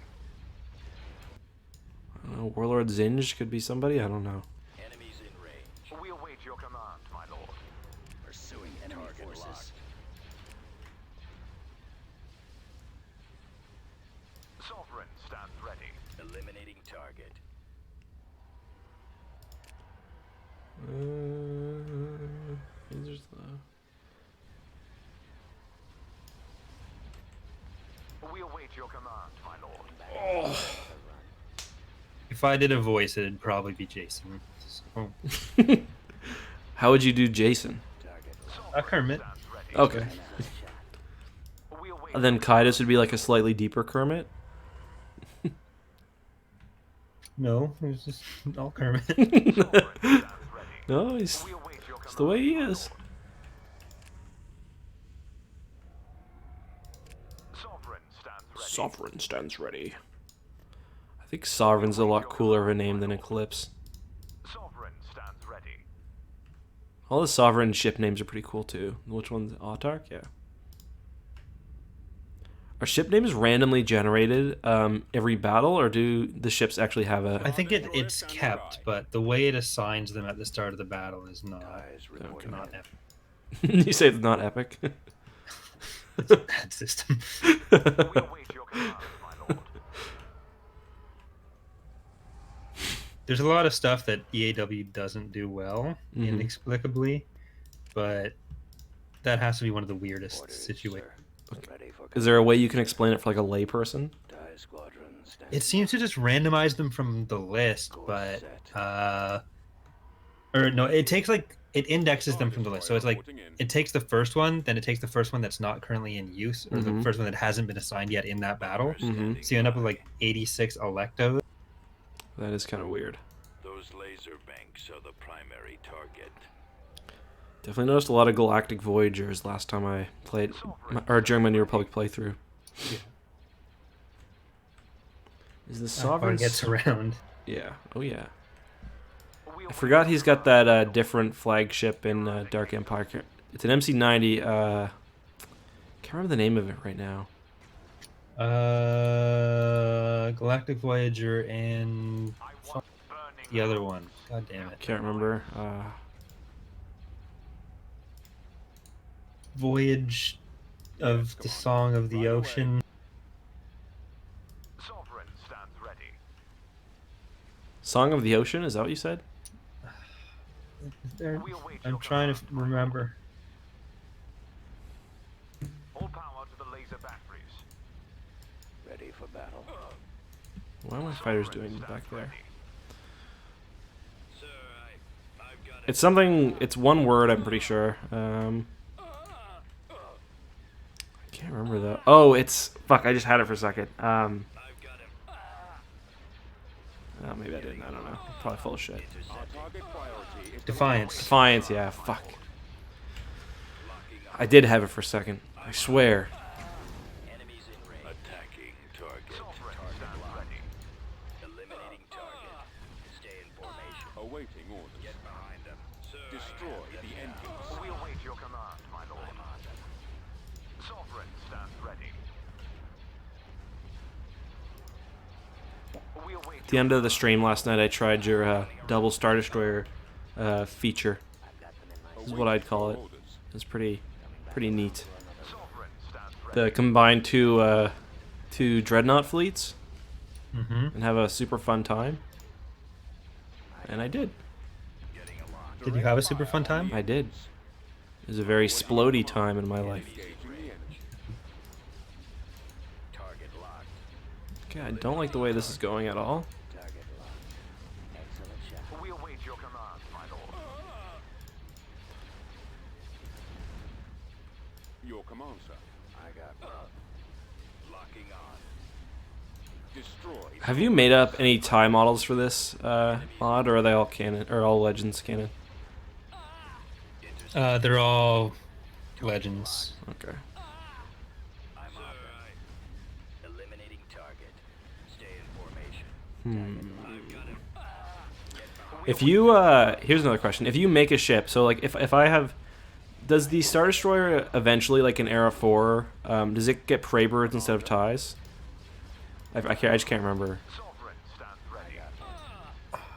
I don't know, Warlord Zinj could be somebody? I don't know.
Enemies in range.
We await your command, my lord.
Pursuing enemy forces.
Sovereign stands ready.
Eliminating target.
There's the...
We await your command, my lord.
If I did a voice, it'd probably be Jason. So,
How would you do Jason?
Kermit.
Stands ready.
Okay.
We await
And then Kaidos would be like a slightly deeper Kermit?
No, it was just all Kermit.
stands ready.
No, he's
We await your
it's
command.
the way he is.
Sovereign stands ready.
Sovereign stands ready. I think Sovereign's a lot cooler of a name than Eclipse.
Sovereign stands ready.
All the Sovereign ship names are pretty cool too. Which one's Autark? Yeah. Are ship names randomly generated every battle, or do the ships actually have a...
I think it's kept, but the way it assigns them at the start of the battle is not epic.
You say it's not epic?
It's a bad system.
We await your command, my lord.
There's a lot of stuff that EAW doesn't do well, inexplicably, but that has to be one of the weirdest situations.
Is there a way you can explain it for like a layperson?
It seems to just randomize them from the list, but or no, it takes like it indexes them from the list. So it's like it takes the first one, then it takes the first one that's not currently in use, or the first one that hasn't been assigned yet in that battle. So you end up with like 86 electos.
That is kind of weird.
Those laser banks are the primary target.
Definitely noticed a lot of Galactic Voyagers last time I played, or during my New Republic playthrough.
Yeah.
Is the
Or
Sovereign?
gets around.
Yeah. Oh yeah. I forgot he's got that different flagship in Dark Empire. It's an MC-90. Can't remember the name of it right now.
Galactic Voyager and the other one. God damn it.
Can't remember.
Voyage of the Song of the Ocean.
Sovereign stands ready.
Song of the Ocean. Is that what you said?
There,
We await
I'm
your
trying to
command.
remember.
All power to the laser batteries.
Ready for battle.
What are my fighters doing back there? It's something. It's one word. I'm pretty sure. I can't remember though. Oh, it's fuck. I just had it for a second. Oh, maybe I didn't. I don't know. Probably full of shit.
Our target priority is
Defiance.
Defiance. Yeah. Fuck. I did have it for a second. I swear.
Enemies in range.
attacking target.
Sovereign stands ready.
Eliminating target. Stay in formation.
Awaiting orders.
Get behind them.
Destroy the engines.
We await your command, my lord. Sovereign stands ready. We await
At the end of the stream last night, I tried your double Star Destroyer feature. This is what I'd call it.
Orders.
It's pretty neat.
Sovereign stands ready.
The combine two dreadnought fleets
Mm-hmm.
and have a super fun time. And I did.
Did you have a super fun time?
I did. It was a very splody time in my life.
Engaging the enemy.
Target locked.
Okay, I don't like the way this is going at all.
Target locked. Excellent shot.
We await your command, my lord.
Your command, sir.
I got locking on.
Destroy.
Have you made up any TIE models for this mod, or are they all canon, or all Legends canon?
They're all legends.
Okay.
I'm on them. Eliminating target. Stay in formation.
If you here's another question. If you make a ship, so like if I have, does the Star Destroyer eventually, like in Era 4, does it get prey birds instead of ties? I just can't remember.
Sovereign stands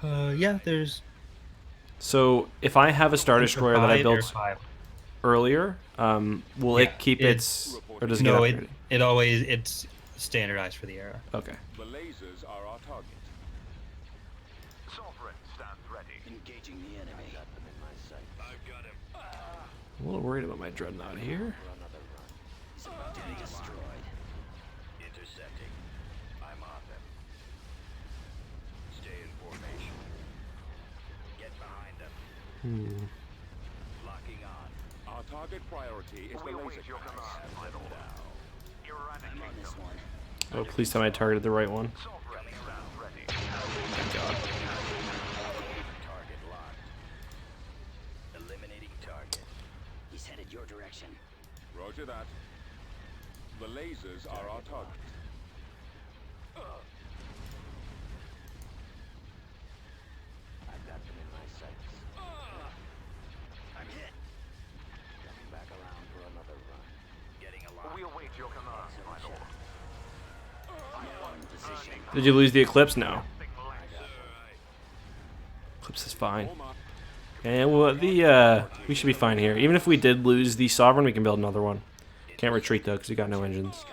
ready.
Yeah, there's
So if I have a Star Destroyer that I built
5.
earlier, will
Yeah,
it keep its, or does it
No,
get upgraded?
it's standardized for the era.
Okay.
The lasers are our target.
Sovereign stands ready.
Engaging the enemy. Got them in my sight. I've got him.
I'm a little worried about my dreadnought here.
For another run. He's about to be destroyed. Intercepting. I'm on them. Stay in formation. Get behind them. Locking on.
Our target priority is
We
the
await
laser.
your command, my lord. Eradicate them.
Oh, please tell me I targeted the right one.
Sovereign stands ready.
Thank God.
Target locked. Eliminating target. He's headed your direction.
Roger that. The lasers are our target.
I've got them in my sights. I'm hit. Coming back around for another run. Getting a lock.
We await your command, my lord.
Position.
Did you lose the Eclipse? No. Eclipse is fine. And well, we should be fine here. Even if we did lose the Sovereign, we can build another one. Can't retreat though, because we got no engines.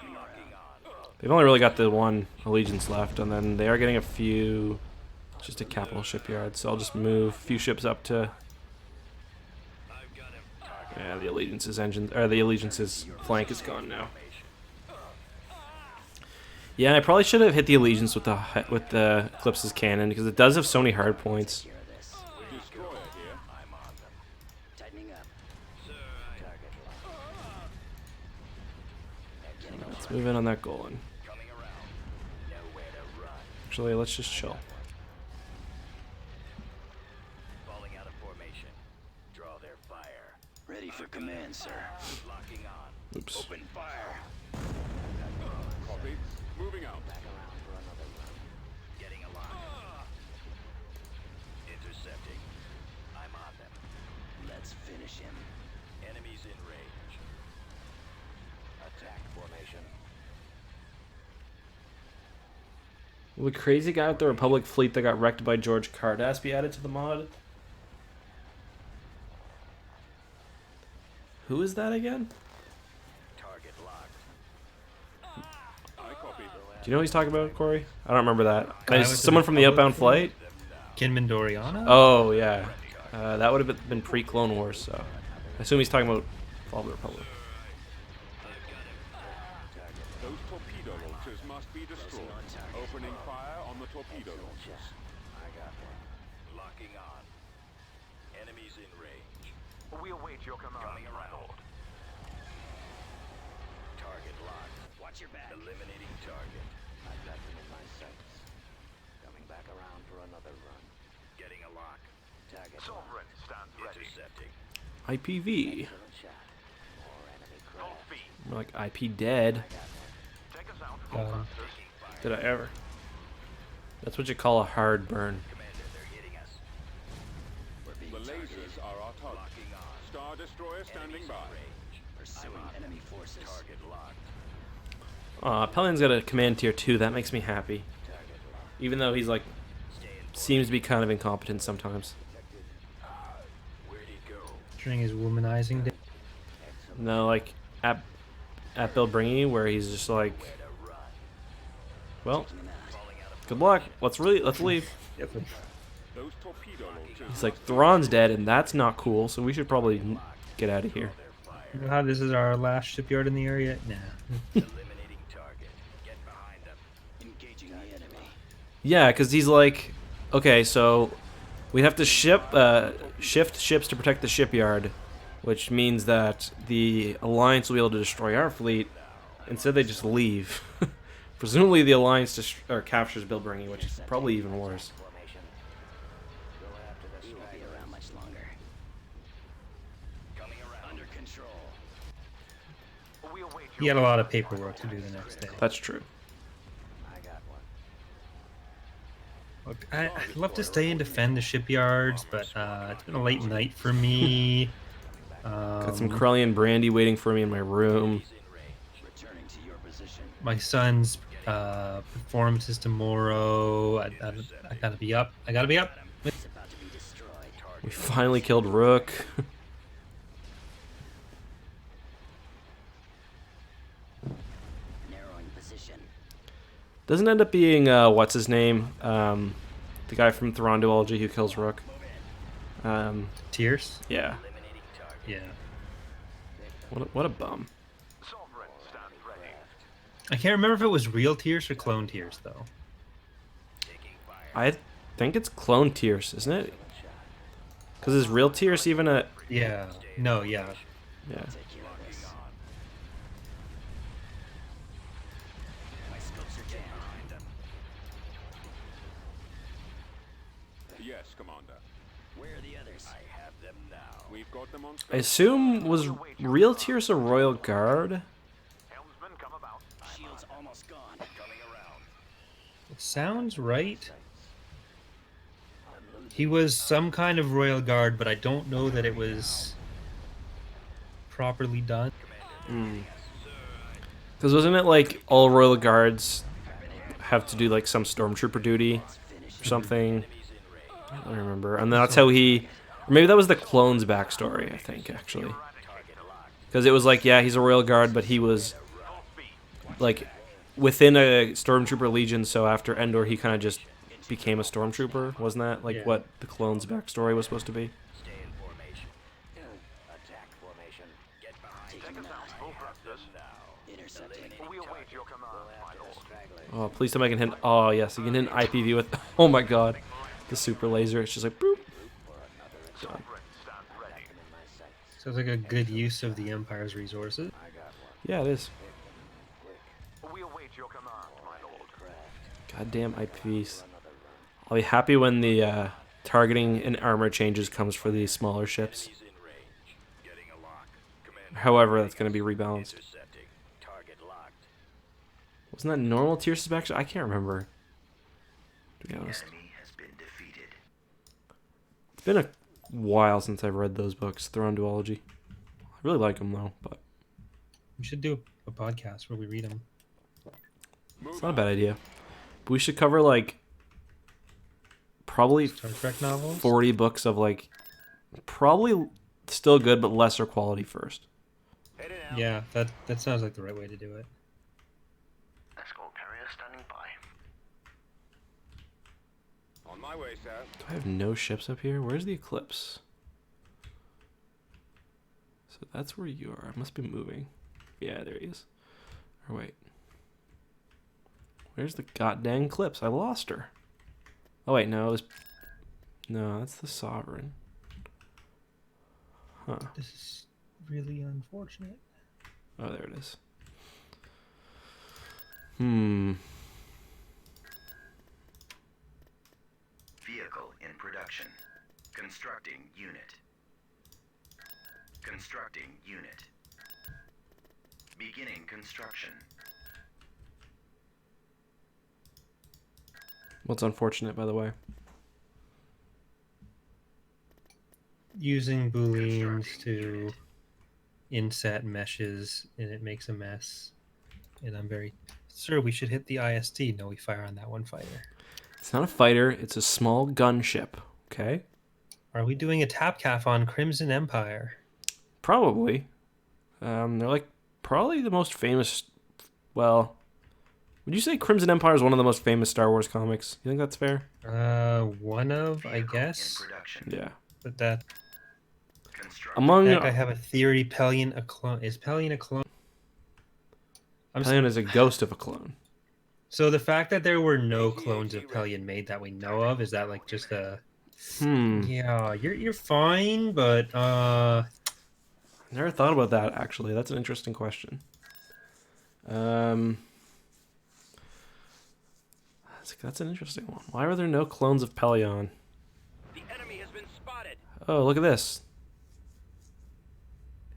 They've only really got the one Allegiance left, and then they are getting a few, just a capital shipyard. So I'll just move a few ships up to. Yeah, the Allegiance's engine, or the Allegiance's flank is gone now. Yeah, I probably should have hit the Allegiance with the Eclipse's cannon, because it does have so many hard points.
Secure this.
Destroyer here.
I'm on them. Tightening up. Target locked. Getting
Let's move in on that Golan.
coming around. Nowhere to run.
Actually, let's just chill.
Falling out of formation. Draw their fire. command, sir. Locking on.
Oops.
Open fire.
Copy. Moving out.
Back around for another run. Getting a lock. Intercepting. I'm on them. Let's finish him. Enemies in range. Attack formation.
Will the crazy guy with the Republic fleet that got wrecked by George Cardass be added to the mod? Who is that again?
Target locked.
I copy.
Do you know what he's talking about, Corey? I don't remember that.
Guy
Is
with the
someone from the
Republic
outbound flight?
Kinman Doriana?
Oh, yeah. That would have been pre-Clone Wars, so... I assume he's talking about Fall of the Republic.
Those torpedo launchers must be destroyed. Opening fire on the torpedo launchers.
I got one. Locking on. Enemies in range.
We await your command,
Coming
my
around.
lord.
Target locked. Watch your back. Eliminating target. I've got them in my sights. Coming back around for another run. Getting a lock. Target
Sovereign
locked.
stands ready.
Intercepting.
IPV.
Excellent shot. More enemy
Full
craft.
speed.
More like IP dead.
Take us out.
Got him.
Did I ever? That's what you call a hard burn.
Commander, they're hitting us. We're being
The lasers
targeted.
are our target.
Locking on.
Star Destroyer standing
Enemies
by.
in range. Pursuing enemy forces. Target locked.
Pelian's got a command tier 2. That makes me happy.
Target locked.
Even though he's like,
Stay in
seems to be kind of incompetent sometimes.
Where'd he go?
During his womanizing day.
Excellent.
No, like at Bill Bringy, where he's just like,
To run.
well,
Falling out of
good luck. Let's leave.
Those torpedo launchers.
He's like, Thrawn's dead, and that's not cool. So we should probably get out of here.
You know how this is our last shipyard in the area? Nah.
eliminating target. Get behind them. Engaging the enemy.
Yeah, because he's like, okay, so we have to shift ships to protect the shipyard, which means that the Alliance will be able to destroy our fleet. Instead, they just leave. Presumably, the Alliance captures Bill Bringy, which is probably even worse.
Formation. Go after the strike. Won't be around much longer. Coming around. Under control.
We await
He had a lot of paperwork to do the next day.
That's true.
I got one.
Look, I'd love to stay and defend the shipyards, but it's been a late night for me.
Got some Krellian brandy waiting for me in my room.
He's in range. Returning to your position.
My son's performance is tomorrow. I gotta be up. I gotta be up.
It's about to be destroyed.
We
Target.
finally killed Rook.
Narrowing position.
Doesn't end up being what's his name, the guy from Thrawn Duology who kills Rook.
Tears.
Yeah.
Eliminating target.
Yeah.
What a bum.
Sovereign stands ready.
I can't remember if it was real tears or clone tears though.
Taking fire.
I think it's clone Tierce, isn't it? Because is real Tierce even a...
Yeah. No. Yeah.
Yeah.
Take care of this. My scopes are jammed. Behind them.
Yes, Commander.
Where are the others? I have them now.
We've got them on
I
scope.
assume, was real Tierce a royal guard?
Helmsman, come about.
Shield's almost gone. Coming around.
It sounds right. He was some kind of royal guard, but I don't know that it was properly done.
Because wasn't it like all royal guards have to do like some stormtrooper duty or something? I don't remember. And that's how he... Or maybe that was the clone's backstory, I think, actually. Because it was like, yeah, he's a royal guard, but he was like within a stormtrooper legion, so after Endor he kind of just became a stormtrooper. Wasn't that like
Yeah.
what the clone's backstory was supposed to be?
Stay in formation. Attack formation. Get behind.
Take us out. Full thrusters.
Intercepting.
We await your command, my lord.
Oh, please tell me I can hit... Oh, yes, you can hit an IPV with... Oh my god. The super laser. It's just like, boop. Done.
Sovereign stands ready.
In my sights.
Sounds like a good use of the Empire's resources.
I got one.
Yeah, it is.
We await your command, my lord.
Craft.
Goddamn IPVs.
Another run.
I'll be happy when the targeting and armor changes comes for these smaller ships.
Enemies in range. Getting a lock.
However, that's going to be rebalanced.
Intercepting. Target locked.
Wasn't that normal tier suspension? I can't remember. To be honest.
Enemy has been defeated.
It's been a while since I've read those books, Thrawn Duology. I really like them though, but
We should do a podcast where we read them.
it's not a bad idea. But we should cover like probably
Star Trek novels?
40 books of like probably still good but lesser quality first.
Headed out.
Yeah, that sounds like the right way to do it.
Escort carrier standing by.
On my way, sir.
Do I have no ships up here? Where's the Eclipse? So that's where you are. I must be moving. Yeah, there he is. Or wait. Where's the goddamn Eclipse? I lost her. Oh wait, no, it was... No, that's the Sovereign. Huh.
This is really unfortunate.
Oh, there it is. Hmm.
Vehicle in production. Constructing unit. Constructing unit. Beginning construction.
What's unfortunate, by the way?
Using booleans to inset meshes and it makes a mess. And I'm very... Sir, we should hit the IST. No, we fire on that one fighter.
It's not a fighter. It's a small gunship. Okay?
Are we doing a Tapcaf on Crimson Empire?
Probably. They're like probably the most famous. Well, would you say Crimson Empire is one of the most famous Star Wars comics? You think that's fair?
One of, I
Vehicle
guess.
In production.
Yeah.
But that...
Constructing.
Among
Heck, I have a theory. Pelion a clone. Is Pelion a clone?
Pelion is a ghost of a clone.
So the fact that there were no clones of Pelion made that we know of, is that like just a... Yeah, you're fine, but
Never thought about that actually. That's an interesting question. That's an interesting one. Why are there no clones of Pelion?
The enemy has been spotted.
Oh, look at this.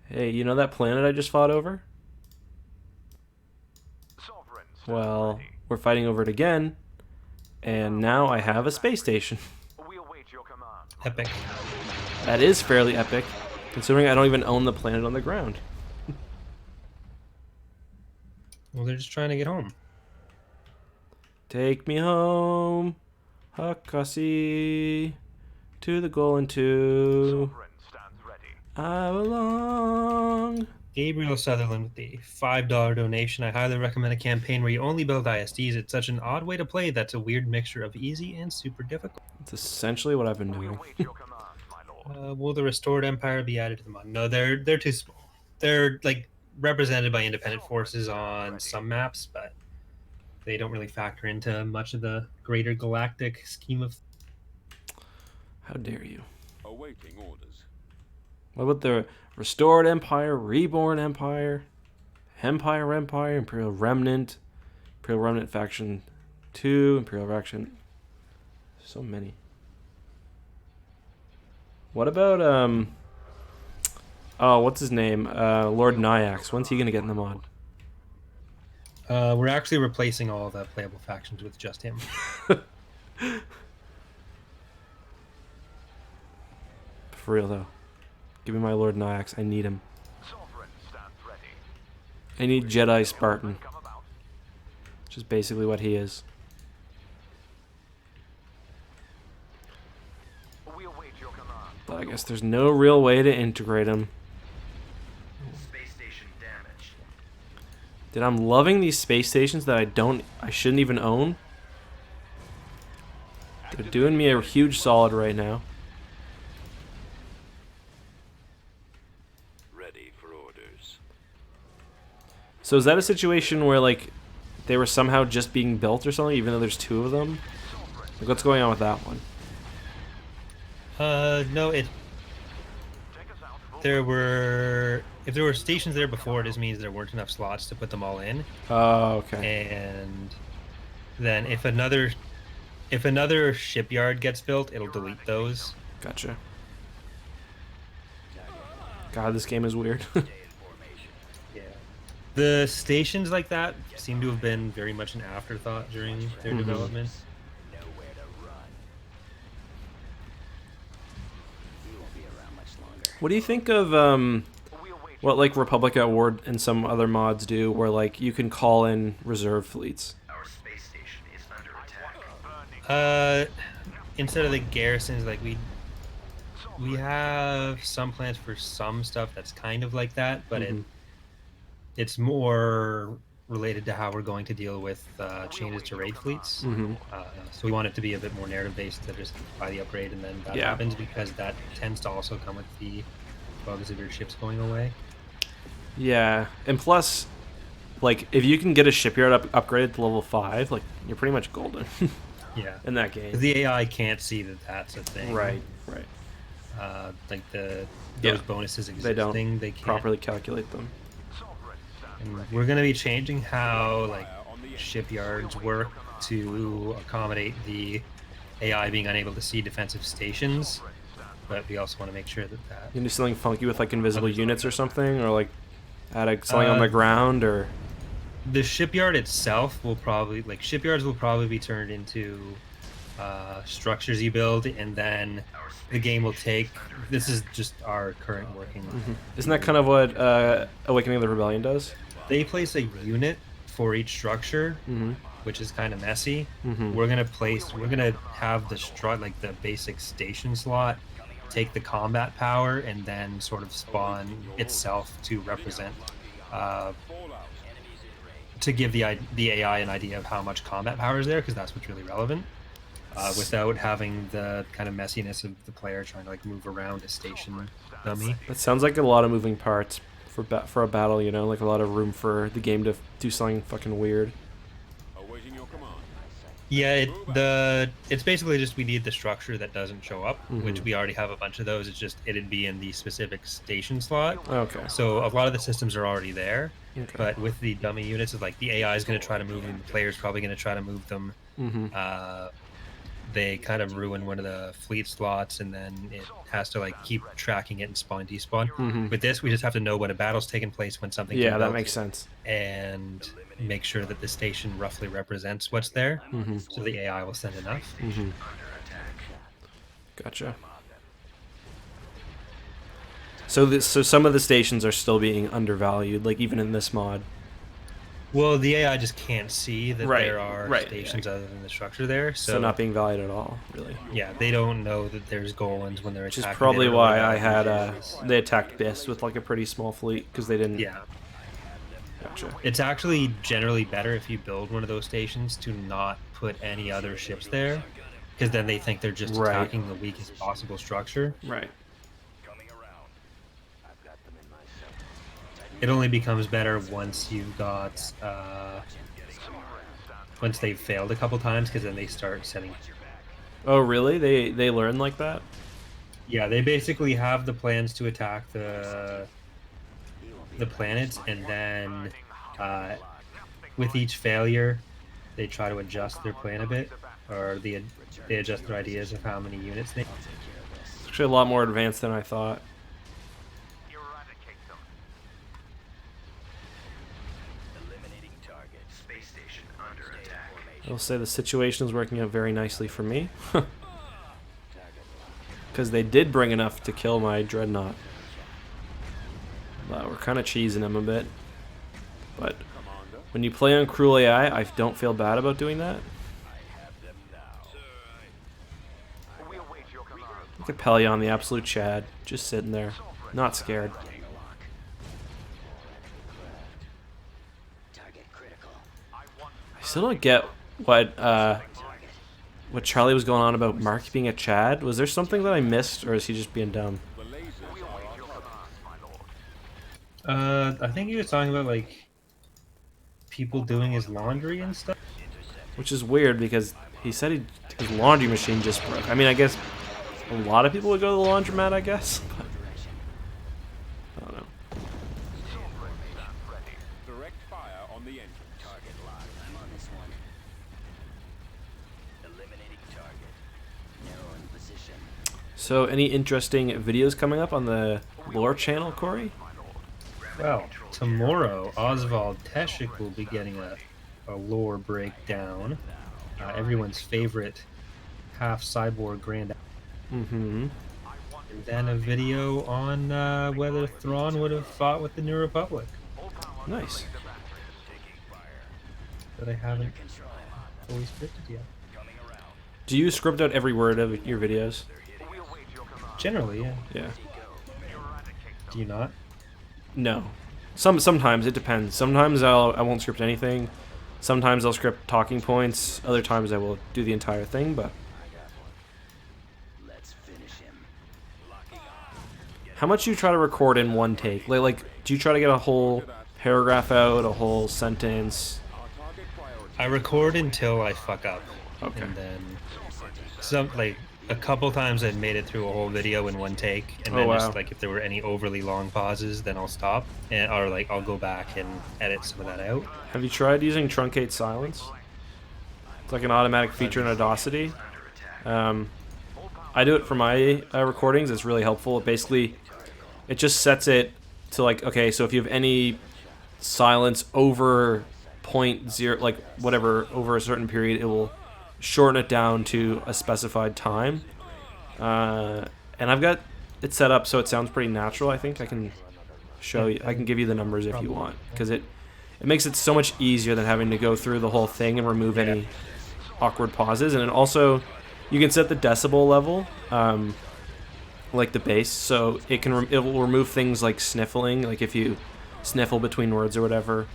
Hey, you know that planet I just fought over?
Sovereign.
Well, we're fighting over it again, and now I have a space station.
We await your command.
epic.
That is fairly epic, considering I don't even own the planet on the ground.
Well, they're just trying to get home.
Take me home, Hakasi, to the Golden Two.
Sovereign stands ready.
I belong.
Gabriel Sutherland with the $5 donation. I highly recommend a campaign where you only build ISDs. It's such an odd way to play that's a weird mixture of easy and super difficult.
It's essentially what I've been
We
doing.
await your command, my lord.
Will the Restored Empire be added to the mod? No, they're too small. They're like represented by independent forces on some maps, but they don't really factor into much of the greater galactic scheme of...
How dare you?
Awaiting orders.
What about the Restored Empire, Reborn Empire, Empire, Imperial Remnant Faction 2, Imperial Faction... So many. What about, oh, what's his name? Lord Nyax. When's he gonna get in the mod?
we're actually replacing all the playable factions with just him.
For real, though. Give me my Lord Nyax. I need him.
Sovereign stands ready.
I need Jedi Spartan.
Come about.
Which is basically what he is.
We await your command.
But I guess there's no real way to integrate him.
Space station damaged.
Dude, I'm loving these space stations that I shouldn't even own. They're doing me a huge solid right now.
Ready for orders.
So is that a situation where, like, they were somehow just being built or something, even though there's two of them? Like, what's going on with that one?
No,
Take us out.
if there were stations there before, it just means there weren't enough slots to put them all in.
Oh, okay.
And then if another shipyard gets built, it'll delete those.
Gotcha. God, this game is weird.
The stations like that seem to have been very much an afterthought during their development.
Nowhere to run. You won't be around much longer.
What do you think of what like Republic at War and some other mods do, where like you can call in reserve fleets?
Our space station is under attack.
Instead of the garrisons, like we have some plans for some stuff that's kind of like that, but it's more related to how we're going to deal with changes to raid fleets. So we want it to be a bit more narrative based to just buy the upgrade and then that happens, because that tends to also come with the bugs of your ships going away.
Yeah, and plus, like if you can get a shipyard upgraded to level 5, like you're pretty much golden.
Yeah,
in that game.
'Cause the AI can't see that that's a thing.
Right.
Like those
Yeah.
bonuses existing,
They don't
they can't
properly calculate them.
And we're going to be changing how like shipyards work to accommodate the AI being unable to see defensive stations, but we also want to make sure that
You can do something funky with like invisible units or something, or like add something on the ground, or
the shipyard itself will probably shipyards will probably be turned into structures you build, and then the game will take. This is just our current working.
Isn't that kind of what Awakening of the Rebellion does?
They place a unit for each structure, which is kind of messy. We're gonna have the basic station slot take the combat power and then sort of spawn itself to represent to give the AI an idea of how much combat power is there, because that's what's really relevant, without having the kind of messiness of the player trying to like move around a station dummy.
It sounds like a lot of moving parts for a battle, you know, like a lot of room for the game to do something fucking weird.
Awaiting your command.
Yeah, it's basically just we need the structure that doesn't show up, which we already have a bunch of those. It's just it'd be in the specific station slot.
Okay.
So a lot of the systems are already there, but with the dummy units, it's like the AI is going to try to move them, the player's probably going to try to move them. They kind of ruin one of the fleet slots, and then it has to like keep tracking it and spawn despawn. With this, we just have to know when a battle's taking place, when something.
Yeah, that makes sense.
And make sure that the station roughly represents what's there, so the AI will send enough.
Gotcha. So some of the stations are still being undervalued, like even in this mod.
Well, the AI just can't see that
Right,
there are
right,
stations other than the structure there,
So not being valued at all, really.
yeah, they don't know that there's Golans when they're
Which
attacking.
is probably
They don't
why
really
I
know
had
who it is.
they attacked Biss with like a pretty small fleet, because they didn't.
Yeah,
Gotcha.
it's actually generally better if you build one of those stations to not put any other ships there, because then they think they're just
Right.
attacking the weakest possible structure.
Right.
Coming around. I've got them in my sights.
It only becomes better once you've got once they've failed a couple times, because then they start setting.
Oh, really? They learn like that?
Yeah, they basically have the plans to attack the planets, and then with each failure, they try to adjust their plan a bit, or they adjust their ideas of how many units they.
It's actually a lot more advanced than I thought.
Eradicate them.
Eliminating target.
Space station under attack.
I'll say the situation is working out very nicely for me. Because they did bring enough to kill my dreadnought. We're kind of cheesing them a bit. But when you play on cruel AI, I don't feel bad about doing that.
We await your command.
Look at Pelion, the absolute Chad, just sitting there, not scared.
Target critical.
I still don't get what Charlie was going on about Mark being a Chad. Was there something that I missed, or is he just being dumb?
The lasers are on.
I think he was talking about like people doing his laundry and stuff.
Which is weird because he said his laundry machine just broke. I mean, I guess a lot of people would go to the laundromat, I guess. But I don't know.
Direct fire on the engine.
Target locked. I'm on this one. Eliminating target. Narrowing position.
So, any interesting videos coming up on the lore channel, Corey?
Well, tomorrow Oswald Teshik will be getting a lore breakdown. Everyone's favorite half cyborg grand.
Mm-hmm.
And then a video on whether Thrawn would have fought with the New Republic.
Nice.
But I haven't fully scripted yet.
Do you script out every word of your videos?
Generally, yeah.
Yeah.
Do you not?
No. Sometimes it depends. Sometimes I won't script anything. Sometimes I'll script talking points. Other times I will do the entire thing. But
Let's finish him.
how much do you try to record in one take? Like, do you try to get a whole paragraph out, a whole sentence?
I record until I fuck up.
Okay.
And then a couple times I've made it through a whole video in one take, and
Oh,
then
wow.
just like if there were any overly long pauses, then I'll stop or like I'll go back and edit some of that out.
Have you tried using truncate silence? It's like an automatic feature in Audacity. I do it for my recordings. It's really helpful. It just sets it to like, okay, so if you have any silence over 0.0, like whatever, over a certain period, it will shorten it down to a specified time. And I've got it set up so it sounds pretty natural. I think I can show you. I can give you the numbers if you want, because it makes it so much easier than having to go through the whole thing and remove any awkward pauses. And it also, you can set the decibel level, like the bass, so it will remove things like sniffling, like if you sniffle between words or whatever.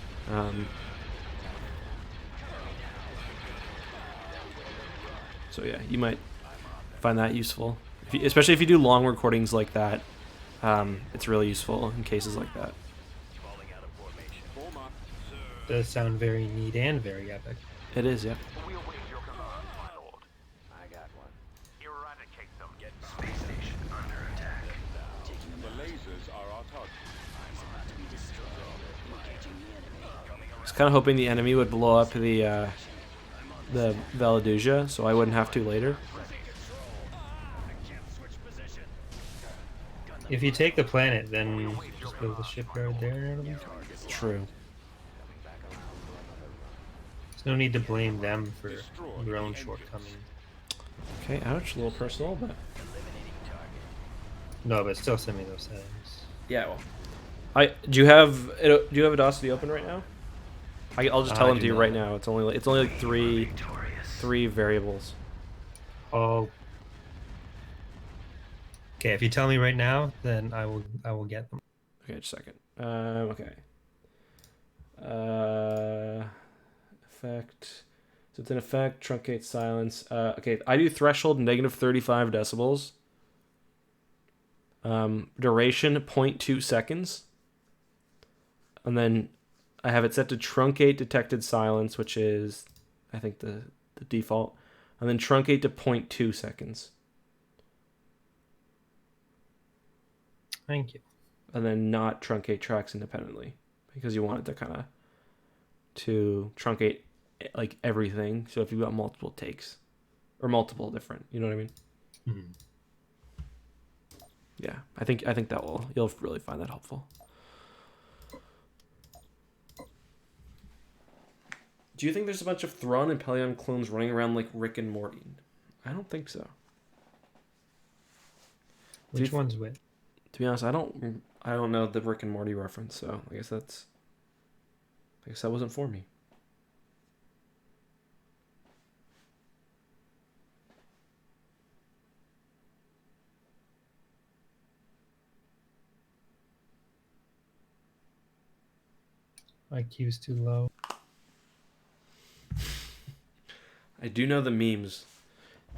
So yeah, you might find that useful, especially if you do long recordings like that. It's really useful in cases like that.
Does sound very neat and very epic.
It is, yeah.
We await your command, my lord.
I got one.
Eradicate them. Get
Space station under attack.
Taking him
The
out.
lasers are our target.
I'm about to be destroyed. Engaging the enemy.
I was kind of hoping the enemy would blow up the Valaduja, so I wouldn't have to later.
If you take the planet, then just build the shipyard there. And it'll be fine.
True.
There's no need to blame them for your own shortcomings.
Okay, ouch, a little personal, but
No, but still send me those settings.
yeah. Well, do you have Audacity open right now? I'll just tell
I
them
do
to you
not.
right now. It's only like three variables.
Oh. Okay, if you tell me right now, then I will get them.
Okay, just a second. Okay. Effect. So it's an effect, truncate silence. Okay, I do threshold -35 decibels. Duration 0.2 seconds. And then I have it set to truncate detected silence, which is, I think, the default. And then truncate to 0.2 seconds.
Thank you.
And then not truncate tracks independently, because you want it to truncate like everything. So if you've got multiple takes or multiple different, you know what I mean?
Mhm.
Yeah, I think you'll really find that helpful. Do you think there's a bunch of Thrawn and Pelion clones running around like Rick and Morty? I don't think so.
Which one's which?
To be honest, I don't know the Rick and Morty reference, so I guess that wasn't for me.
IQ's too low.
I do know the memes.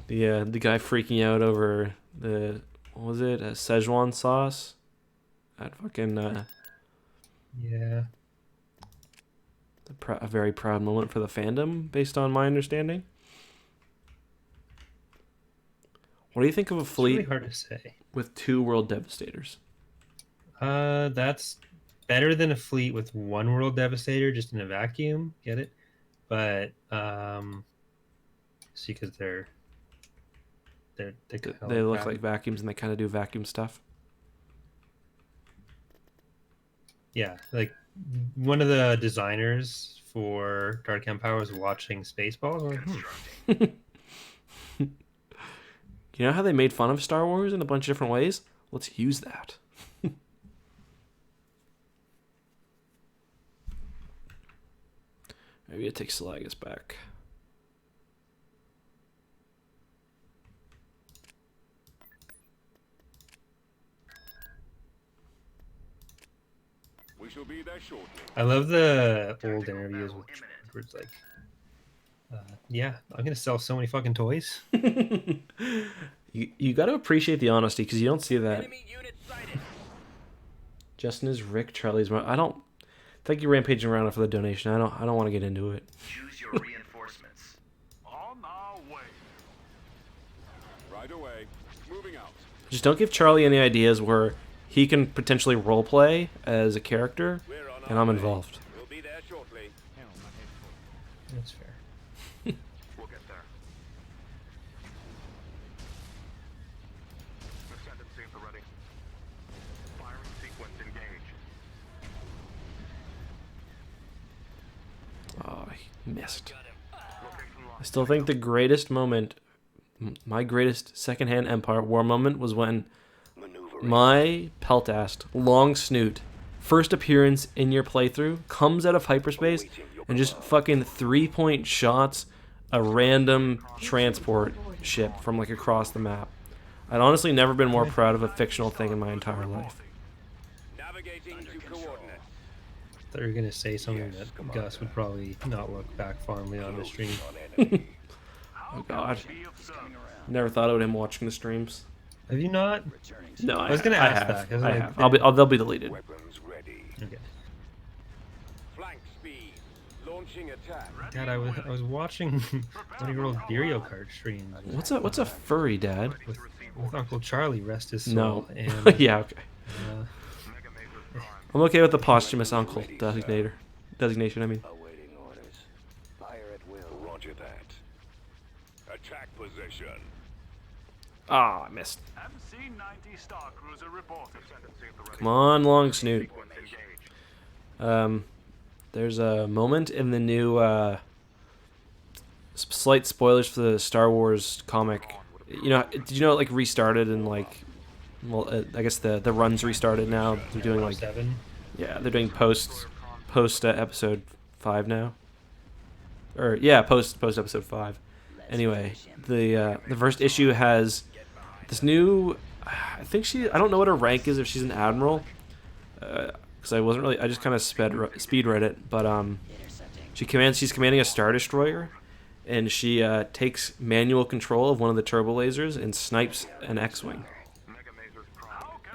The guy freaking out over the, what was it, a Szechuan sauce at fucking
Yeah.
a very proud moment for the fandom, based on my understanding. What do you think of a
It's
fleet
really hard to say.
with 2 world devastators?
That's better than a fleet with 1 world devastator just in a vacuum. Get it? But see, because they're kinda
They look
vacuum.
like vacuums, and they kind of do vacuum stuff.
Yeah, like one of the designers for Dark Empire was watching Spaceballs. I'm like,
You know how they made fun of Star Wars in a bunch of different ways? Let's use that. Maybe it takes Salagas back.
We shall be there shortly.
I love the old interviews with where it's like, yeah, I'm gonna sell so many fucking toys.
You got to appreciate the honesty because you don't see that. Justin is Rick Charlie's. I don't. Thank you, Rampaging Around for the donation. I don't want to get into it.
Choose your reinforcements.
On our way. Right away. Moving out.
Just don't give Charlie any ideas where he can potentially roleplay as a character,
We're on
and
our
I'm
way.
involved.
We'll be there shortly.
That's fair.
We'll get there. Ascendancy at the ready. Firing sequence engaged.
Oh, he missed.
Location locked.
I still think the greatest moment, my greatest secondhand Empire War moment, was when my Peltast, Long Snoot, first appearance in your playthrough, comes out of hyperspace and just fucking 3-point shots a random transport ship from like across the map. I'd honestly never been more proud of a fictional thing in my entire life.
Navigating to coordinates.
I thought you were gonna say something that Gus would probably not look back fondly on the stream.
Oh god. Never thought of him watching the streams.
Have you not?
No,
I was gonna ask
have.
that, 'cause
I
like-
have. They'll be deleted.
Weapons ready.
Okay.
Flank speed. Launching attack.
Dad, I was watching one of your old Imperial card streams
What's a furry, Dad?
with Uncle Charlie, rest his soul.
No.
And
Yeah, okay.
uh,
I'm okay with the posthumous uncle designation. I mean,
Awaiting orders. Fire at will.
Roger that. Attack position.
I missed.
MC-90 Star Cruiser reported. Ascendancy at the ready.
Come on, Long Snoot.
Sequence engaged.
There's a moment in the new slight spoilers for the Star Wars comic. You know, did you know it like restarted and like, well, I guess the run's restarted now. They're doing like,
7.
yeah, they're doing post episode 5 now. Or yeah, post episode 5. Anyway, the first issue has this new. I don't know what her rank is if she's an admiral. Because I just kind of speed read it, but she's commanding a Star Destroyer, and she takes manual control of one of the turbo lasers and snipes an X-wing.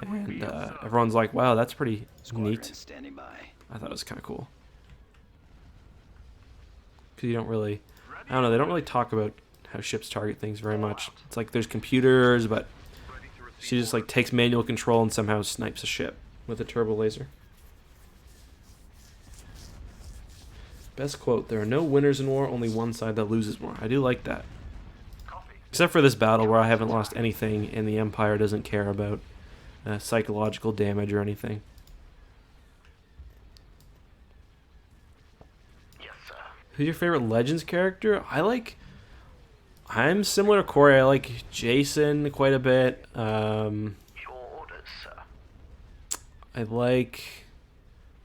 And everyone's like, "Wow, that's pretty neat."
Standing by.
I thought it was kind of cool. Because you don't really, I don't know, they don't really talk about how ships target things very much. It's like there's computers, but she just like takes manual control and somehow snipes a ship with a turbo laser. Best quote, "There are no winners in war, only one side that loses more." I do like that. Except for this battle where I haven't lost anything and the Empire doesn't care about psychological damage or anything.
Yes, sir.
Who's your favorite Legends character? I'm similar to Corey. I like Jason quite a bit.
Your orders, sir.
I like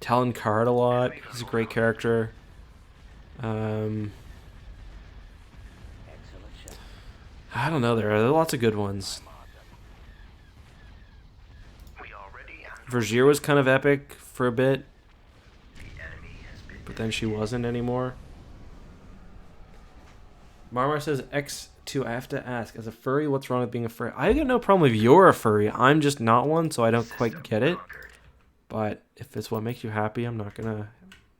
Talon Card a lot. He's a great character.
Excellent shot.
I don't know. There are lots of good ones.
We are ready.
Vergier was kind of epic for a bit,
The enemy has been
but then she wasn't anymore. Marmar says X2. I have to ask, as a furry, what's wrong with being a furry? I got no problem if you're a furry. I'm just not one, so I don't quite get it.
conquered.
But if it's what makes you happy, I'm not gonna.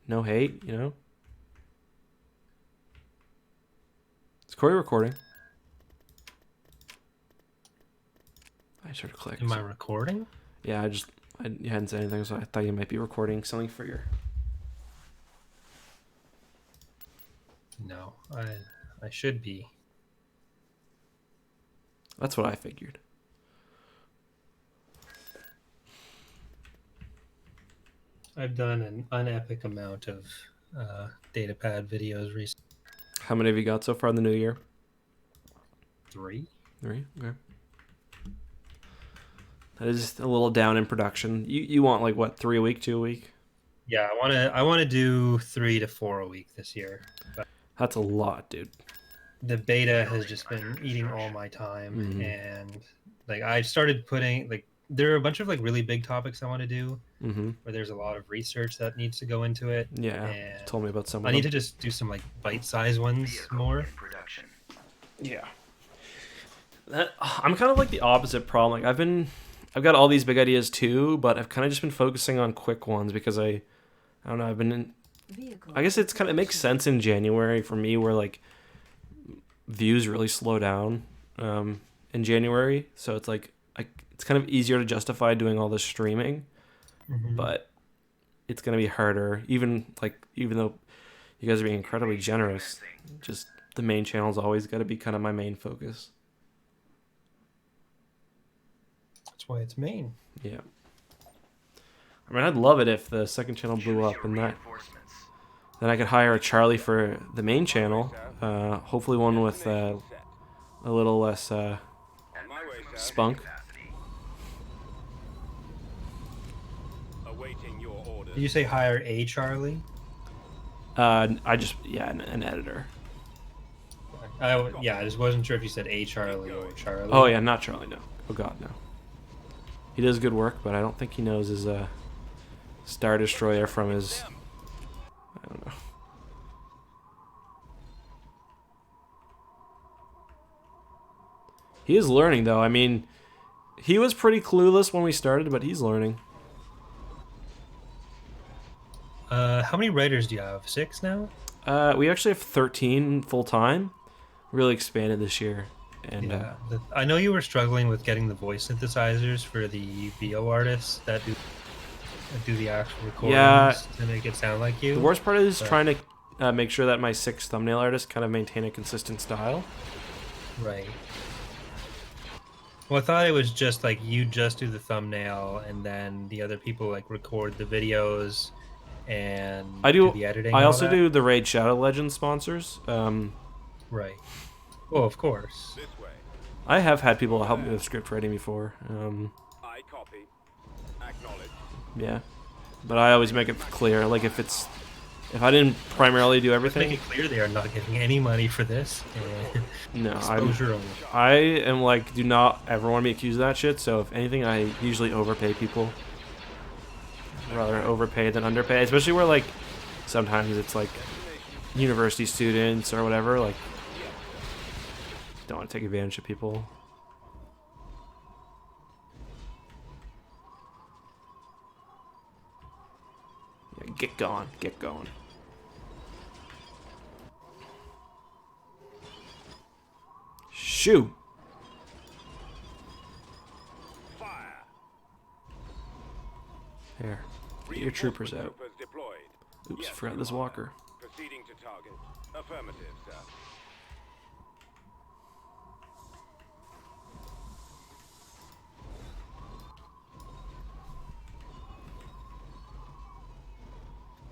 No hate, you know. Is Corey recording? I should have clicked.
Am I recording?
Yeah, you hadn't said anything, so I thought you might be recording something for your.
No, I should be.
That's what I figured.
I've done an unepic amount of datapad videos recently.
How many have you got so far in the new year?
3.
3. Okay. That is a little down in production. You want like what, 3 a week, 2 a week?
Yeah, I want to do 3 to 4 a week this year. But
That's a lot, dude.
the beta has just been eating all my time, and like I started putting like there are a bunch of like really big topics I want to do where there's a lot of research that needs to go into it.
Yeah,
and
told me about some of
I need
them.
to just do some like bite-sized ones more.
Production.
Yeah. I'm kind of like the opposite problem. Like I've got all these big ideas too, but I've kind of just been focusing on quick ones because I don't know, I guess it makes sense in January for me where like views really slow down in January, so it's like it's kind of easier to justify doing all this streaming, but it's going to be harder even though you guys are being incredibly generous, just the main channel's always got to be kind of my main focus.
That's why it's main.
Yeah. I mean, I'd love it if the second channel blew up and that then I could hire a Charlie for the main channel. Hopefully one with a little less spunk.
Awaiting your orders.
Did you say hire a Charlie?
An editor.
I just wasn't sure if you said a Charlie or Charlie.
Oh yeah, not Charlie, no. Oh god, no. He does good work, but I don't think he knows his Star Destroyer from his, I don't know. He is learning though. I mean, he was pretty clueless when we started, but he's learning.
How many writers do you have? 6 now?
We actually have 13 full time. Really expanded this year, and
I know you were struggling with getting the voice synthesizers for the VO artists that do the actual recordings to make it sound like you.
The worst part is trying to make sure that my 6 thumbnail artists kind of maintain a consistent style.
Right. Well, I thought it was just like you just do the thumbnail and then the other people like record the videos and
I do
the editing.
I
and all
also
that.
do the Raid Shadow Legends sponsors.
Right. Well, of course.
This way.
I have had people help me with script writing before.
I copy. Acknowledge.
Yeah, but I always make it clear. Like if I didn't primarily do
Make
everything,
it clear they are not getting any money for this.
no,
Exposure only.
I am like, do not ever want to be accused of that shit. So if anything, I usually overpay people. Rather overpay than underpay, especially where like sometimes it's like university students or whatever. Like, don't want to take advantage of people. Yeah, get going, get going. Shoo!
Fire.
Here, get your troopers out.
Troopers deployed.
Oops,
Yes,
forgot this
Commander.
walker.
Proceeding to target. Affirmative, sir.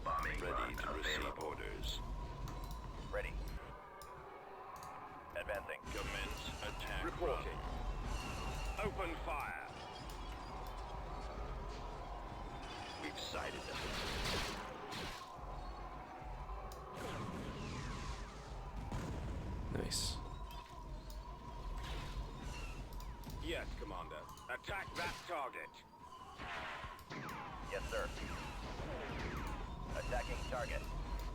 Bombing ready to receive orders.
Ready. Advancing.
Commence attack. Reporting. Open fire.
We've sighted them.
Nice.
Yes, Commander. Attack that target.
Yes, sir. Attacking target.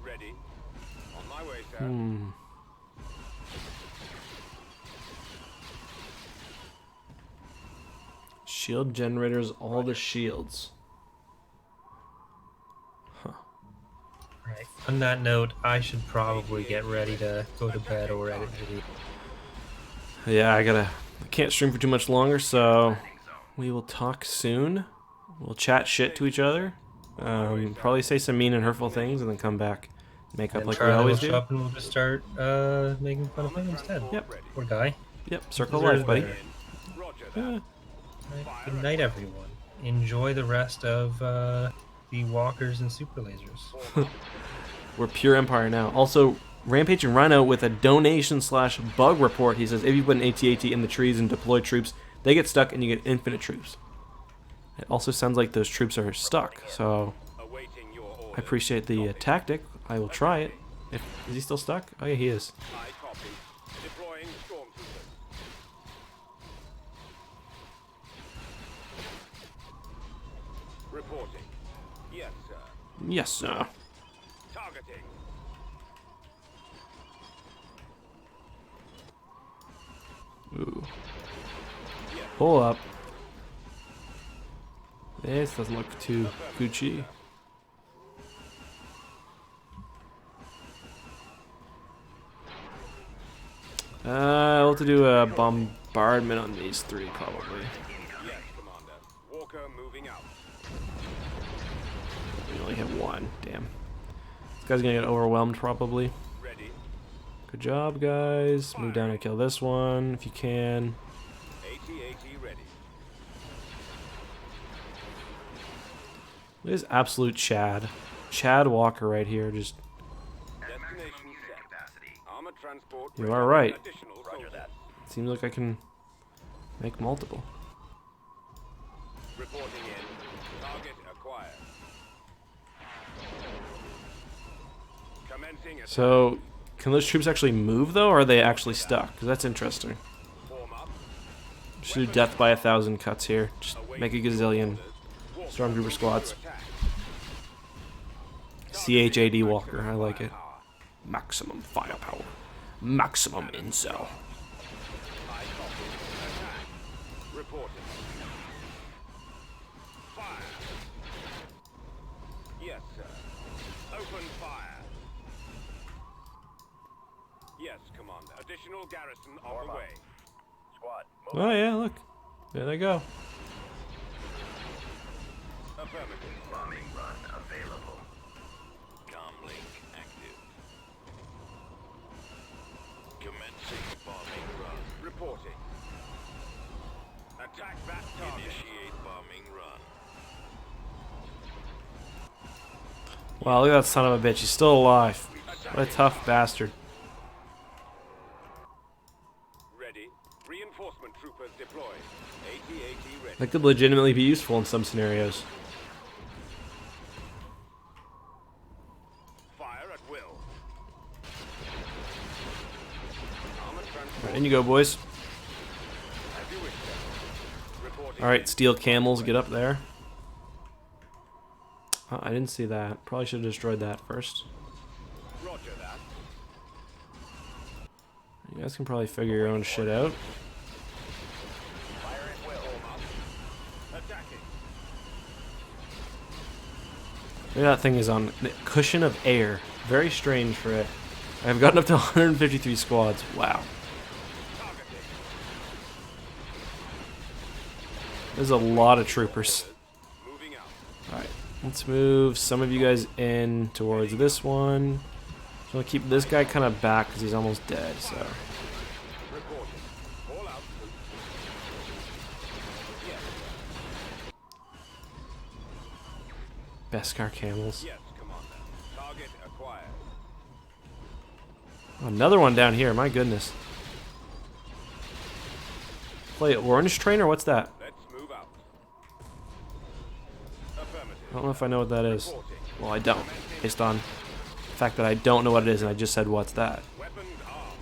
Ready. On my way, sir.
Shield generators, all the shields.
Right. On that note, I should probably get ready to go to bed or edit video.
Yeah, I can't stream for too much longer, so we will talk soon. We'll chat shit to each other. Probably say some mean and hurtful things, and then come back, make up
And
like we
Charlie will
always
show
do.
up and we'll just start making fun of him instead.
Yep.
Poor guy.
Yep, circle
Deserves
life, buddy.
better.
Roger
Yeah.
that.
Right. Good night, everyone. Enjoy the rest of the walkers and super lasers.
We're pure Empire now. Also, Rampaging Rhino with a donation/bug report. He says if you put an AT-AT in the trees and deploy troops, they get stuck and you get infinite troops. It also sounds like those troops are stuck, so
Awaiting your
I
orders.
appreciate the tactic. I will try it. Is he still stuck? Oh yeah, he is.
I copy. Deploying stormtroopers. Reporting. Yes, sir.
Yes, sir.
Targeting.
Ooh. Pull up. This doesn't look too Gucci. We'll have to do a bombardment on these three, probably.
Yes, Commander. Walker moving out.
We only hit one. Damn. This guy's gonna get overwhelmed, probably.
Ready.
Good job, guys. Move down and kill this one, if you can.
AT-AT ready.
It is absolute Chad. Chad Walker right here. Just
Destination set. Armored transport.
You
ready.
are right.
Additional Roger that.
seems like I can make multiple.
Reporting in. Target acquired. Commencing attack.
So, can those troops actually move though, or are they actually stuck? Because that's interesting.
Form up.
Just do death by 1,000 cuts here. Just make a gazillion
Walker
Stormtrooper
moving
squads.
to attack.
CHAD Walker, I like it. Maximum firepower. Maximum incel.
I copy. Attack. Reporting. Fire. Yes, sir. Open fire. Yes, Commander. Additional garrison on the way. Squad.
Oh yeah, look. There they go.
Affirmative.
Bombing run available.
Comlink active. Commencing bombing run.
Reporting. Attack that target.
Initiate bombing run.
Wow, look at that son of a bitch. He's still alive. What a tough bastard.
Ready. Reinforcement troopers deployed. AT-AT ready.
That could legitimately be useful in some scenarios.
Fire at will. Armored transport.
Alright, in you go, boys.
As you wish, sir. Reporting.
Alright, steel camels, get up there. Oh, I didn't see that. Probably should have destroyed that first.
Roger that.
You guys can probably figure your own shit out.
Fire at will. Attacking.
Maybe that thing is on the cushion of air. Very strange for it. I've gotten up to 153 squads. Wow.
Targeting.
There's a lot of troopers.
Moving out.
Alright, let's move some of you guys in towards this one. So I'll keep this guy kind of back because he's almost dead, so.
Reporting. All out. Yes.
Beskar camels.
Yes, Commander. Target acquired.
Another one down here, my goodness. Play orange train or what's that?
Let's move out.
I
Affirmative.
don't know if I know what that is.
Reporting.
Well, I don't, based on the fact that I don't know what it is and I just said what's that.
Weapons armed.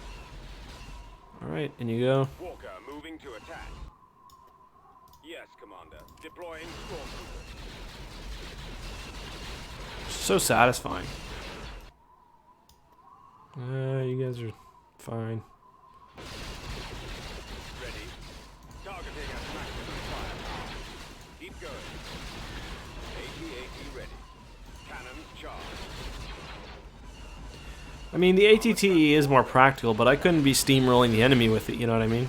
Alright, in you go.
Walker moving to attack. Yes, Commander. Deploying stormtroopers.
So satisfying. You guys are fine.
Ready. Targeting at maximum firepower. Keep going. AT-AT ready. Cannons charged.
I mean, the ATTE is more practical, but I couldn't be steamrolling the enemy with it, you know what I mean?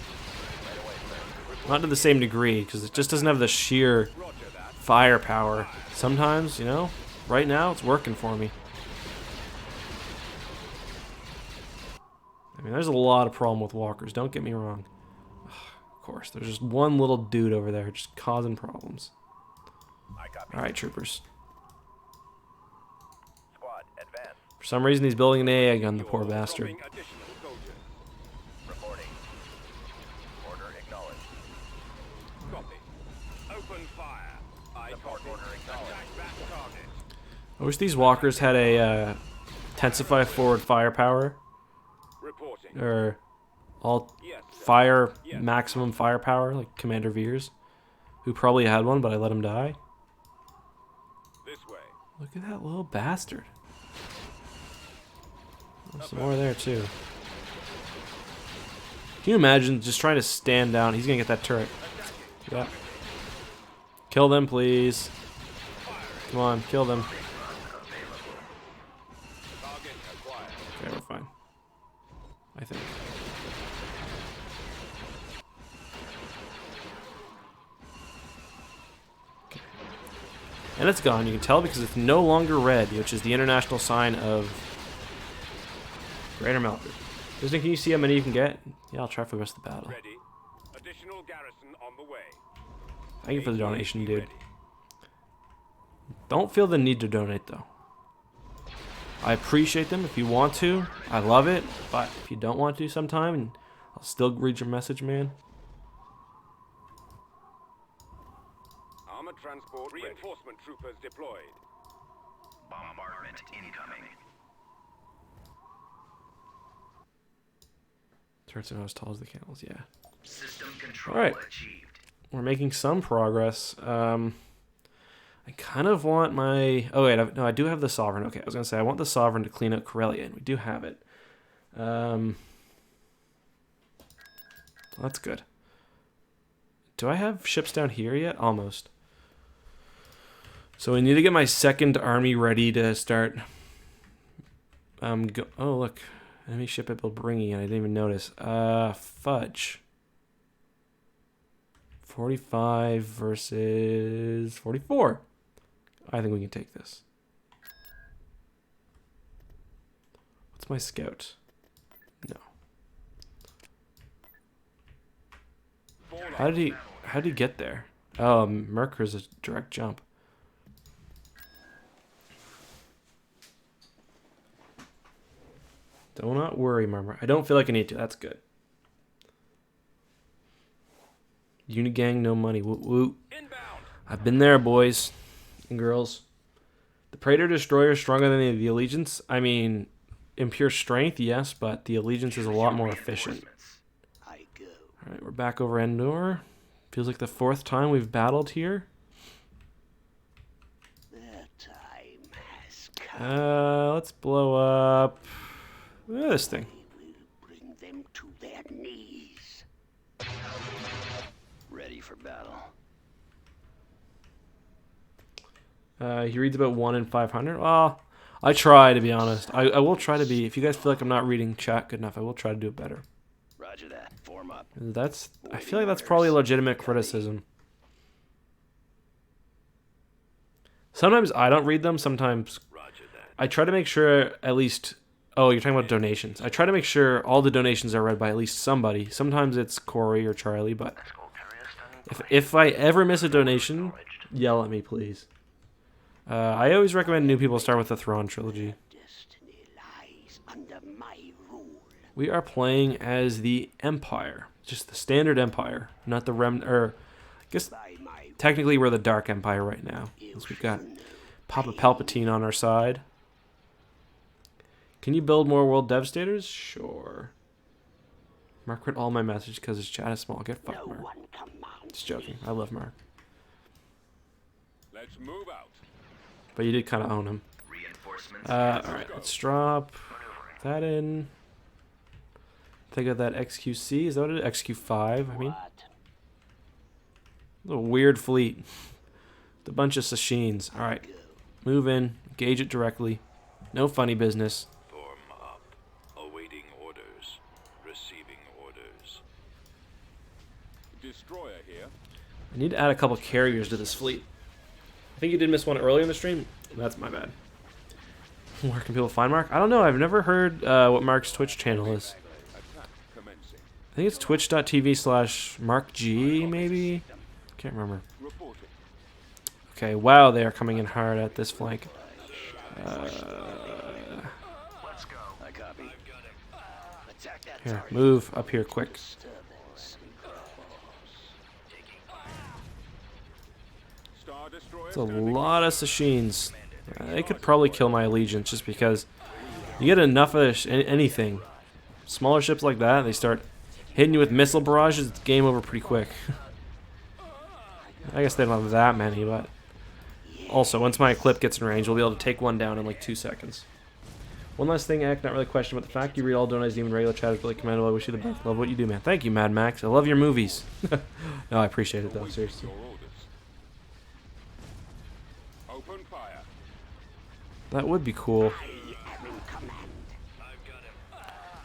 Not to the same degree, because it just doesn't have the sheer
Roger that.
firepower. Sometimes, you know, right now it's working for me. I mean, there's a lot of problem with walkers, don't get me wrong. Of course, there's just one little dude over there just causing problems.
I copy.
Alright, troopers. For some reason, he's building an AA gun, the poor bastard.
Dropping additional soldiers.
Reporting. Order acknowledged.
Copy. Open fire. I copy.
order acknowledged.
Attack that target.
I wish these walkers had a intensify forward firepower,
Reporting.
or all
Yes, sir.
fire maximum firepower, like Commander Veers, who probably had one, but I let him die.
This way.
Look at that little bastard. There's some more there too. Can you imagine just trying to stand down? He's gonna get that turret. Yeah. Kill them, please. Come on, kill them.
Target acquired.
Okay, we're fine. I think. Okay. And it's gone. You can tell because it's no longer red, which is the international sign of Greater Melbourne. Kristen, can you see how many you can get? Yeah, I'll try for the rest of the battle.
Ready. Additional garrison on the way.
Thank you for the donation, dude.
Ready.
Don't feel the need to donate, though. I appreciate them if you want to. I love it. But if you don't want to sometime, and I'll still read your message, man.
Armored transport. Reinforcement troopers deployed.
Bombardment incoming.
Turrets are not as tall as the cannons, yeah.
System control
Alright.
achieved.
We're making some progress. I kind of want my... Oh, wait. No, I do have the Sovereign. Okay, I was going to say, I want the Sovereign to clean out Corellia, and we do have it. That's good. Do I have ships down here yet? Almost. So we need to get my second army ready to start... Oh, look. Enemy ship at Bilbringi, and I didn't even notice. Fudge. 45 versus 44. I think we can take this. What's my scout? No. How did he get there? Oh, Merker's a direct jump. Do not worry, Murmur. I don't feel like I need to. That's good. Unigang, no money. Woot woot.
Inbound.
I've been there, boys and girls. The Praetor Destroyer is stronger than the Allegiance. I mean, in pure strength, yes, but the Allegiance is a lot more efficient.
I go.
Alright, we're back over Endor. Feels like the 4th time we've battled here.
The time has come.
Let's blow up this thing.
We will bring them to their knees. Ready for battle.
He reads about 1 in 500. Well, I try, to be honest. I will try to be. If you guys feel like I'm not reading chat good enough, I will try to do it better.
Roger that. Form up.
I feel like that's probably a legitimate criticism. Sometimes I don't read them. Sometimes
Roger that.
I try to make sure at least... Oh, you're talking about donations. I try to make sure all the donations are read by at least somebody. Sometimes it's Corey or Charlie, but if I ever miss a donation, yell at me, please. I always recommend new people start with the Thrawn trilogy.
Destiny lies under my rule.
We are playing as the Empire, just the standard Empire, not the or I guess
By my
technically we're the Dark Empire right now, because we've got Papa Palpatine on our side. Can you build more World Devastators? Sure. Mark read all my messages because his chat is small. Get fucked,
no
Mark.
one commands.
Just joking. I love Mark.
Let's move out.
But you did kind of own him.
Reinforcements.
Alright, let's drop that in. Think of that XQC. Is that what it is? XQ5, I mean.
What?
A weird fleet. With a bunch of Sashins. Alright. Move in. Engage it directly. No funny business.
Form up. Awaiting orders. Receiving orders. Destroyer here.
I need to add a couple carriers to this fleet. I think you did miss one earlier in the stream. That's my bad. Where can people find Mark? I don't know. I've never heard what Mark's Twitch channel is.
Attack commencing.
I think it's twitch.tv/MarkG, maybe? Can't remember.
Reporting.
Okay, wow, they are coming in hard at this flank. Here, move up here quick.
Star Destroyer
It's a lot of Sashins. They could probably kill my Allegiance just because you get enough of anything. Smaller ships like that, they start hitting you with missile barrages, it's game over pretty quick. I guess they don't have that many, but also, once my clip gets in range, we'll be able to take one down in like 2 seconds. One last thing, Act, not really a question, but the fact you read all Donai's even regular chat is really commendable. I wish you the best. Love what you do, man. Thank you, Mad Max. I love your movies. No, I appreciate it, though, seriously.
your orders. Open fire.
That would be cool.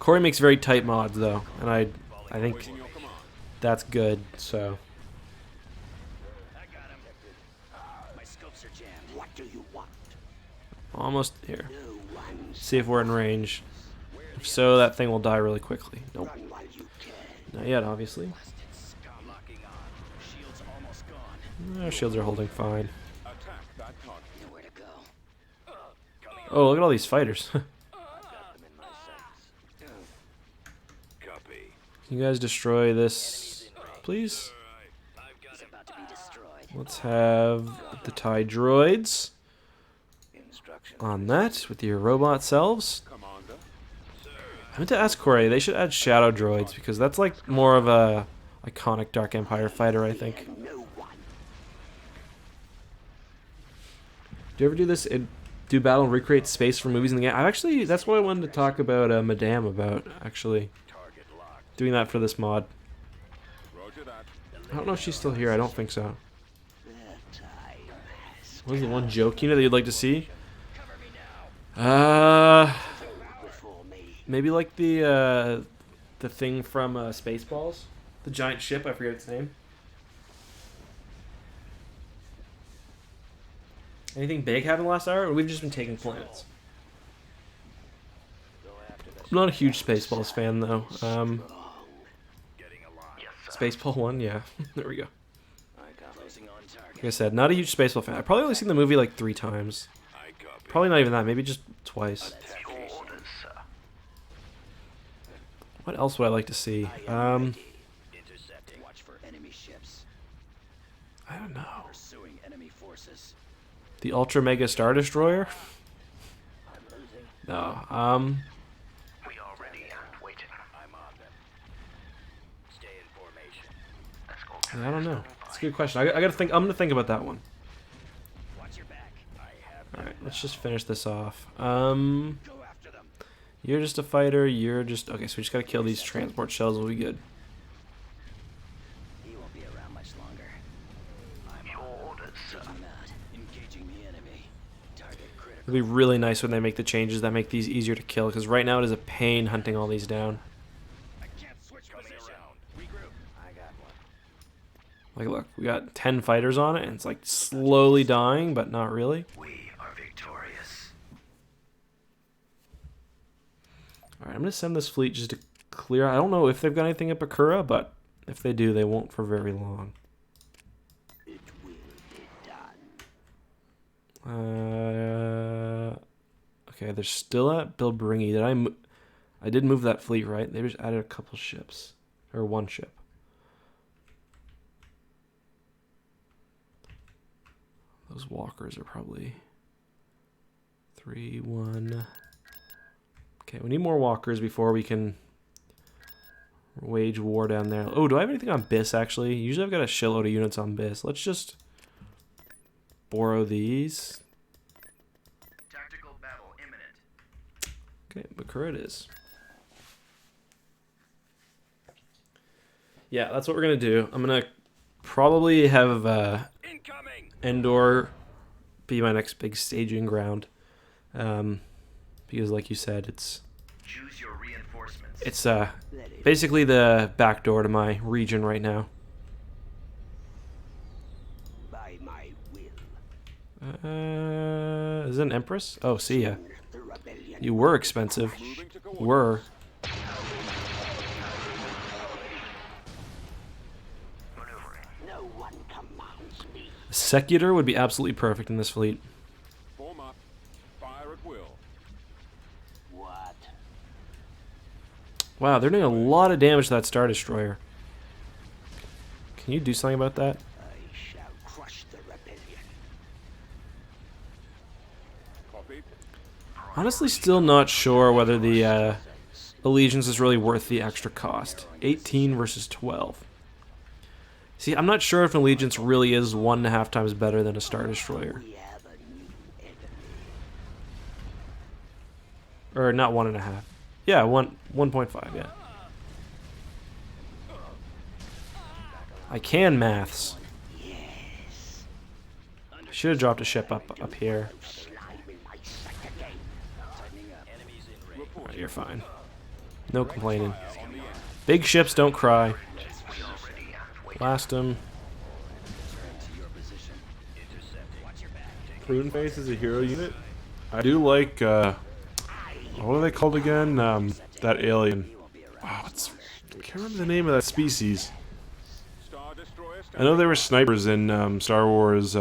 Corey makes very tight mods, though, and I think
Waiting your command.
that's good, so...
I got him. My scopes are jammed. What do you want?
Almost here.
No one.
See if we're in range. If so, that thing will die really quickly. Nope.
Run while you can.
Not yet, obviously.
I'm locking on. Shields almost gone.
Our shields are holding fine.
Attack that target.
Nowhere to go.
Oh, look at all these fighters.
Got them in my sights.
Copy.
Can you guys destroy this, please?
He's about to be destroyed.
Let's have the TIE droids
Instruction.
on that with your robot selves.
Commander.
I meant to ask Corey, they should add shadow droids because that's like more of a iconic Dark Empire fighter, I think.
No one.
Do you ever do this? Do battle and recreate space for movies in the game? I actually, that's what I wanted to talk about Madame about, actually.
Target locked.
Doing that for this mod.
Roger that.
I don't know if she's still here. I don't think so.
The time has
What was the one joke, that you'd like to see?
cover me now. Before me.
Maybe like the thing from Spaceballs, the giant ship. I forget its name. Anything big happened last hour, or we've just been taking planets? I'm not a huge Spaceballs fan though. Spaceball 1, yeah. There we go.
Closing on target.
Like I said, not a huge Spaceball fan. I've probably only seen the movie like 3 times.
I copy.
Probably not even that. Maybe just twice.
Your orders, sir.
What else would I like to see?
Intercepting. Watch for enemy ships.
I don't know.
Pursuing enemy forces.
The Ultra Mega Star Destroyer?
I'm losing.
No.
We are ready and waiting.
I'm on them. Stay in formation.
Let's go.
I don't know. It's a good question. I gotta think. I'm gonna think about that one.
Watch your back. I have
All right, let's just finish this off.
go after them.
You're just a fighter. You're just okay. So we just gotta kill these transport shells. We'll be good.
He won't be around much longer. I'm
Your orders, sir.
taking that. Engaging the enemy. Target critical.
It'll be really nice when they make the changes that make these easier to kill. Because right now it is a pain hunting all these down.
I can't switch position. Regroup. I got one.
Like, look, we got 10 fighters on it, and it's like slowly dying, but not really.
We are victorious.
All right, I'm gonna send this fleet just to clear. I don't know if they've got anything at Bakura, but if they do, they won't for very long.
It will be done.
Okay, they're still at Bilbringi. I did move that fleet, right? They just added a couple ships, or one ship. Those walkers are probably 3, 1. Okay, we need more walkers before we can wage war down there. Oh, do I have anything on Biss, actually? Usually I've got a shitload of units on Biss. Let's just borrow these.
Tactical battle imminent.
Okay, Bakura it is. Yeah, that's what we're going to do. I'm going to probably have
Incoming.
Endor be my next big staging ground. Because like you said, it's
Choose your reinforcements.
basically the back door to my region right now.
By my will.
Is it an Empress? Oh, see ya.
The rebellion.
You were expensive.
Moving to coordinates.
Were.
Maneuvering.
No one commands me.
A Secutor would be absolutely perfect in this fleet.
Form up. Fire at will.
What?
Wow, they're doing a lot of damage to that Star Destroyer. Can you do something about that?
I shall crush the rebellion.
Copied.
Honestly, still not sure whether the Allegiance is really worth the extra cost. 18 versus 12. See, I'm not sure if an Allegiance really is 1.5 times better than a Star Destroyer.
We have a new enemy.
Or not 1.5. Yeah, 1.5, yeah. I can maths.
Yes.
Should have dropped a ship up here.
Slime in my sight again. Tightening up. Enemies in range.
Alright, you're fine. No complaining. Big ships don't cry. Blast them.
To your position. Intercepting. Watch your back.
Prune Face is a hero unit. I do like, what are they called again? That alien. Wow, I can't remember the name of that species.
Star Destroyer
I know they were snipers in Star Wars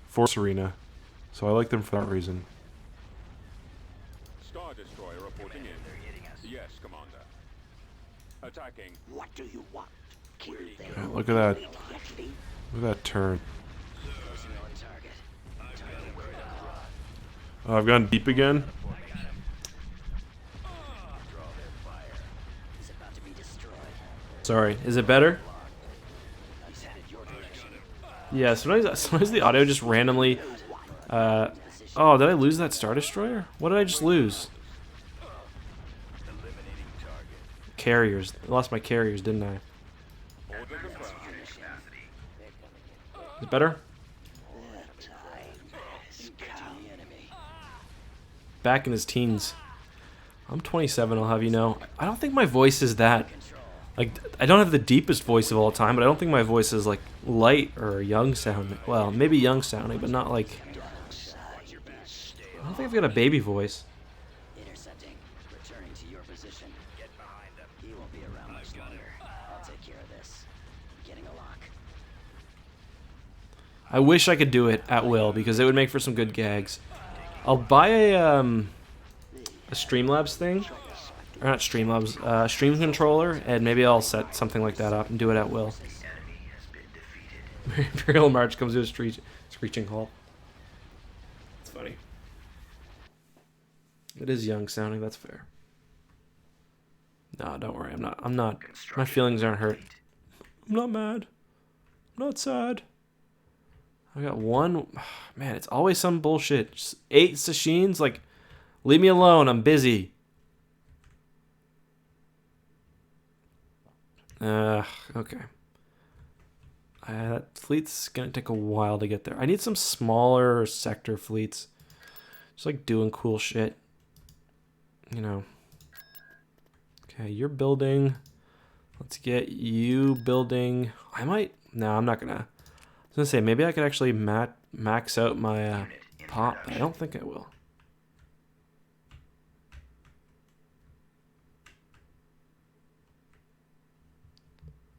Force Arena, so I like them for that reason.
Star Destroyer reporting in. Yes, Commander. Attacking.
What do you want? Kill them.
Yeah, look at that.
Immediately.
Look at that turn.
Closing on target. Target word up.
Oh, I've gone deep again.
Is about to be destroyed.
Sorry, is it better?
He's headed your direction.
Yeah, sometimes the audio just randomly... oh, did I lose that Star Destroyer? What did I just lose? Carriers. I lost my carriers, didn't I?
Order confirmed.
Is it better? Back in his teens. I'm 27, I'll have you know. I don't think my voice is that... Like, I don't have the deepest voice of all time, but I don't think my voice is, like, light or young sounding. Well, maybe young sounding, but not, like... I don't think I've got a baby voice.
Intercepting. Returning to your position. Get behind them. He won't be around much longer. I'll take care of this. Getting a lock.
I wish I could do it at will, because it would make for some good gags. I'll buy a Streamlabs thing. Or not Streamlabs, Stream Controller, and maybe I'll set something like that up and do it at will. Imperial March comes to a screeching halt. It's funny. It is young sounding, that's fair. No, don't worry, I'm not. My feelings aren't hurt. I'm not mad. I'm not sad. I got one. Man, it's always some bullshit. Just 8 Sashins, like, leave me alone, I'm busy. Okay. That fleet's gonna take a while to get there. I need some smaller sector fleets. Just like doing cool shit. You know. Okay, you're building. Let's get you building. I might. No, I'm not gonna. I was gonna say maybe I could actually max out my pop. But I don't think I will.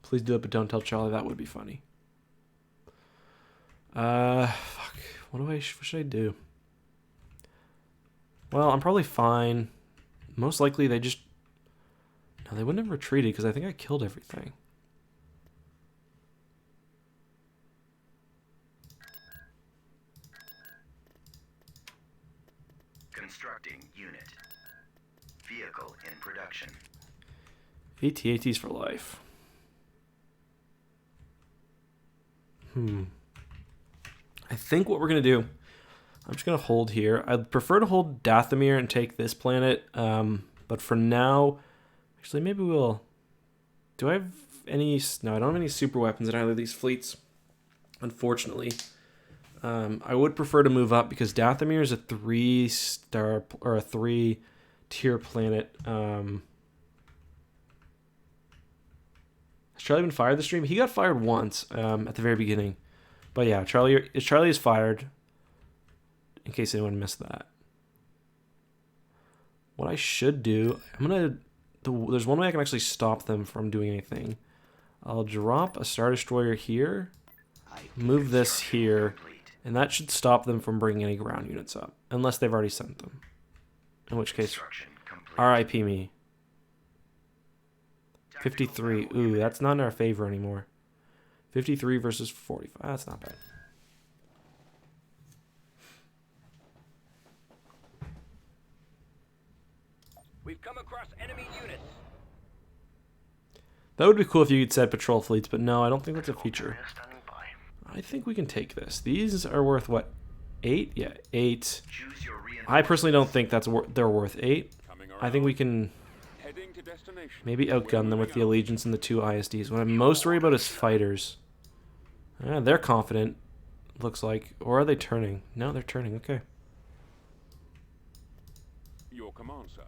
Please do it, but don't tell Charlie. That would be funny. Fuck. What should I do? Well, I'm probably fine. Most likely they just... No, they wouldn't have retreated because I think I killed everything.
Constructing unit. Vehicle in production.
AT-ATs for life. I think what we're going to do... I'm just going to hold here. I'd prefer to hold Dathomir and take this planet. But for now... Actually, maybe we'll... Do I have any... No, I don't have any super weapons in either of these fleets. Unfortunately. I would prefer to move up because Dathomir is a 3-star... Or a 3-tier planet. Has Charlie been fired this stream? He got fired once at the very beginning. But yeah, Charlie is fired. In case anyone missed that. What I should do... There's one way I can actually stop them from doing anything. I'll drop a Star Destroyer here. Move this here. And that should stop them from bringing any ground units up. Unless they've already sent them. In which case, RIP me. 53. Ooh, that's not in our favor anymore. 53 versus 45. That's not bad.
We've come across enemy units.
That would be cool if you could set patrol fleets, but no, I don't think that's a feature. I think we can take this. These are worth what? 8? Yeah, 8. I personally don't think they're worth 8. I think we can maybe outgun them with the Allegiance and the 2 ISDs. What I'm most worried about is fighters. They're confident, looks like. Or are they turning? No, they're turning. Okay.
Your command, sir.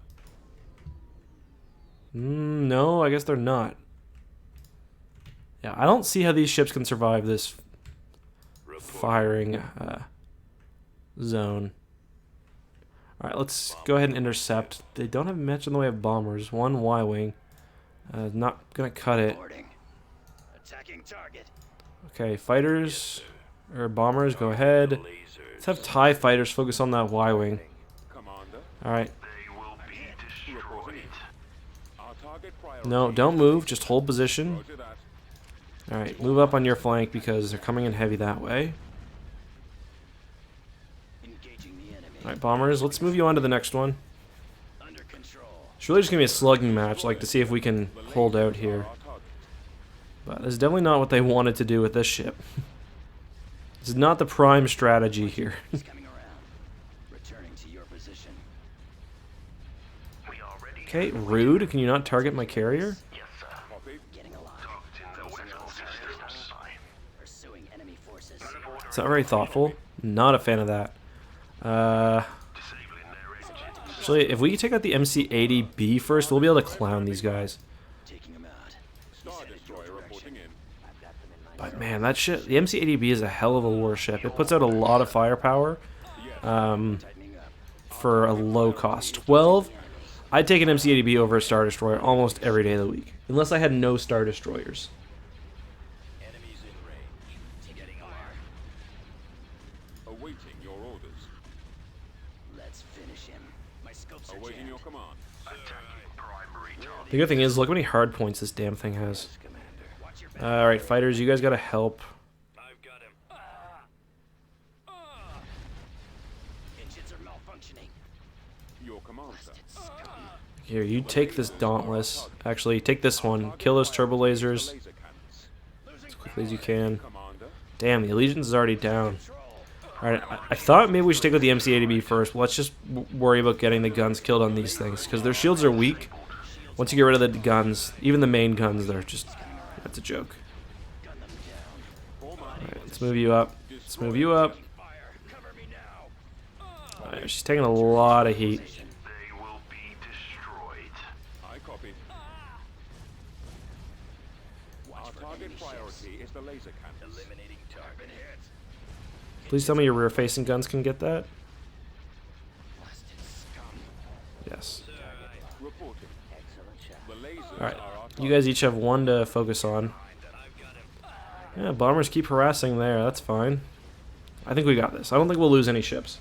No, I guess they're not. Yeah, I don't see how these ships can survive this firing zone. Alright, let's go ahead and intercept. They don't have much in the way of bombers. 1 Y-wing. Not gonna cut it.
Attacking target.
Okay, fighters or bombers, go ahead. Let's have TIE fighters focus on that Y-wing. Alright. No, don't move. Just hold position. Alright, move up on your flank because they're coming in heavy that way. Alright, bombers, let's move you on to the next one. It's really just going to be a slugging match, like to see if we can hold out here. But that's definitely not what they wanted to do with this ship. This is not the prime strategy here. Okay, rude. Can you not target my carrier? It's not very thoughtful. Not a fan of that. Actually, if we can take out the MC-80B first, we'll be able to clown these guys. But man, that ship, the MC-80B is a hell of a warship. It puts out a lot of firepower for a low cost. 12. I'd take an MC-80B over a Star Destroyer almost every day of the week, unless I had no Star Destroyers.
Awaiting your orders.
Let's finish him. My scopes are
Awaiting your command.
The good thing is, look how many hard points this damn thing has. Alright, fighters, you guys gotta help.
I've got him. Engines are malfunctioning.
Your command, sir.
Here, you take this Dauntless. Actually, take this one. Kill those turbo lasers as quickly as you can. Damn, the Allegiance is already down. Alright, I thought maybe we should take out the MC-80B first. Let's just worry about getting the guns killed on these things, because their shields are weak. Once you get rid of the guns, even the main guns, they're just... That's a joke. Alright, let's move you up. Let's move you up. Alright, she's taking a lot of heat.
I copy. Our target priority is the laser cannons.
Eliminating target hits.
Please tell me your rear-facing guns can get that. Yes.
Reporting. The lasers
Alright,
are our
you guys each have 1 to focus on. Yeah, bombers keep harassing there, that's fine. I think we got this. I don't think we'll lose any ships.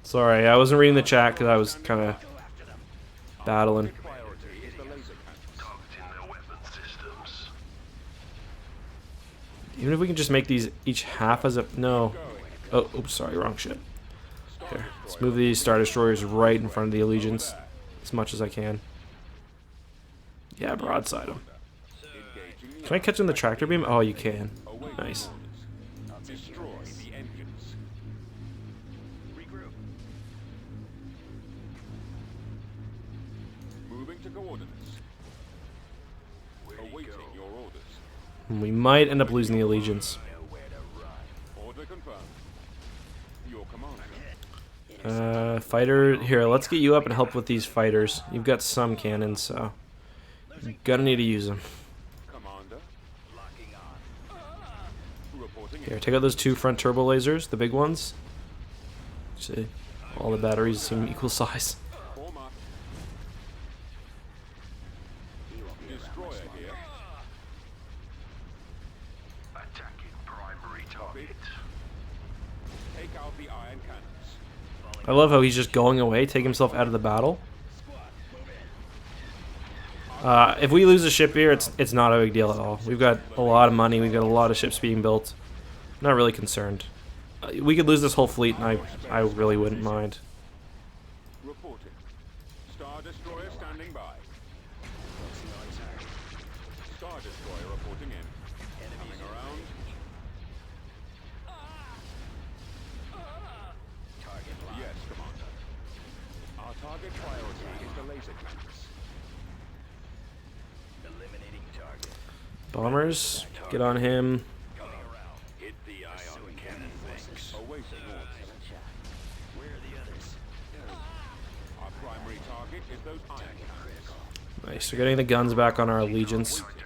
Sorry, I wasn't reading the chat because I was kind of battling.
priority is the laser cannons.
Even if we can just make these each half as a... No. Oh, oops, sorry, wrong ship. Here, let's move these Star Destroyers right in front of the Allegiance as much as I can. Yeah, broadside them. Can I catch in the tractor beam? Oh, you can. Nice.
Destroy the engines.
Regroup.
Moving to coordinates. Awaiting your orders.
We might end up losing the Allegiance.
Order confirmed. Your command, sir.
Fighter... Here, let's get you up and help with these fighters. You've got some cannons, so... You're gonna need to use them.
Commander. Locking on. Reporting
Here, take out those 2 front turbo lasers, the big ones. See, all the batteries seem equal size.
Form up. Destroyer here.
Attacking primary target.
Take out the iron cannons.
I love how he's just going away, taking himself out of the battle. If we lose a ship here, it's not a big deal at all. We've got a lot of money. We've got a lot of ships being built. Not really concerned. We could lose this whole fleet, and I really wouldn't mind.
Reporting. Star Destroyer standing by. Star Destroyer reporting in. Coming around. Yes, Commander. Our target priority is the laser cannons.
Eliminating target.
Bombers, get on him.
Coming around. Hit the ion cannon banks.
Awaiting orders.
Where are the others?
Our primary target is those ion cannons.
Nice, we're getting the guns back on our allegiance.
Your orders.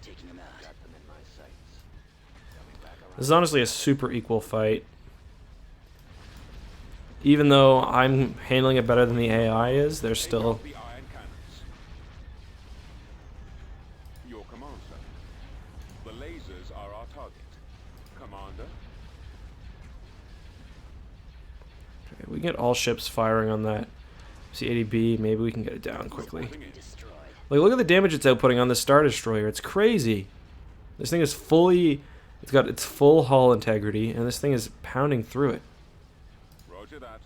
Taking them out. Got them in my sights. Coming back around.
This is honestly a super equal fight. Even though I'm handling it better than the AI is, there's still...
The ion cannons. Your command, sir. The lasers are our target. Commander.
Okay, we can get all ships firing on that C-80B. Maybe we can get it down quickly.
Reporting in.
Like, look at the damage it's outputting on this Star Destroyer. It's crazy. This thing is fully... It's got its full hull integrity, and this thing is pounding through it.
Roger that.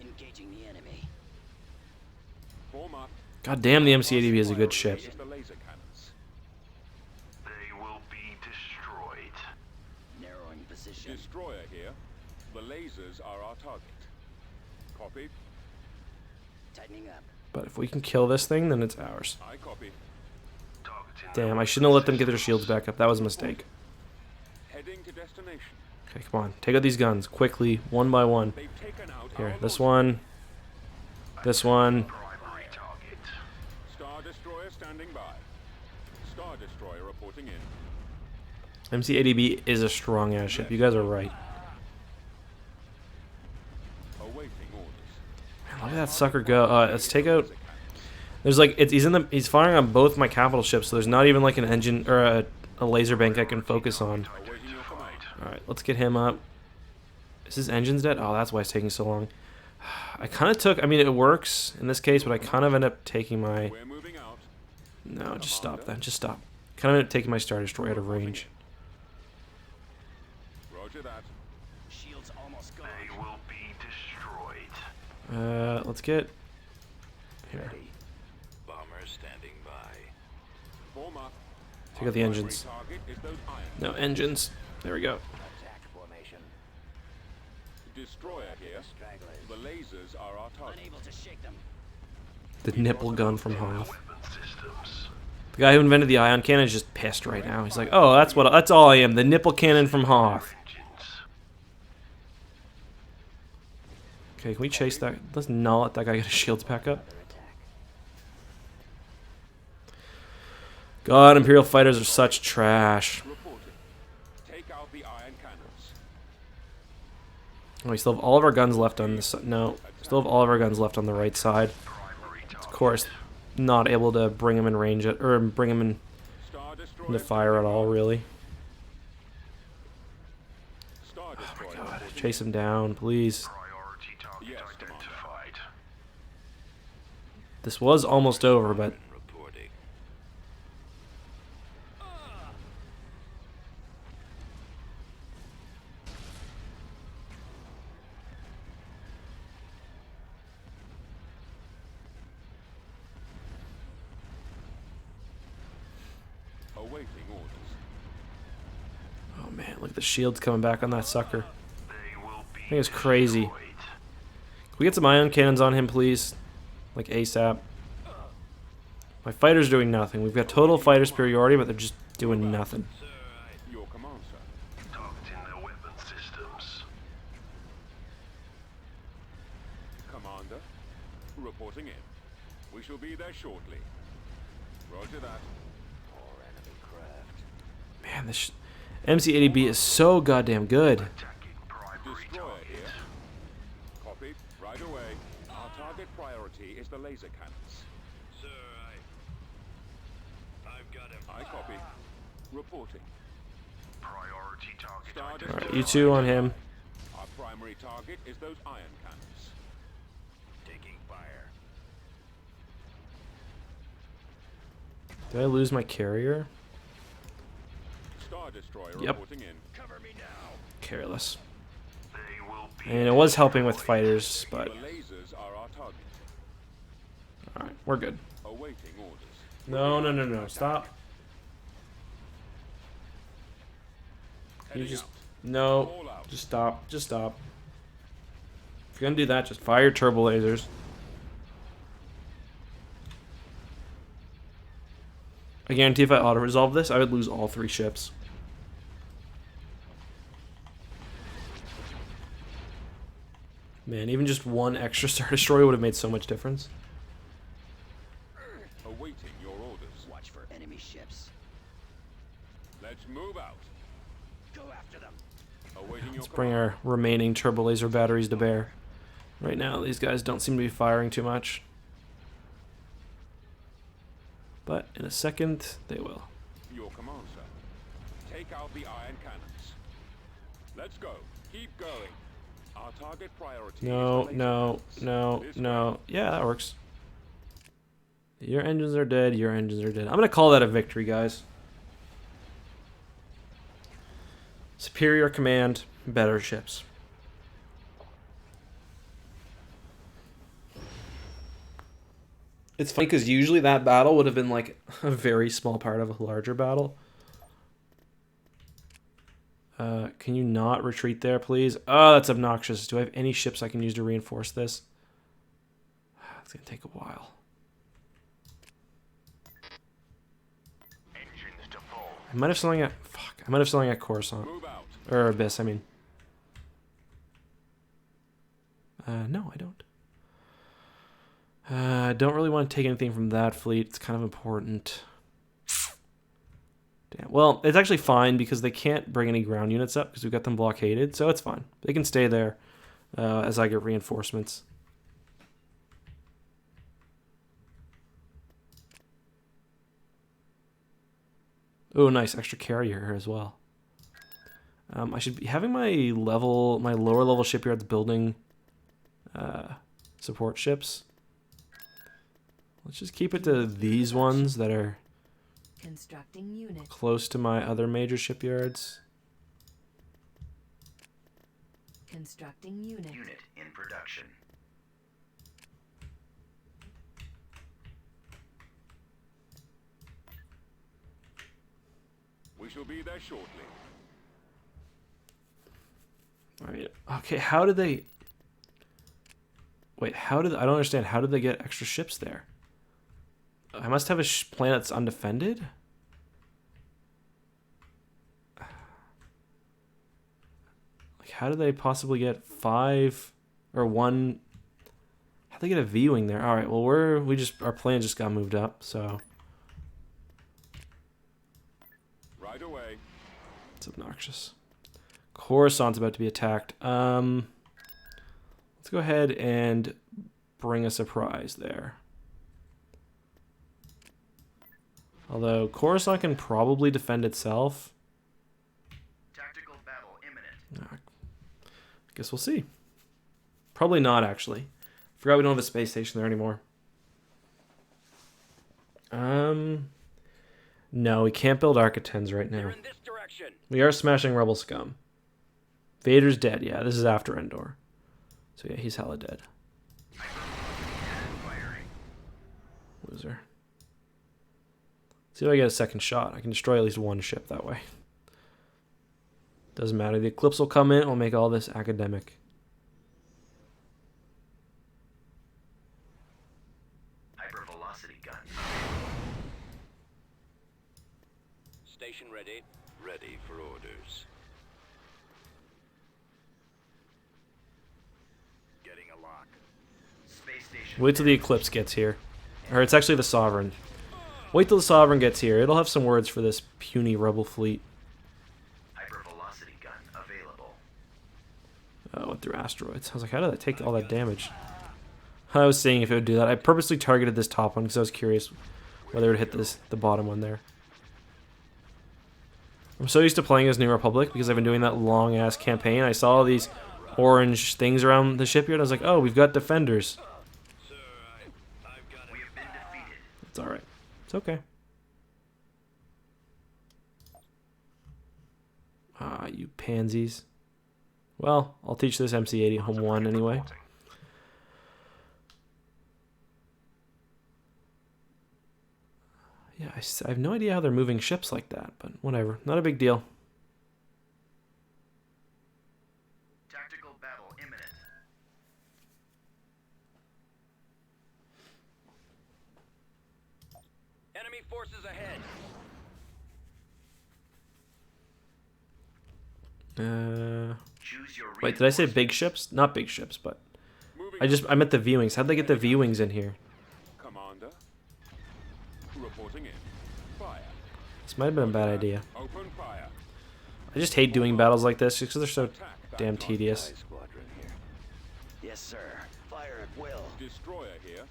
Engaging the enemy.
Form up.
God damn, the MC-80B is a good ship.
Is the laser cannons.
They will be destroyed.
Narrowing position.
Destroyer here. The lasers are our target. Copy.
Tightening up.
But if we can kill this thing, then it's ours.
I copy.
Targeting
Damn, I shouldn't have let them get their shields back up. That was a mistake.
Heading to destination.
Okay, come on. Take out these guns quickly, one by one.
They've taken out
Here,
our
this
launcher.
one. This one.
primary target.
Star Destroyer standing by. Star Destroyer reporting in.
MC-80B is a strong ass ship. You guys are right.
Awaiting orders.
Man, look at that sucker go. Let's take out. There's like he's firing on both my capital ships, so there's not even like an engine or a laser bank I can focus on.
Awaiting your command.
All right, let's get him up. Is his engine's dead? Oh, that's why it's taking so long. I kind of took. I mean, it works in this case, but I kind of end up taking my.
We're moving out.
No, just stop that. Just stop. Kind of end up taking my Star Destroyer out of range.
Roger that.
Shields almost gone.
They will be destroyed.
Let's get here.
Bomber standing by.
Form up.
Take out the engines.
Target is those ion.
No engines. There we go.
Attack formation.
Destroyer here.
Stragglers.
The lasers are our target.
Unable to shake them.
The nipple gun from Hoth.
Weapon systems.
The guy who invented the ion cannon is just pissed right now. He's like, "Oh, that's all I am. The nipple cannon from Hoth."
Engines.
Okay, can we chase that? Let's not let that guy get his shields back up.
Under attack.
God, Imperial fighters are such trash.
Reporting. Take out the ion cannons.
Oh, we still have all of our guns left on this. No, we still have all of our guns left on the right side.
Primary target.
Of course, not able to bring him in range or bring him in
Star Destroyer.
into fire at all, really.
Star Destroyer.
God,
reporting
chase him down, please.
Priority target
Yes, Commander.
identified.
This was almost over, but
Reporting.
Awaiting orders.
oh man, look at the shields coming back on that sucker.
They will be
I think it's crazy.
destroyed.
Can we get some ion cannons on him, please? Like ASAP. My fighter's doing nothing. We've got total fighter superiority, but they're just doing nothing.
Your command, sir.
Targeting their weapon systems.
Commander. Reporting in. We shall be there shortly. Roger that.
Poor enemy craft.
Man, this MC-80B is so goddamn good.
Attacking primary
Destroyer
target.
here. Copy. Right away. Our target priority is the laser cannons.
Sir, I've got him.
I copy. Reporting.
Priority target
Star
identified.
Alright, you two on him.
I Primary target is those iron cannons.
Taking fire.
Did I lose my carrier?
Star Destroyer
Yep.
reporting in.
Cover me now.
Careless.
They will be.
And it was helping with fighters, but
The lasers are our target.
alright, we're good.
Awaiting orders.
No. Stop. You
Heading
just
out.
no.
All out.
Just stop. Just stop. If you're gonna do that, just fire turbo lasers. I guarantee if I auto-resolve this, I would lose all 3 ships. Man, even just one extra Star Destroyer would have made so much difference.
Awaiting your orders.
Watch for enemy ships.
Let's move out.
Go after them.
Awaiting your
Let's bring our remaining turbo laser batteries to bear. Right now, these guys don't seem to be firing too much. But in a second, they will.
Your command, sir. Take out the iron cannons. Let's go. Keep going. Our target priority
No,
is the
no,
laser
no,
cannons. This
no.
way.
Yeah, that works. Your engines are dead. Your engines are dead. I'm going to call that a victory, guys. Superior command, better ships. It's funny because usually that battle would have been like a very small part of a larger battle. Can you not retreat there, please? Oh, that's obnoxious. Do I have any ships I can use to reinforce this? It's going to take a while.
Engines to full.
I might have something at... Fuck. I might have something at Coruscant.
Move out.
Or Abyss, I mean. No, I don't. I don't really want to take anything from that fleet. It's kind of important. Damn. Well, it's actually fine because they can't bring any ground units up because we've got them blockaded, so it's fine. They can stay there as I get reinforcements. Oh, nice. Extra carrier here as well. I should be having my lower level shipyards building support ships. Let's just keep it to these ones that are
Constructing unit.
close to my other major shipyards.
Constructing unit.
Unit in production.
We shall be there shortly.
Right. Okay, how did they... Wait, how did... I don't understand. How did they get extra ships there? I must have a planet that's undefended? Like, how did they possibly get 5 or 1... How'd they get a V-wing there? Alright, well, our planet just got moved up, so...
Right away.
It's obnoxious. Coruscant's about to be attacked. Let's go ahead and bring a surprise there. Although Coruscant can probably defend itself.
Tactical battle imminent.
I guess we'll see. Probably not, actually. Forgot we don't have a space station there anymore. No, we can't build Architens right now.
In this direction.
We are smashing Rebel Scum. Vader's dead, yeah. This is after Endor. So yeah, he's hella dead.
Firing.
Loser. See if I get a second shot. I can destroy at least one ship that way. Doesn't matter. The Eclipse will come in. It'll make all this academic.
Hypervelocity gun.
Station ready. Ready for orders. Getting a lock.
Space station.
Wait till the Eclipse gets here. Or it's actually the Sovereign. Wait till the Sovereign gets here. It'll have some words for this puny rebel fleet.
Hypervelocity gun available.
Oh, went through asteroids. I was like, how did that take all that damage? I was seeing if it would do that. I purposely targeted this top one because I was curious whether it would hit the bottom one there. I'm so used to playing as New Republic because I've been doing that long-ass campaign. I saw all these orange things around the shipyard. I was like, oh, we've got defenders. It's alright. It's okay. Ah, you pansies. Well, I'll teach this MC-80 home 1 anyway. Yeah, I have no idea how they're moving ships like that, but whatever. Not a big deal.
Tactical battle imminent.
Enemy forces ahead.
Choose your
Wait, did I say big ships? Not big ships, but I meant the V-wings. How'd they get the V-wings in here?
Commander. Reporting in. Fire.
This might have been a bad idea.
Open fire.
I just hate doing battles like this because they're so damn tedious.
Squadron here. Yes, sir. Fire at will.
Destroyer here.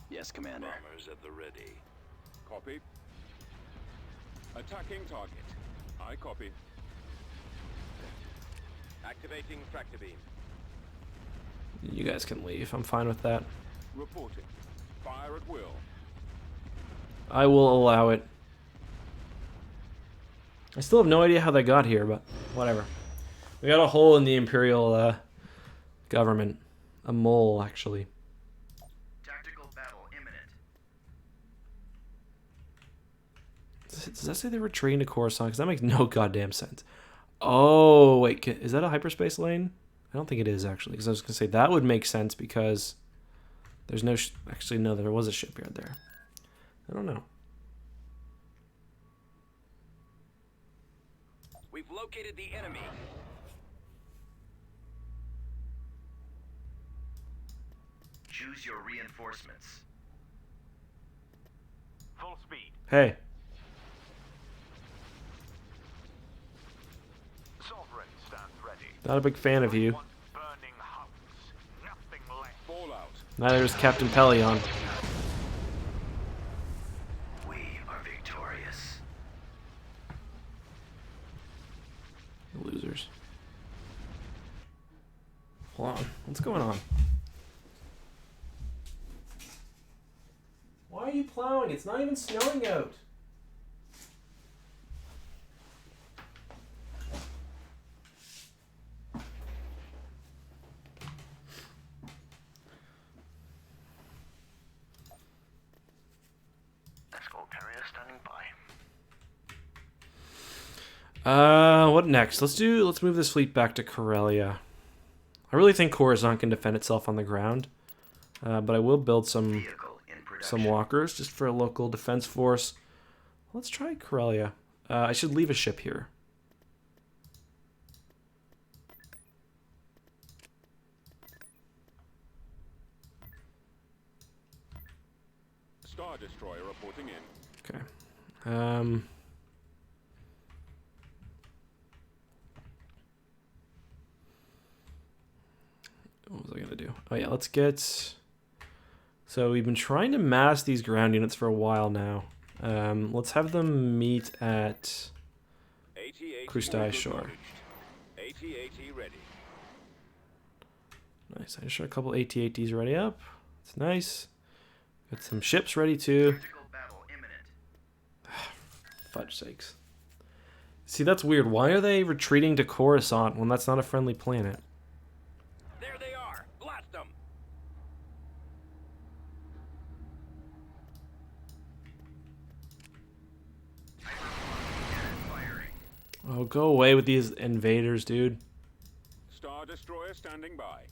Yes, Commander. Bombers at the ready.
Copy. Attacking target. I copy.
Activating tractor beam.
You guys can leave. I'm fine with that.
Reporting. Fire at will.
I will allow it. I still have no idea how they got here, but whatever. We got a hole in the Imperial government. A mole, actually.
Tactical battle imminent.
Does that say they were retreating to Coruscant? Because that makes no goddamn sense. Oh, wait. Is that a hyperspace lane? I don't think it is, actually. Because I was going to say that would make sense because there's no... Actually, no, there was a shipyard there. I don't know.
We've located the enemy.
Choose your reinforcements.
Full speed.
Hey.
Sovereign stands ready.
Not a big fan of you.
Want burning hubs. Nothing less.
Fallout.
Neither is Captain Pelion.
We are victorious.
Losers. Hold on. What's going on? Why are you plowing? It's not even snowing out.
Escort carrier standing by.
What next? Let's move this fleet back to Corellia. I really think Coruscant can defend itself on the ground. But I will build some walkers just for a local defense force. Let's try Corellia. I should leave a ship here.
Star Destroyer reporting in.
Okay. What was I gonna do? Oh yeah, let's get... So we've been trying to mass these ground units for a while now. Let's have them meet at Krustai Shore.
AT-AT ready.
Nice. I just shot a couple AT-ATs ready up. It's nice. Got some ships ready too.
Tactical battle imminent.
Fudge sakes. See, that's weird. Why are they retreating to Coruscant when that's not a friendly planet?
There they are. Blast them.
Oh, go away with these invaders, dude.
Star Destroyer standing by.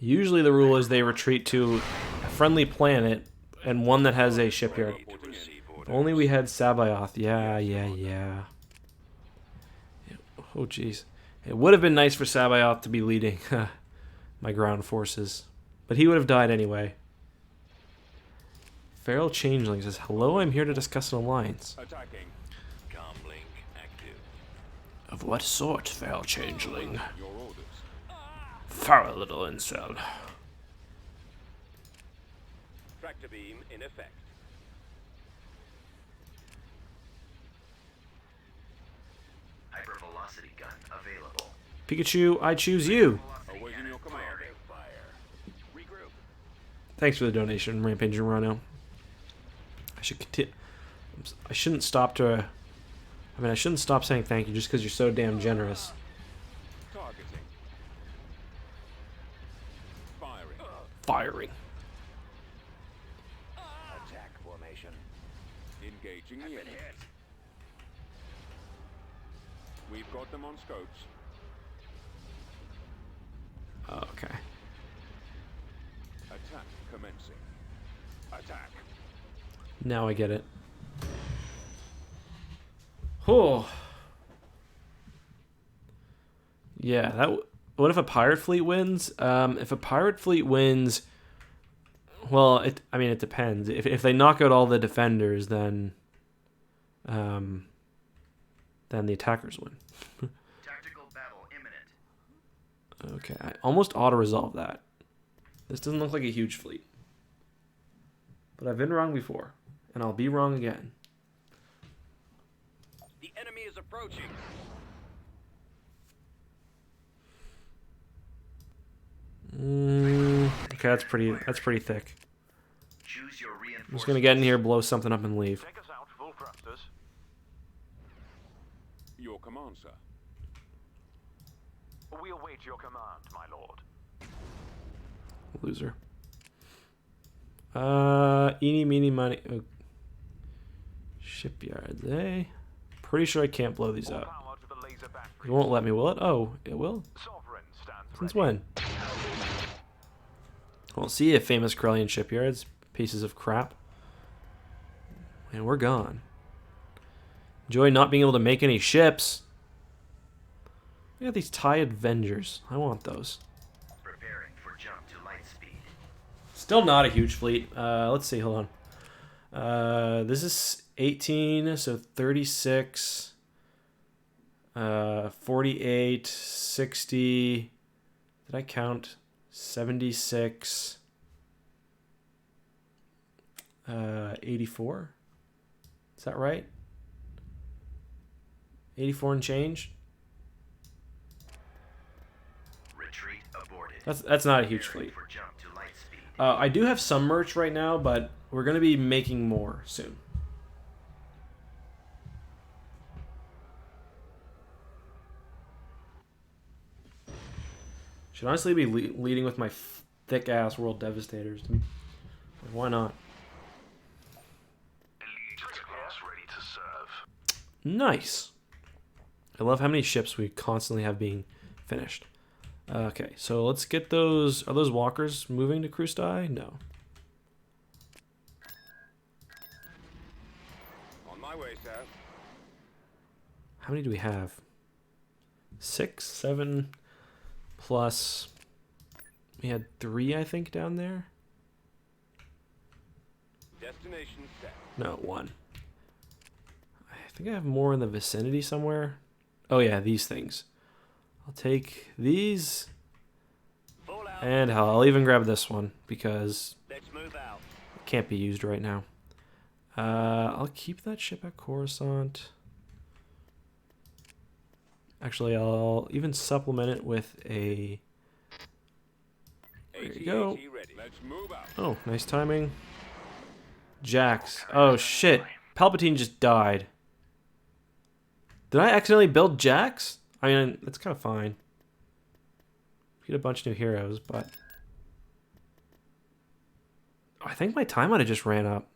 Usually the rule is they retreat to a friendly planet and one that has a shipyard. If only we had Sabayoth. Yeah. Oh, jeez. It would have been nice for Sabayoth to be leading my ground forces. But he would have died anyway. Feral Changeling says, hello, I'm here to discuss an alliance.
Attacking.
Comlink active.
Of what sort, Feral Changeling?
Your orders.
Foul little incel.
Tractor beam in effect.
Hypervelocity gun available.
Pikachu, I choose you.
Awaiting your command.
Regroup.
Thanks for the donation, Rampage and Rhino. I should continue. I shouldn't stop to. I mean, I shouldn't stop saying thank you just because you're so damn generous.
Targeting. Firing.
Firing.
Attack formation.
Engaging the enemy. We've got them on scopes.
Okay.
Attack commencing. Attack.
Now I get it. Oh. Yeah, that. What if a pirate fleet wins? If a pirate fleet wins, well, I mean, it depends. If they knock out all the defenders, then the attackers win.
Tactical battle imminent.
Okay, I almost auto-resolve that. This doesn't look like a huge fleet. But I've been wrong before, and I'll be wrong again.
The enemy is approaching.
Okay, that's pretty thick.
Choose your
I'm
reinforcements.
just gonna get in here, blow something up, and leave.
Take us out, full thrusters.
Your command, sir.
We await your command, my lord.
Loser. Eeny, meeny, miny. Oh. Shipyards, eh? Pretty sure I can't blow these
All
up.
power to the laser
It
batteries.
won't let me, will it? Oh, it will?
Sovereign stands
Since
ready.
when? Well, see you, famous Corellian shipyards. Pieces of crap. And we're gone. Enjoy not being able to make any ships. Look at these TIE Avengers. I want those.
Preparing for jump to light speed.
Still not a huge fleet. Let's see, hold on. This is 18, so 36, 48, 60. Did I count? 76, 84. Is that right? 84 and change?
Retreat aborted.
That's not a huge
Preparing
fleet.
for jump to light speed.
I do have some merch right now, but we're going to be making more soon. Should honestly be leading with my thick-ass World Devastators. Why not?
Elite class ready to serve.
Nice. I love how many ships we constantly have being finished. Okay, so let's get those. Are those walkers moving to Krustai? No.
On my way, sir.
How many do we have? 6, 7, plus. We had 3, I think, down there.
Destination set.
No, 1. I think I have more in the vicinity somewhere. Oh yeah, these things. I'll take these,
Full out.
and I'll even grab this one because
Let's move out.
it can't be used right now. I'll keep that ship at Coruscant. Actually, I'll even supplement it with a. There you go.
AT-AT ready. Let's move out.
Oh, nice timing. Jax. Oh shit. Palpatine just died. Did I accidentally build Jax? I mean, that's kind of fine. Get a bunch of new heroes, but I think my time might have just ran up.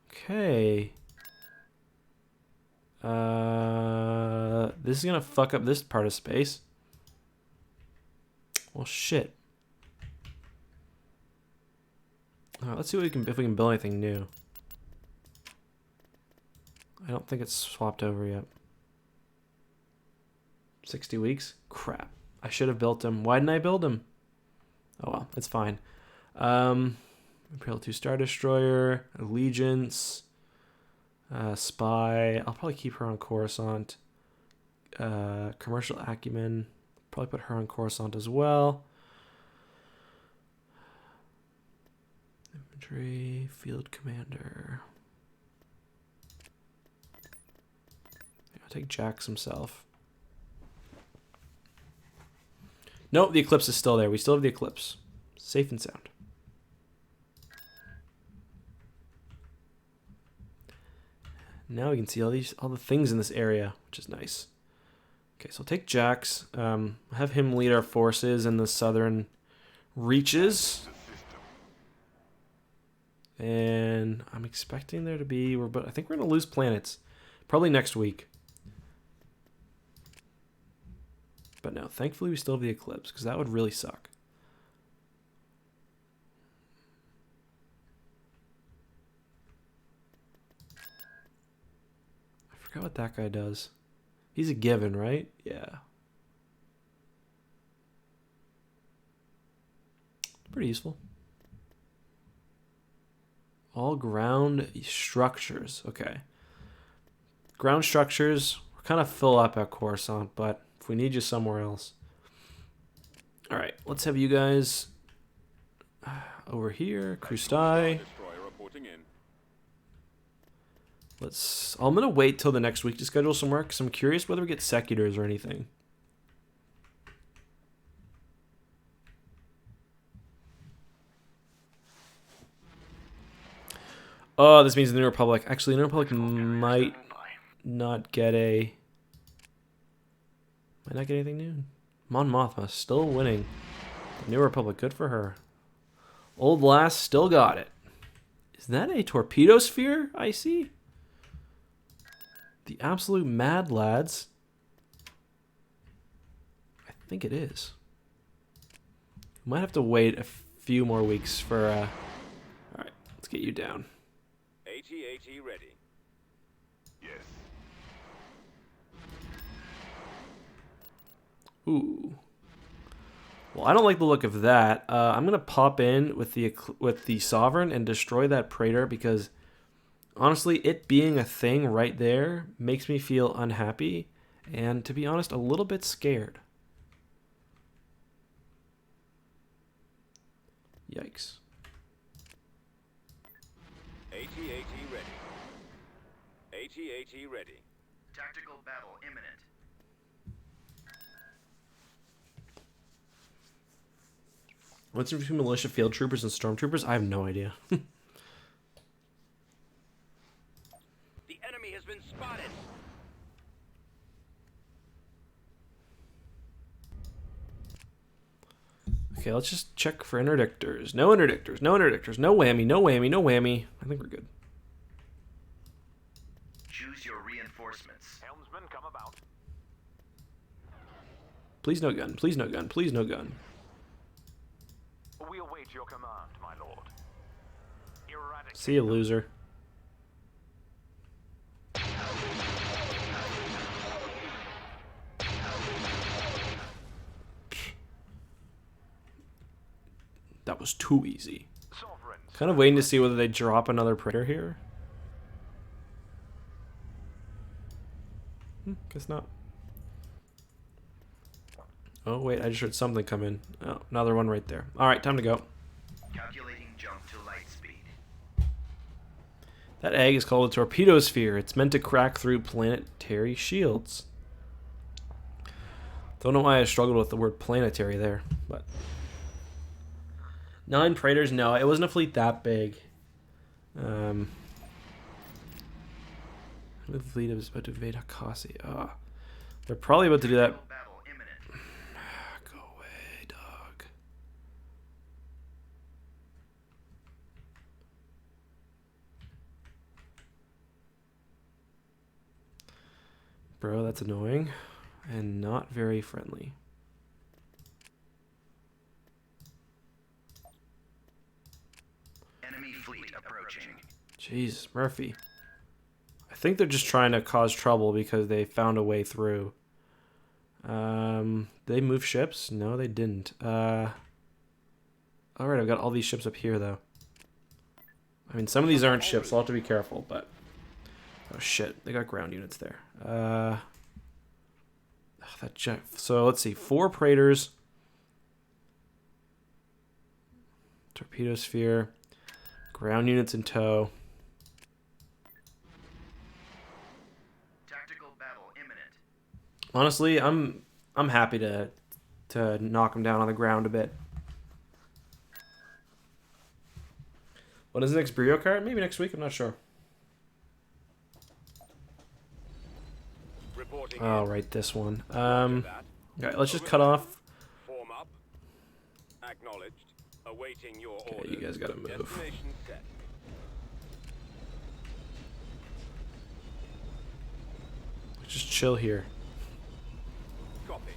Okay. This is gonna fuck up this part of space. Well, shit. Let's see what if we can build anything new. I don't think it's swapped over yet. 60 weeks? Crap. I should have built him. Why didn't I build him? Oh well, it's fine. Imperial 2 Star Destroyer, Allegiance, Spy. I'll probably keep her on Coruscant. commercial acumen. Probably put her on Coruscant as well. Infantry, field commander. I'll take Jax himself. Nope, the Eclipse is still there. We still have the Eclipse. Safe and sound. Now we can see all the things in this area, which is nice. Okay, so I'll take Jax. Have him lead our forces in the southern reaches. And I'm expecting there to be, but I think we're going to lose planets. Probably next week. But no, thankfully we still have the Eclipse, because that would really suck. I forgot what that guy does. He's a given, right? Yeah. Pretty useful. All ground structures. Okay. Ground structures, we're kind of full up at Coruscant, but if we need you somewhere else. Alright, let's have you guys over here. Krustai.
Destroyer reporting in.
I'm gonna wait till the next week to schedule some work, because I'm curious whether we get Secutors or anything. Oh, this means the New Republic. Actually, the New Republic might not get anything new. Mon Mothma still winning. The New Republic, good for her. Old Lass still got it. Is that a torpedo sphere I see? The absolute mad lads. I think it is. Might have to wait a few more weeks for alright, let's get you down.
AT-AT ready.
Yes.
Ooh. Well, I don't like the look of that. I'm gonna pop in with the Sovereign and destroy that Praetor, because honestly, it being a thing right there makes me feel unhappy and, to be honest, a little bit scared. Yikes.
AT-AT ready. AT-AT ready.
Tactical battle imminent.
What's between militia, field troopers, and stormtroopers? I have no idea.
The enemy has been spotted.
Okay, let's just check for interdictors. No interdictors, no interdictors, no whammy, no whammy, no whammy. I think we're good.
Choose your reinforcements.
Helmsman, come about.
Please no gun, please no gun, please no gun.
We await your command, my lord. Eradicate.
See you, loser. That was too easy.
Sovereign.
Kind of waiting to see whether they drop another Praetor here. Guess not. Oh, wait, I just heard something come in. Oh, another one right there. Alright, time to go.
Calculating jump to light speed.
That egg is called a torpedo sphere. It's meant to crack through planetary shields. Don't know why I struggled with the word planetary there, but... 9 Praetors? No, it wasn't a fleet that big. The fleet was about to invade Hakasi. They're probably about to do that.
Battle imminent.
Go away, dog. Bro, that's annoying. And not very friendly.
Enemy fleet approaching.
Jeez, Murphy. I think they're just trying to cause trouble because they found a way through. Did they move ships? No, they didn't. Alright, I've got all these ships up here, though. I mean, some of these aren't ships, so I'll have to be careful, but... Oh, shit. They got ground units there. So let's see, 4 Praetors, torpedo sphere, ground units in tow.
Tactical battle imminent.
Honestly, I'm happy to knock them down on the ground a bit. When is the next Brio card? Maybe next week. I'm not sure.
Reporting
Oh,
in.
right, this one.
Roger that.
Okay, let's just cut off.
Form up. Acknowledged. Awaiting your
Okay,
orders.
you guys gotta move.
Destination set.
Let's just chill here.
Copy.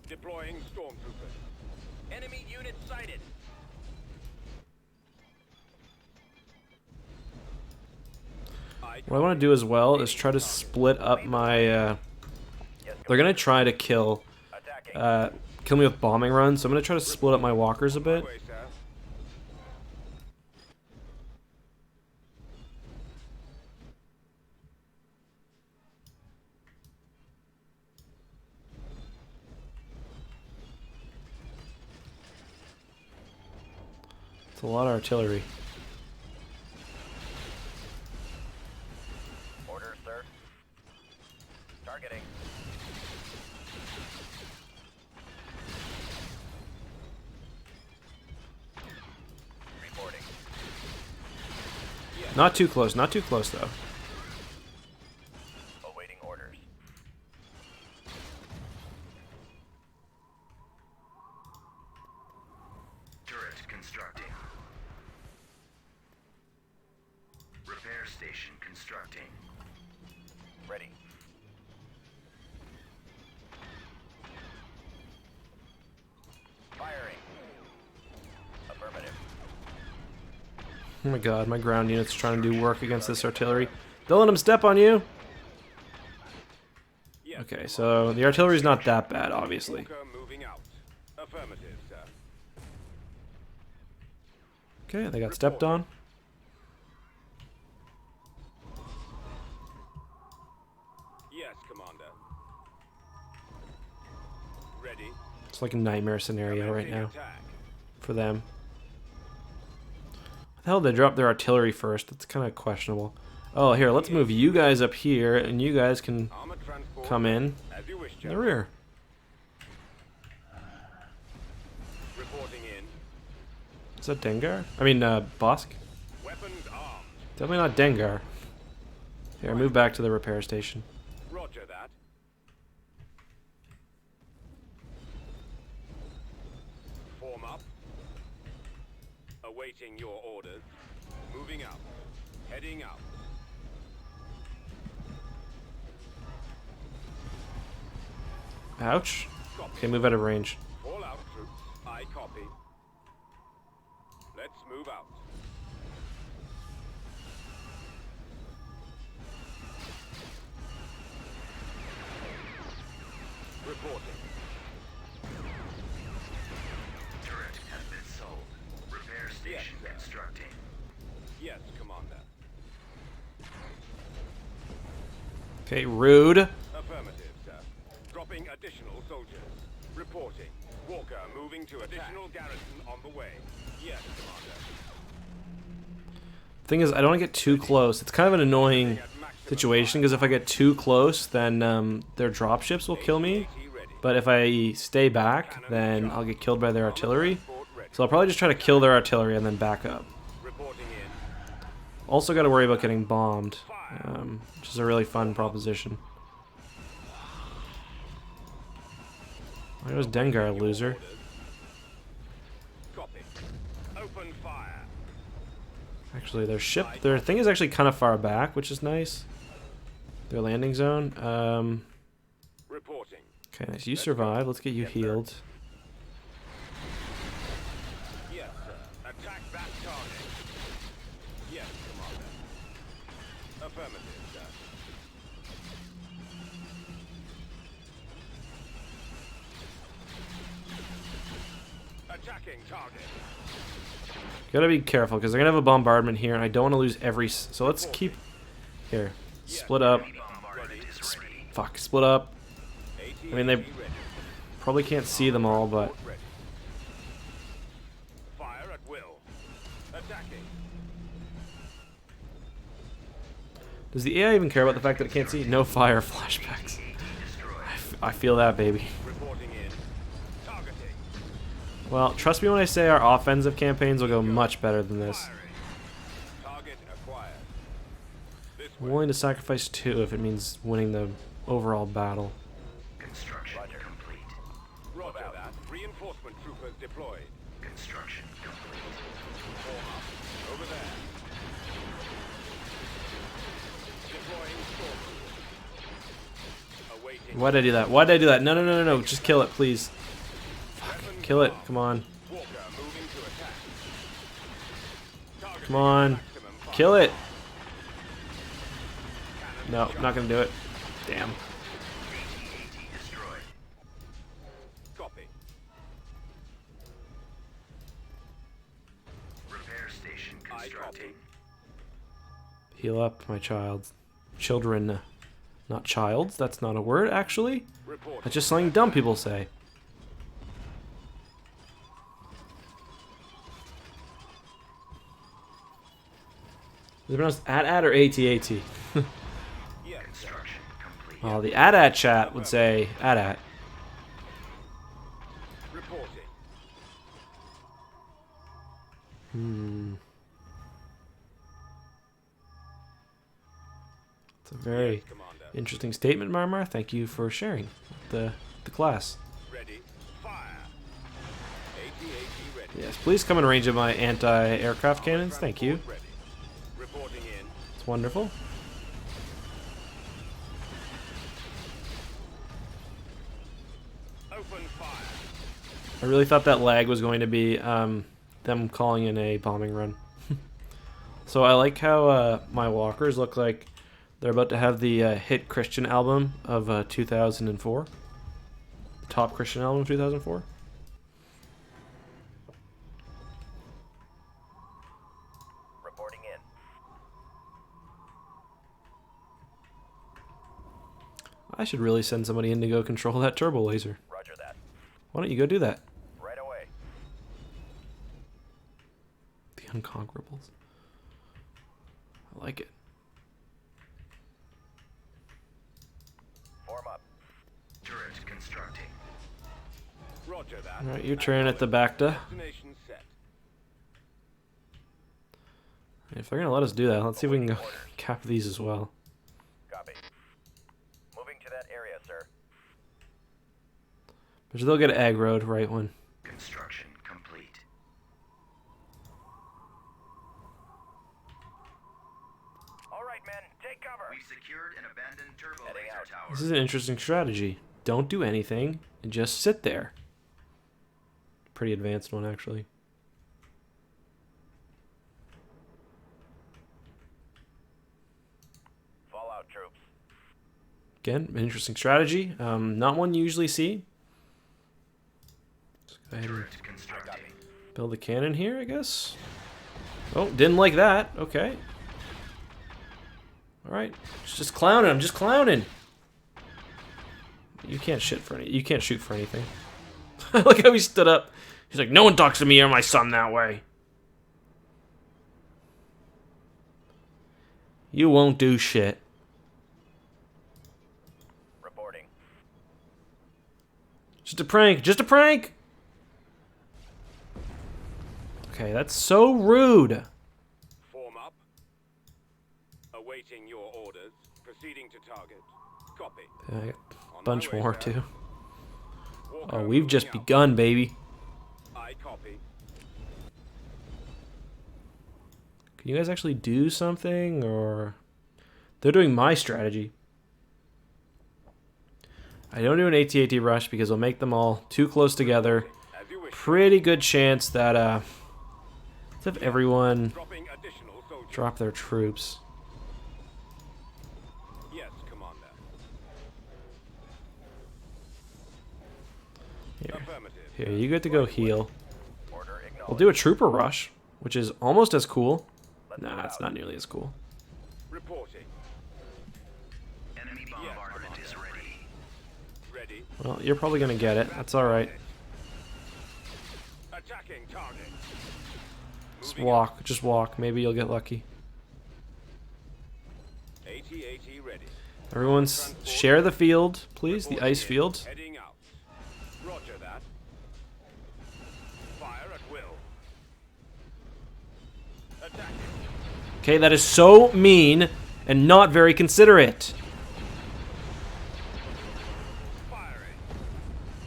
Deploying stormtroopers. Enemy unit sighted.
What I want to do as well is try to split up my. They're gonna try to kill me with bombing runs, so I'm gonna try to split up my walkers a bit.
Way, sir.
It's a lot of artillery.
Orders, sir. Targeting. Reporting.
Not too close. Not too close though.
Awaiting orders.
Turret constructing. Repair station constructing.
Ready. Firing. Affirmative.
Oh my god, my ground unit's trying to do work against this artillery. Don't let them step on you!
Yes.
Okay, so the artillery's not that bad, obviously.
Walker moving out. Affirmative, sir.
Okay, they got stepped on.
Yes, Commander. Ready.
It's like a nightmare scenario right
Commencing
now
attack.
for them. What the hell did they drop their artillery first? That's kind of questionable. Oh, here, let's move you guys up here, and you guys can
Armored transport.
come in
As you wish,
in the
General.
rear.
Reporting in.
Is that Dengar? I mean, Bosk?
Weapons armed.
Definitely not Dengar. Here, move back to the repair station.
Roger that. Form up. Awaiting your orders. Moving out. Heading out.
Ouch.
Copy.
Okay, move out of range.
All out, troops. I copy. Let's move out. Reporting.
Turret has been sold. Repair station
sir.
constructing.
Yes, Commander.
Okay, rude.
Affirmative, sir. Dropping additional soldiers. Reporting. Walker moving to additional garrison on the way. Yes, Commander.
Thing is, I don't want to get too close. It's kind of an annoying situation, because if I get too close, then their dropships will kill me. But if I stay back, then I'll get killed by their artillery. So I'll probably just try to kill their artillery and then back up.
Reporting in.
Also got to worry about getting bombed, which is a really fun proposition. There was Dengar, loser.
Copy. Open fire.
Actually, their thing is actually kind of far back, which is nice. Their landing zone.
Reporting.
Okay, nice. You survived. Let's get you healed.
Yes, sir. Attack that target. Yes, Commander. Affirmative, sir. Attacking target.
Gotta be careful, because they're gonna have a bombardment here, and I don't want to lose every. So let's keep here. Split up.
Bombardment is ready.
Fuck, split up. I mean, they probably can't see them all, but...
Fire at will. Attacking.
Does the AI even care about the fact that it can't see? No fire flashbacks. I feel that, baby.
Reporting in. Targeting.
Well, trust me when I say our offensive campaigns will go much better than this.
Firing. Target acquired. This
I'm
way.
willing to sacrifice 2 if it means winning the overall battle.
Construction complete.
Roger that. Reinforcement troopers deployed.
Construction complete.
Form up. Over there. Deploying stormtroopers. Awaiting.
Why'd I do that? Why'd I do that? No, no, no, no, no. Just kill it, please. Fuck. Kill it. Come on.
Walker moving to attack. Targeting
Come on.
maximum fire.
Kill it. No, not gonna do it. Damn.
AT-AT destroyed.
Copy.
Repair station
I
constructing.
Heal up, my child. Children. Not childs. That's not a word, actually.
Report.
That's just something dumb people say. Is it pronounced at or AT-AT?
Yes, sir.
Construction complete.
Well, the at chat would say at.
Reporting.
It's a very
Yes, Commander.
interesting statement, Marmar. Thank you for sharing the class.
Ready. Fire. AT-AT ready.
Yes, please come in range of my anti-aircraft cannons. Thank you.
Ready. Reporting in.
It's wonderful.
Open fire.
I really thought that lag was going to be them calling in a bombing run. So I like how my walkers look like they're about to have the hit Christian album of 2004. The top Christian album of 2004.
Reporting in.
I should really send somebody in to go control that turbo laser.
Roger that.
Why don't you go do that?
Right away.
The Unconquerables. I like it.
Form up.
Turret constructing.
Roger that.
Alright, your turn at the Bacta.
Destination set.
If they're gonna let us do that, let's see if we can go cap these as well.
Copy. Moving to that area, sir.
But they'll get aggroed right when.
Construction complete.
All right, men, take cover.
We've secured an abandoned turbo
Heading
laser
out.
tower.
This is an interesting strategy. Don't do anything and just sit there. Pretty advanced one, actually.
Fallout troops.
Again, an interesting strategy. Not one you usually see. Let's go ahead and
Turret constructing.
build a cannon here, I guess. Oh, didn't like that. Okay. Alright. Just clowning. I'm just clowning. You can't shit for any. You can't shoot for anything. I like how he stood up. He's like, no one talks to me or my son that way. You won't do shit.
Reporting.
Just a prank. Just a prank. Okay, that's so rude.
Form up. Awaiting your orders. Proceeding to target. Copy.
Yeah, I got
On
a bunch
my way,
more
sir.
too.
Walker
Oh, we've just
moving out.
begun, baby.
I copy.
Can you guys actually do something, or they're doing my strategy? I don't do an AT-AT rush because it'll make them all too close together.
As you wish.
Pretty good chance that let's have everyone
Dropping additional soldiers.
drop their troops.
Yes, Commander.
Here,
Affirmative.
here, you get to go heal.
Order acknowledged.
We'll do a trooper rush, which is almost as cool. Nah, it's not nearly as cool.
Reporting.
Enemy bombardment is ready.
ready.
Well, you're probably gonna get it. That's alright.
Attacking target.
Just walk. Just walk. Maybe you'll get lucky.
AT-AT ready.
Everyone's share the field, please. The ice field.
Heading out. Roger that. Fire at will. Attacking.
Okay, that is so mean and not very considerate.
Firing.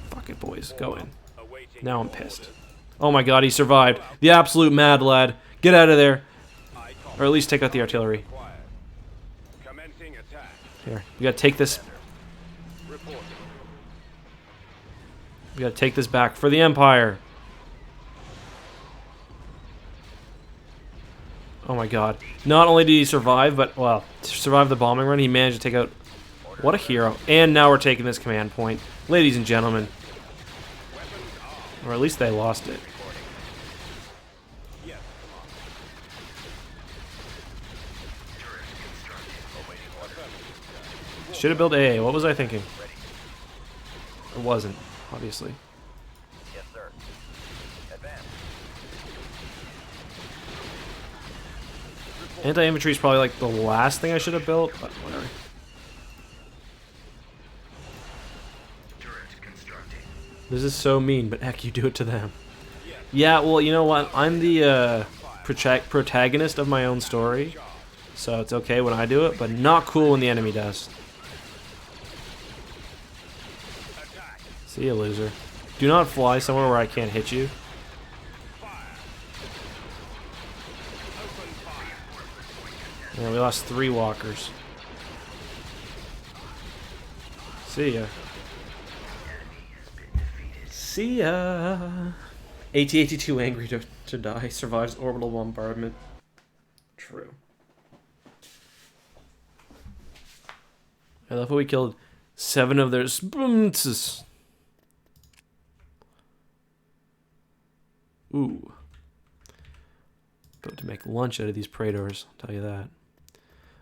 Fuck it, boys. Go in.
Awaiting
Now I'm
your
pissed.
orders.
Oh my god, he survived. The absolute mad lad. Get out of there.
I call.
Or at least take out the artillery.
Required. Commencing attack.
Here, we gotta take this.
Reporting.
We gotta take this back for the Empire. Oh my god. Not only did he survive, but, well, to survive the bombing run, he managed to take out... What a hero. And now we're taking this command point. Ladies and gentlemen. Or at least they lost it.
Yes,
Should have built A. What was I thinking? It wasn't, obviously.
Yes, sir. Advance.
Anti-infantry is probably like the last thing I should have built, but whatever. This is so mean, but heck, you do it to them. Yeah, well, you know what? I'm the protagonist of my own story, so it's okay when I do it, but not cool when the enemy does. See ya, loser. Do not fly somewhere where I can't hit you. Yeah, we lost 3 walkers. See ya. See ya. AT-AT too angry to die. Survives orbital bombardment. True. I love how we killed 7 of their spoons. Ooh. About to make lunch out of these Praetors, I'll tell you that.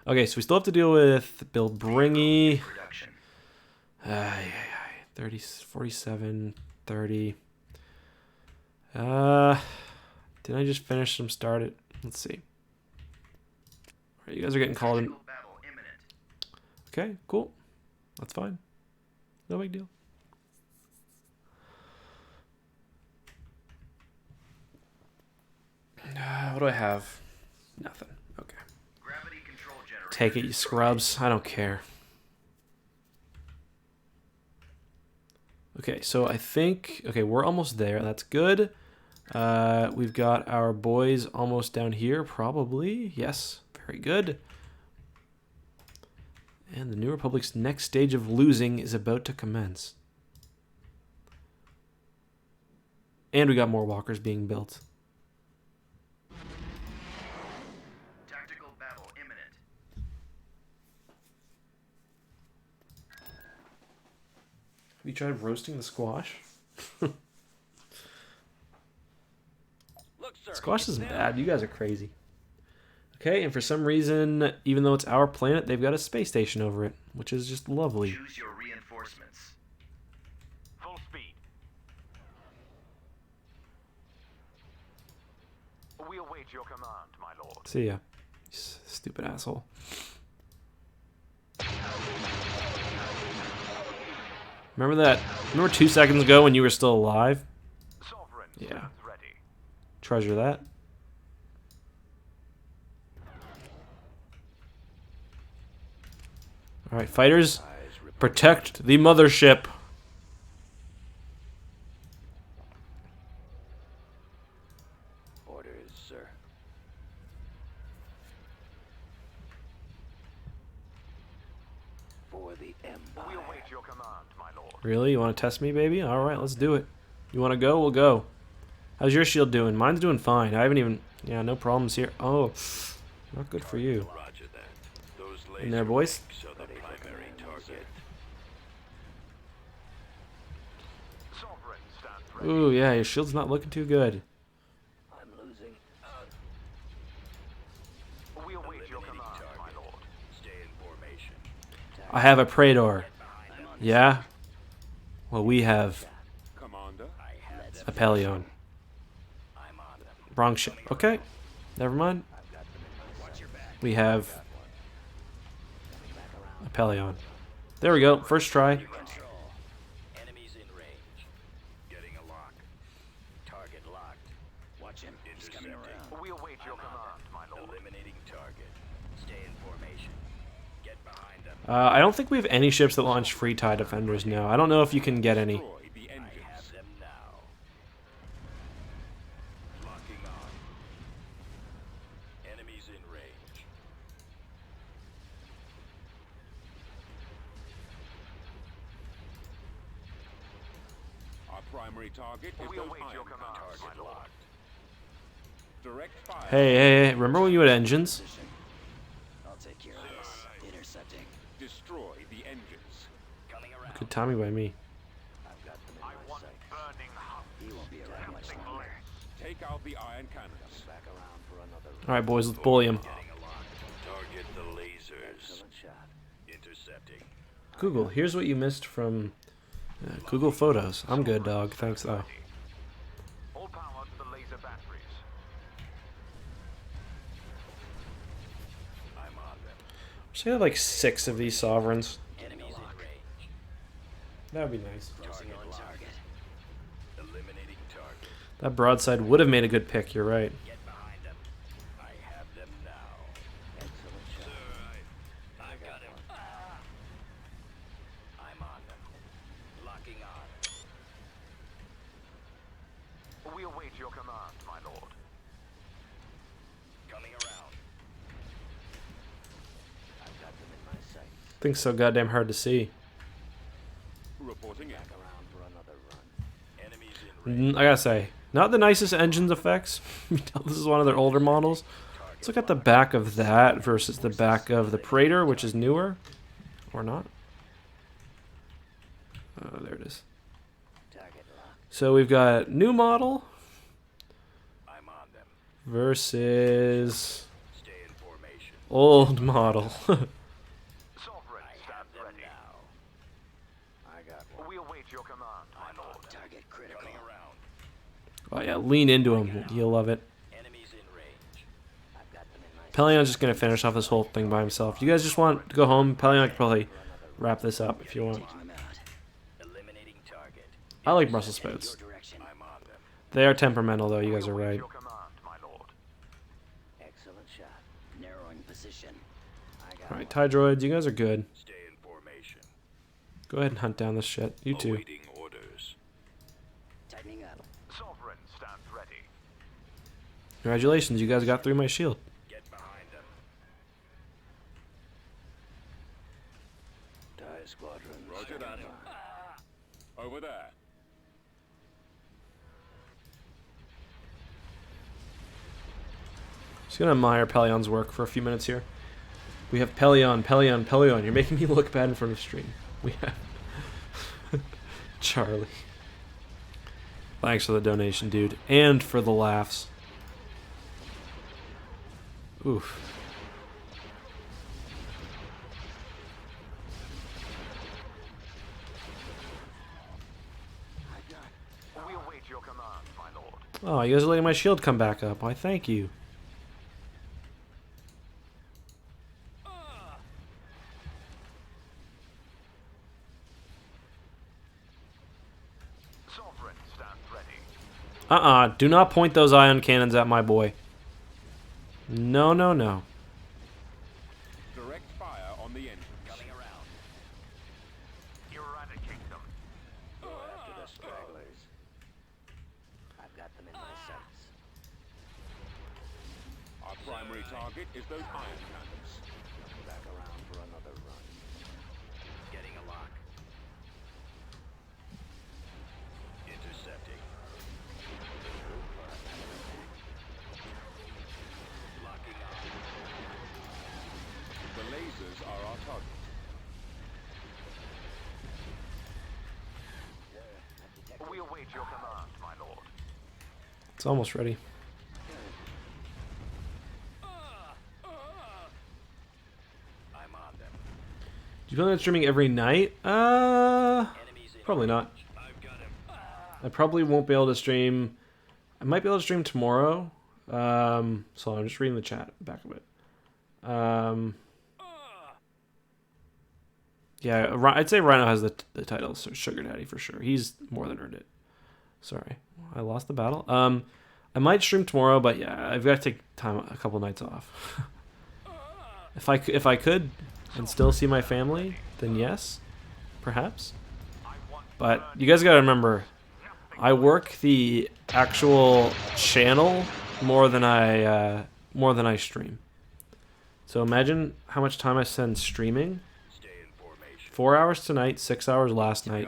Okay, so we still have to deal with Bill Bringy. 30, 47, 30. Didn't I just finish some started? Let's see. Alright, you guys are getting called in. Okay, cool. That's fine. No big deal. What do I have? Nothing. Okay. Take it, you scrubs. I don't care. Okay, so I think... Okay, we're almost there. That's good. We've got our boys almost down here, probably. Yes, very good. And the New Republic's next stage of losing is about to commence. And we got more walkers being built.
Tactical battle imminent.
Have you tried roasting the squash?
Look, sir.
Squash isn't bad. You guys are crazy. Okay, and for some reason, even though it's our planet, they've got a space station over it, which is just lovely.
Choose your reinforcements.
Full speed. We await your command, my lord.
See ya. Stupid asshole. Remember that? Remember 2 seconds ago when you were still alive?
Sovereign
Yeah.
stands ready.
Treasure that. Alright, fighters, protect the mothership.
Orders, sir. For the
We
Empire.
await your command, my lord.
Really? You want to test me, baby? Alright, let's do it. You want to go? We'll go. How's your shield doing? Mine's doing fine. I haven't even... Yeah, no problems here. Oh, not good for you.
Roger that. Those
In there, boys.
are the primary target.
Sovereign stands ready.
Ooh, yeah, your shield's not looking too good.
I'm losing.
We await your command, my lord.
Stay in formation.
I have a Praetor. Yeah? Well, we have
Commander.
a Pelion. Wrong ship. Okay. Never mind. We have a Pelion. There we go. First try.
Enemies in range. Getting a lock. Target locked. Watch him. He's coming around.
We await your command, my lord.
Eliminating target. Stay in formation. Get behind them.
I don't think we have any ships that launch free TIE defenders now. I don't know if you can get any.
Destroy the engines.
I have them now. Locking on. Enemies in range.
Our primary target is
We
those
await your
iron
command,
cannons.
my lord.
Direct fire.
Hey, remember when you had engines?
I'll take care of this. Intercepting.
Destroy the engines.
Coming around.
Good timing by me.
I've got them in
I
my
want
sights.
burning hot.
He won't be around much longer.
Take out the iron cannons.
Back around for another.
Alright, boys, let's bully him.
Getting a lock. Target the lasers. Excellent shot. Intercepting.
Google, here's what you missed from Google Photos. I'm good, dog. Thanks, though.
All power to the laser batteries.
I'm on them.
So you have like 6 of these sovereigns.
Enemies in range.
That would be nice.
Target on target. Eliminating target.
That broadside would have made a good pick, you're right.
Get behind them. I have them now. Excellent shot. I got him. I'm on them. Locking on.
We await your command, my lord.
Coming around. I've got them in my sights.
Thing's so goddamn hard to see.
Reporting in.
Back around for another run. Enemies in range.
I gotta say, not the nicest engines effects. This is one of their older models. Let's look at the back of that versus the back of the Praetor, which is newer. Or not. Oh, there it is.
Target locked.
So we've got new model
I'm on them.
versus
Stay in formation.
old model.
Sovereign,
I
stand
have them
ready.
now. I got one.
We await your command, my
I'm
lord.
on target critical. Coming around.
Oh yeah, lean into him. You'll love it.
Enemies in range. I've got them in my
Pelion's just gonna finish off this whole thing by himself. You guys just want to go home? Pelion could probably wrap this up if you want.
Taking them out. Eliminating target.
I like Brussels sprouts.
Your direction. I'm on them.
They are temperamental though, you guys are
We await
right.
your command, my lord.
Excellent shot. Narrowing position. I got
Alright, TIE droids, you guys are good.
Stay in formation.
Go ahead and hunt down this shit. You too.
Awaiting orders. Tightening up.
Sovereign, stand ready.
Congratulations, you guys got through my shield.
Get behind them. Die squadron.
Roger that. Over there.
Just gonna admire Pelion's work for a few minutes here. We have Pelion. You're making me look bad in front of stream. We have Charlie. Thanks for the donation, dude. And for the laughs. Oof.
We await your command, my lord.
Oh, you guys are letting my shield come back up. Why, thank you.
Sovereign, stand ready.
Do not point those ion cannons at my boy. No, no, no.
Direct fire on the engines.
Coming around.
Eradicate them.
Go after the stragglers. I've got them in my sights.
Our primary target is those iron cannons.
Back around for another run. Getting a lock. Intercepting. Locking on.
The lasers are our target.
We await your command, my lord.
It's almost ready.
I'm on them.
Do you plan on streaming every night?
Enemies in
Probably not. I probably won't be able to stream. I might be able to stream tomorrow. So I'm just reading the chat back of it. Yeah, I'd say Rhino has the title, so Sugar Daddy for sure. He's more than earned it. Sorry, I lost the battle. I might stream tomorrow, but yeah, I've got to take a couple nights off. If I could and still see my family, then yes, perhaps. But you guys gotta remember, I work the actual channel more than I stream. So imagine how much time I spend streaming. 4 hours tonight, 6 hours last night,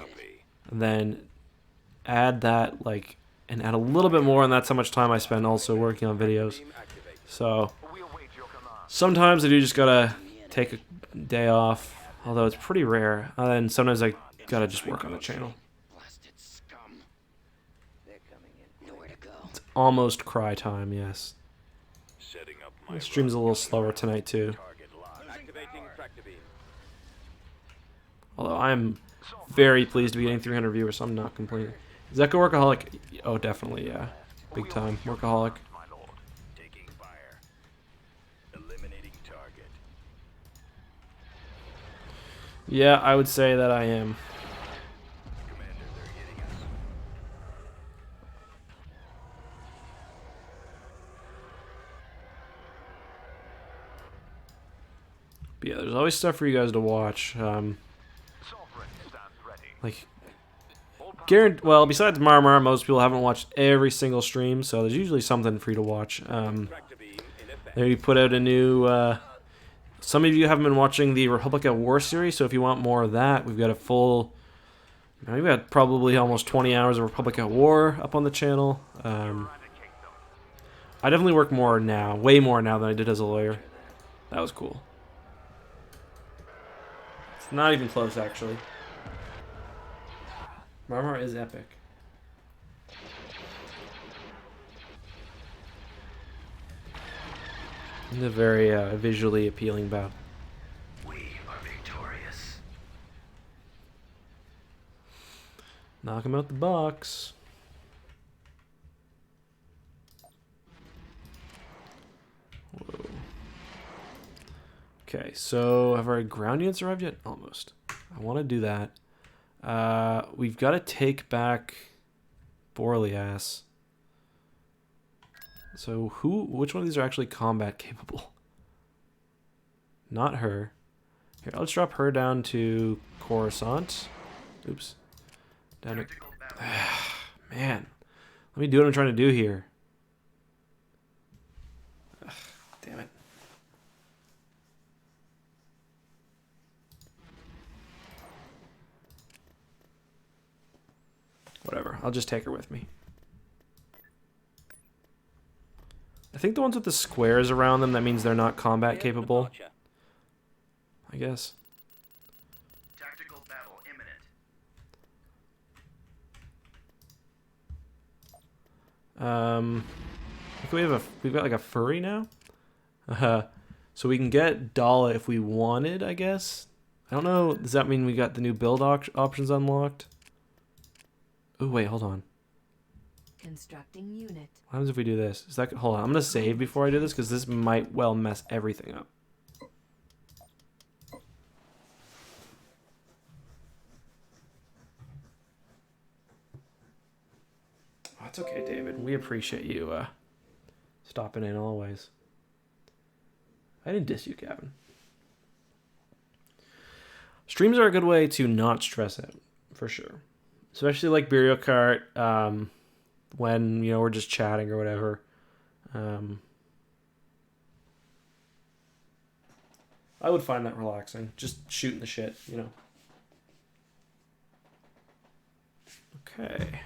and then add that and add a little bit more, and that's how much time I spend also working on videos. So sometimes I do just gotta take a day off, although it's pretty rare. And sometimes I gotta just work on the channel. It's almost cry time, yes. My stream's a little slower tonight too. Although I'm very pleased to be getting 300 viewers, so I'm not complaining. Is that good workaholic? Oh, definitely, yeah. Big time workaholic. Yeah, I would say that I am. But yeah, there's always stuff for you guys to watch. Well, besides Marmar, most people haven't watched every single stream, so there's usually something for you to watch. They put out a new... some of you haven't been watching the Republic at War series, so if you want more of that, we've got a full... We've got probably almost 20 hours of Republic at War up on the channel. I definitely work more now, way more now than I did as a lawyer. That was cool. It's not even close, actually. Marmar is epic. It's a very visually appealing bout.
We are victorious.
Knock him out the box. Whoa. Okay, so have our ground units arrived yet? Almost. I want to do that. We've got to take back Borlias. So which one of these are actually combat capable? Not her. Here, let's drop her down to Coruscant. Oops. Down to... Man. Let me do what I'm trying to do here. Ugh, damn it. Whatever. I'll just take her with me. I think the ones with the squares around them, that means they're not combat capable. I guess.
Tactical battle imminent.
I think we've got like a furry now. So we can get Dala if we wanted, I guess. I don't know. Does that mean we got the new build options unlocked? Oh wait, hold on.
Constructing unit.
What happens if we do this? Is that hold on? I'm gonna save before I do this because this might well mess everything up. Oh, it's okay, David. We appreciate you stopping in always. I didn't diss you, Gavin. Streams are a good way to not stress out, for sure. Especially like Burial Cart, when, you know, we're just chatting or whatever. I would find that relaxing. Just shooting the shit, you know. Okay.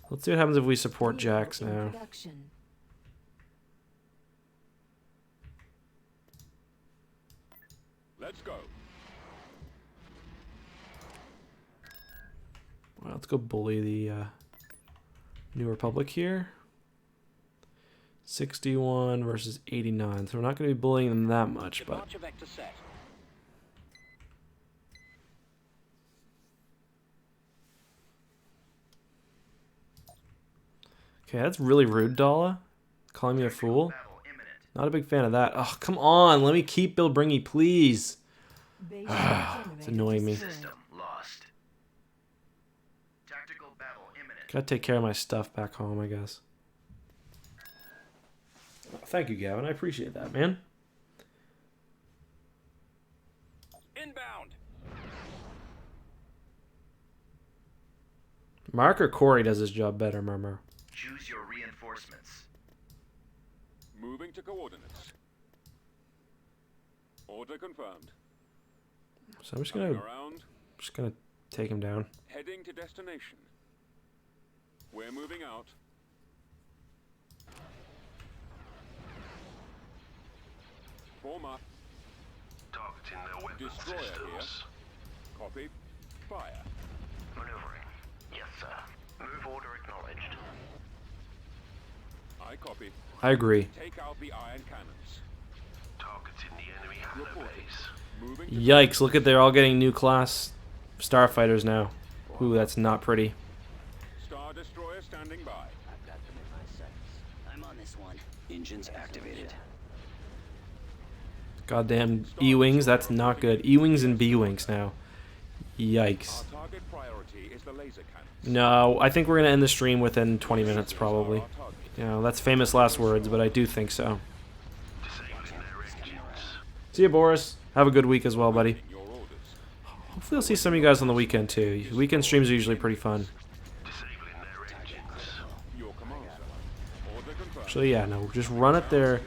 Let's see what happens if we support Jax now.
Let's go.
Well, let's go bully the New Republic here. 61 versus 89. So we're not going to be bullying them that much, but... Okay, that's really rude, Dala. Calling me a fool.
Battle imminent.
Not a big fan of that. Oh, come on. Let me keep Bill Bringy, please.
Base
It's annoying me.
destroyed.
System lost. Tactical battle imminent.
Gotta take care of my stuff back home, I guess. Thank you, Gavin. I appreciate that, man.
Inbound.
Mark or Corey does his job better, Murmur.
Choose your reinforcements.
Moving to coordinates. Order confirmed.
So I'm just
Coming
gonna
around.
take him down.
Heading to destination. We're moving out. Form up.
Targeting their weapon
Destroyer
systems.
here. Copy. Fire.
Maneuvering. Yes, sir. Move order acknowledged.
I copy.
I agree.
Take out the iron cannons.
Targeting the enemy hangar
Reporting.
base.
Moving to
Yikes, look at they're all getting new class starfighters now. Ooh, that's not pretty.
Star Destroyer standing by.
I've got them in my sights. I'm on this one. Engines activated.
Goddamn E-Wings, that's not good. E-Wings and B-Wings now. Yikes.
Our target priority is the laser cannons.
No, I think we're gonna end the stream within 20 minutes probably.
Our target.
You know, that's famous last words, but I do think so.
Disabling their engines.
See you, Boris. Have a good week as well, buddy.
Your orders.
Hopefully I'll see some of you guys on the weekend too. Weekend streams are usually pretty fun.
Disabling their engines.
Your command, sir. Order confirmed.
Actually, yeah, no, just run at their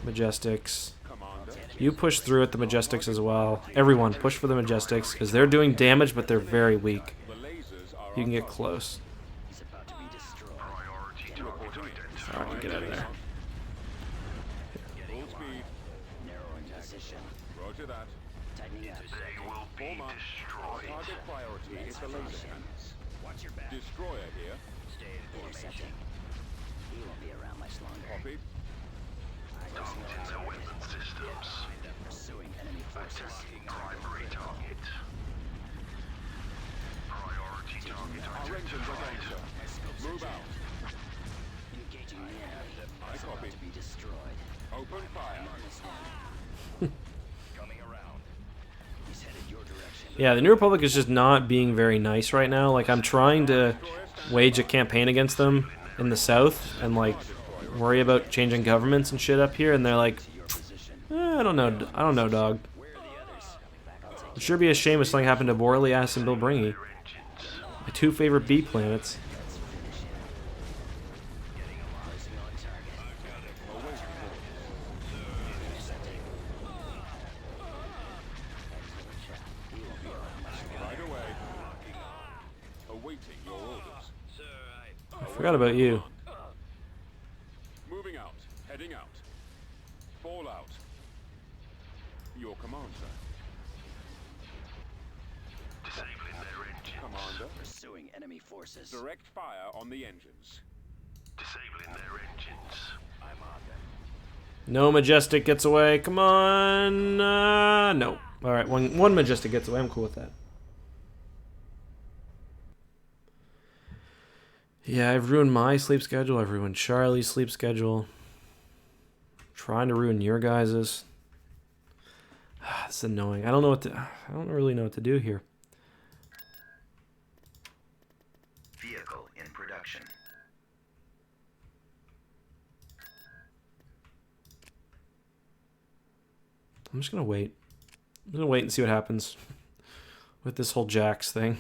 Majestics.
Commander.
You push through at the Majestics as well. Everyone, push for the Majestics, because they're doing damage, but they're very weak.
The lasers are
You can
our
get
target.
close.
He's about to be destroyed.
Priority target identified.
Alright, get out of there.
Full speed.
Narrowing position.
Roger that.
Tightening up.
They will be
Form up. Our
destroyed.
target priority is the laser cannons.
Watch your back.
Destroyer here.
Intercepting. He won't be around much longer.
Copy.
Targeting their weapon systems.
Pursuing enemy forces.
Attacking primary target. Priority target
Our engines are down,
identified.
sir. Move out.
Engaging the enemy.
I
He's
copy.
about to be destroyed.
Open fire.
I'm on this one. Coming around. He's headed your direction.
Yeah, the New Republic is just not being very nice right now. Like, I'm trying to wage a campaign against them in the south and, like, worry about changing governments and shit up here, and they're like, I don't know, dog. It'd sure be a shame if something happened to Borlias and Bill Bringy. My two favorite B planets.
Right away. Awaiting your orders.
I forgot about you.
Moving out. Heading out. Fall out. Your command, sir.
Disabling their engines.
Commander.
Pursuing enemy forces.
Direct fire on the engines.
Disabling their engines.
I'm on them.
No Majestic gets away. Come on. No. Alright, one Majestic gets away. I'm cool with that. Yeah, I've ruined my sleep schedule. I've ruined Charlie's sleep schedule. Trying to ruin your guys's. It's annoying. I don't really know what to do here.
Vehicle in production.
I'm just gonna wait. I'm gonna wait and see what happens with this whole Jax thing.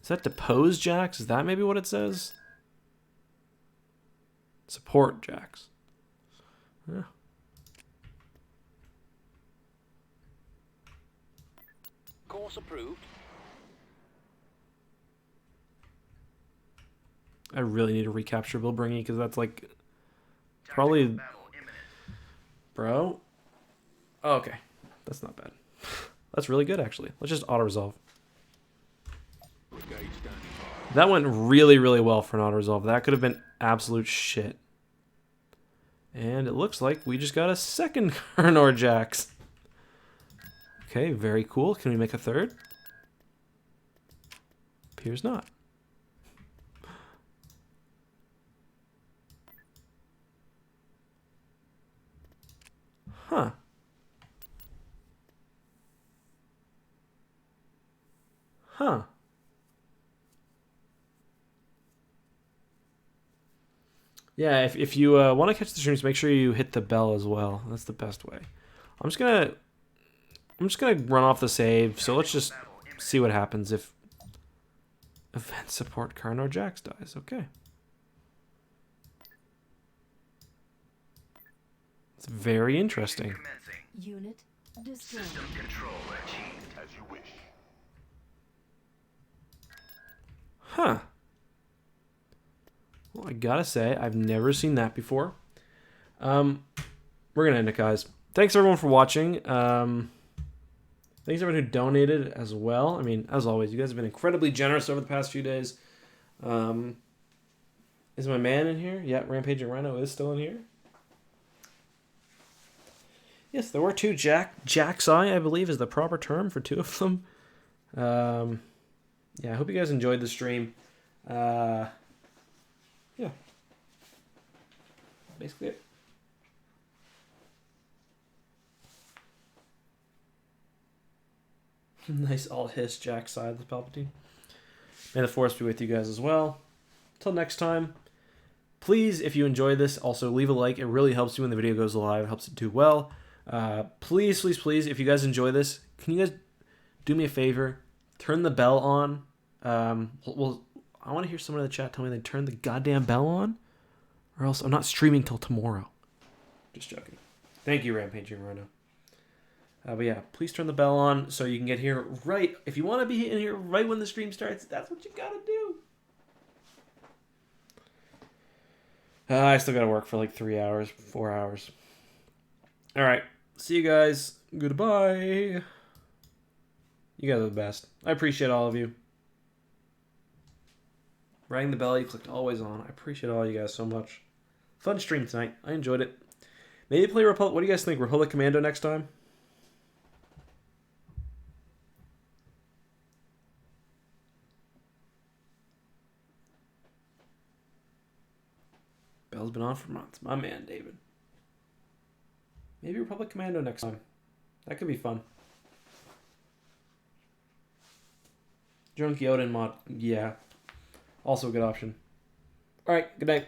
Is that depose Jax? Is that maybe what it says? Support Jax. Yeah.
Course approved.
I really need to recapture Bill Bringy because that's like probably,
Battle imminent.
bro. Oh, okay, that's not bad. That's really good actually. Let's just auto resolve.
Brigade standing by.
That went really, really well for an auto resolve. That could have been absolute shit. And it looks like we just got a second Kernor Jax. Okay, very cool. Can we make a third? Appears not. Huh. Huh. Yeah, if you want to catch the streams, make sure you hit the bell as well. That's the best way. I'm just gonna run off the save. So let's just see what happens if event support Karnar Jax dies. Okay. It's very interesting.
Commencing.
Unit destroyed.
System control achieved.
As you wish.
Huh. Well, I gotta say, I've never seen that before. We're gonna end it, guys. Thanks everyone for watching. Thanks everyone who donated as well. I mean, as always, you guys have been incredibly generous over the past few days. Is my man in here? Yeah, Rampaging Rhino is still in here. Yes, there were two Jaxi, I believe is the proper term for two of them. Yeah, I hope you guys enjoyed the stream. Yeah. Basically it. Nice all hiss Jack side with Palpatine. May the Force be with you guys as well. Until next time, please, if you enjoy this, also leave a like. It really helps you when the video goes live. It helps it do well. Please, please, please, if you guys enjoy this, can you guys do me a favor? Turn the bell on. Well, I want to hear someone in the chat tell me they turned the goddamn bell on, or else I'm not streaming till tomorrow. Just joking. Thank you, Rampaging Rhino. But yeah, please turn the bell on so you can get here right. If you want to be in here right when the stream starts, that's what you gotta do. I still gotta work for like 3 hours, 4 hours. All right, see you guys. Goodbye. You guys are the best. I appreciate all of you. Rang the bell, you clicked always on. I appreciate all you guys so much. Fun stream tonight. I enjoyed it. Maybe play Republic. What do you guys think? Republic Commando next time? Bell's been on for months. My man, David. Maybe Republic Commando next time. That could be fun. Drunk Yoda mod. Yeah. Also a good option. Alright, good night.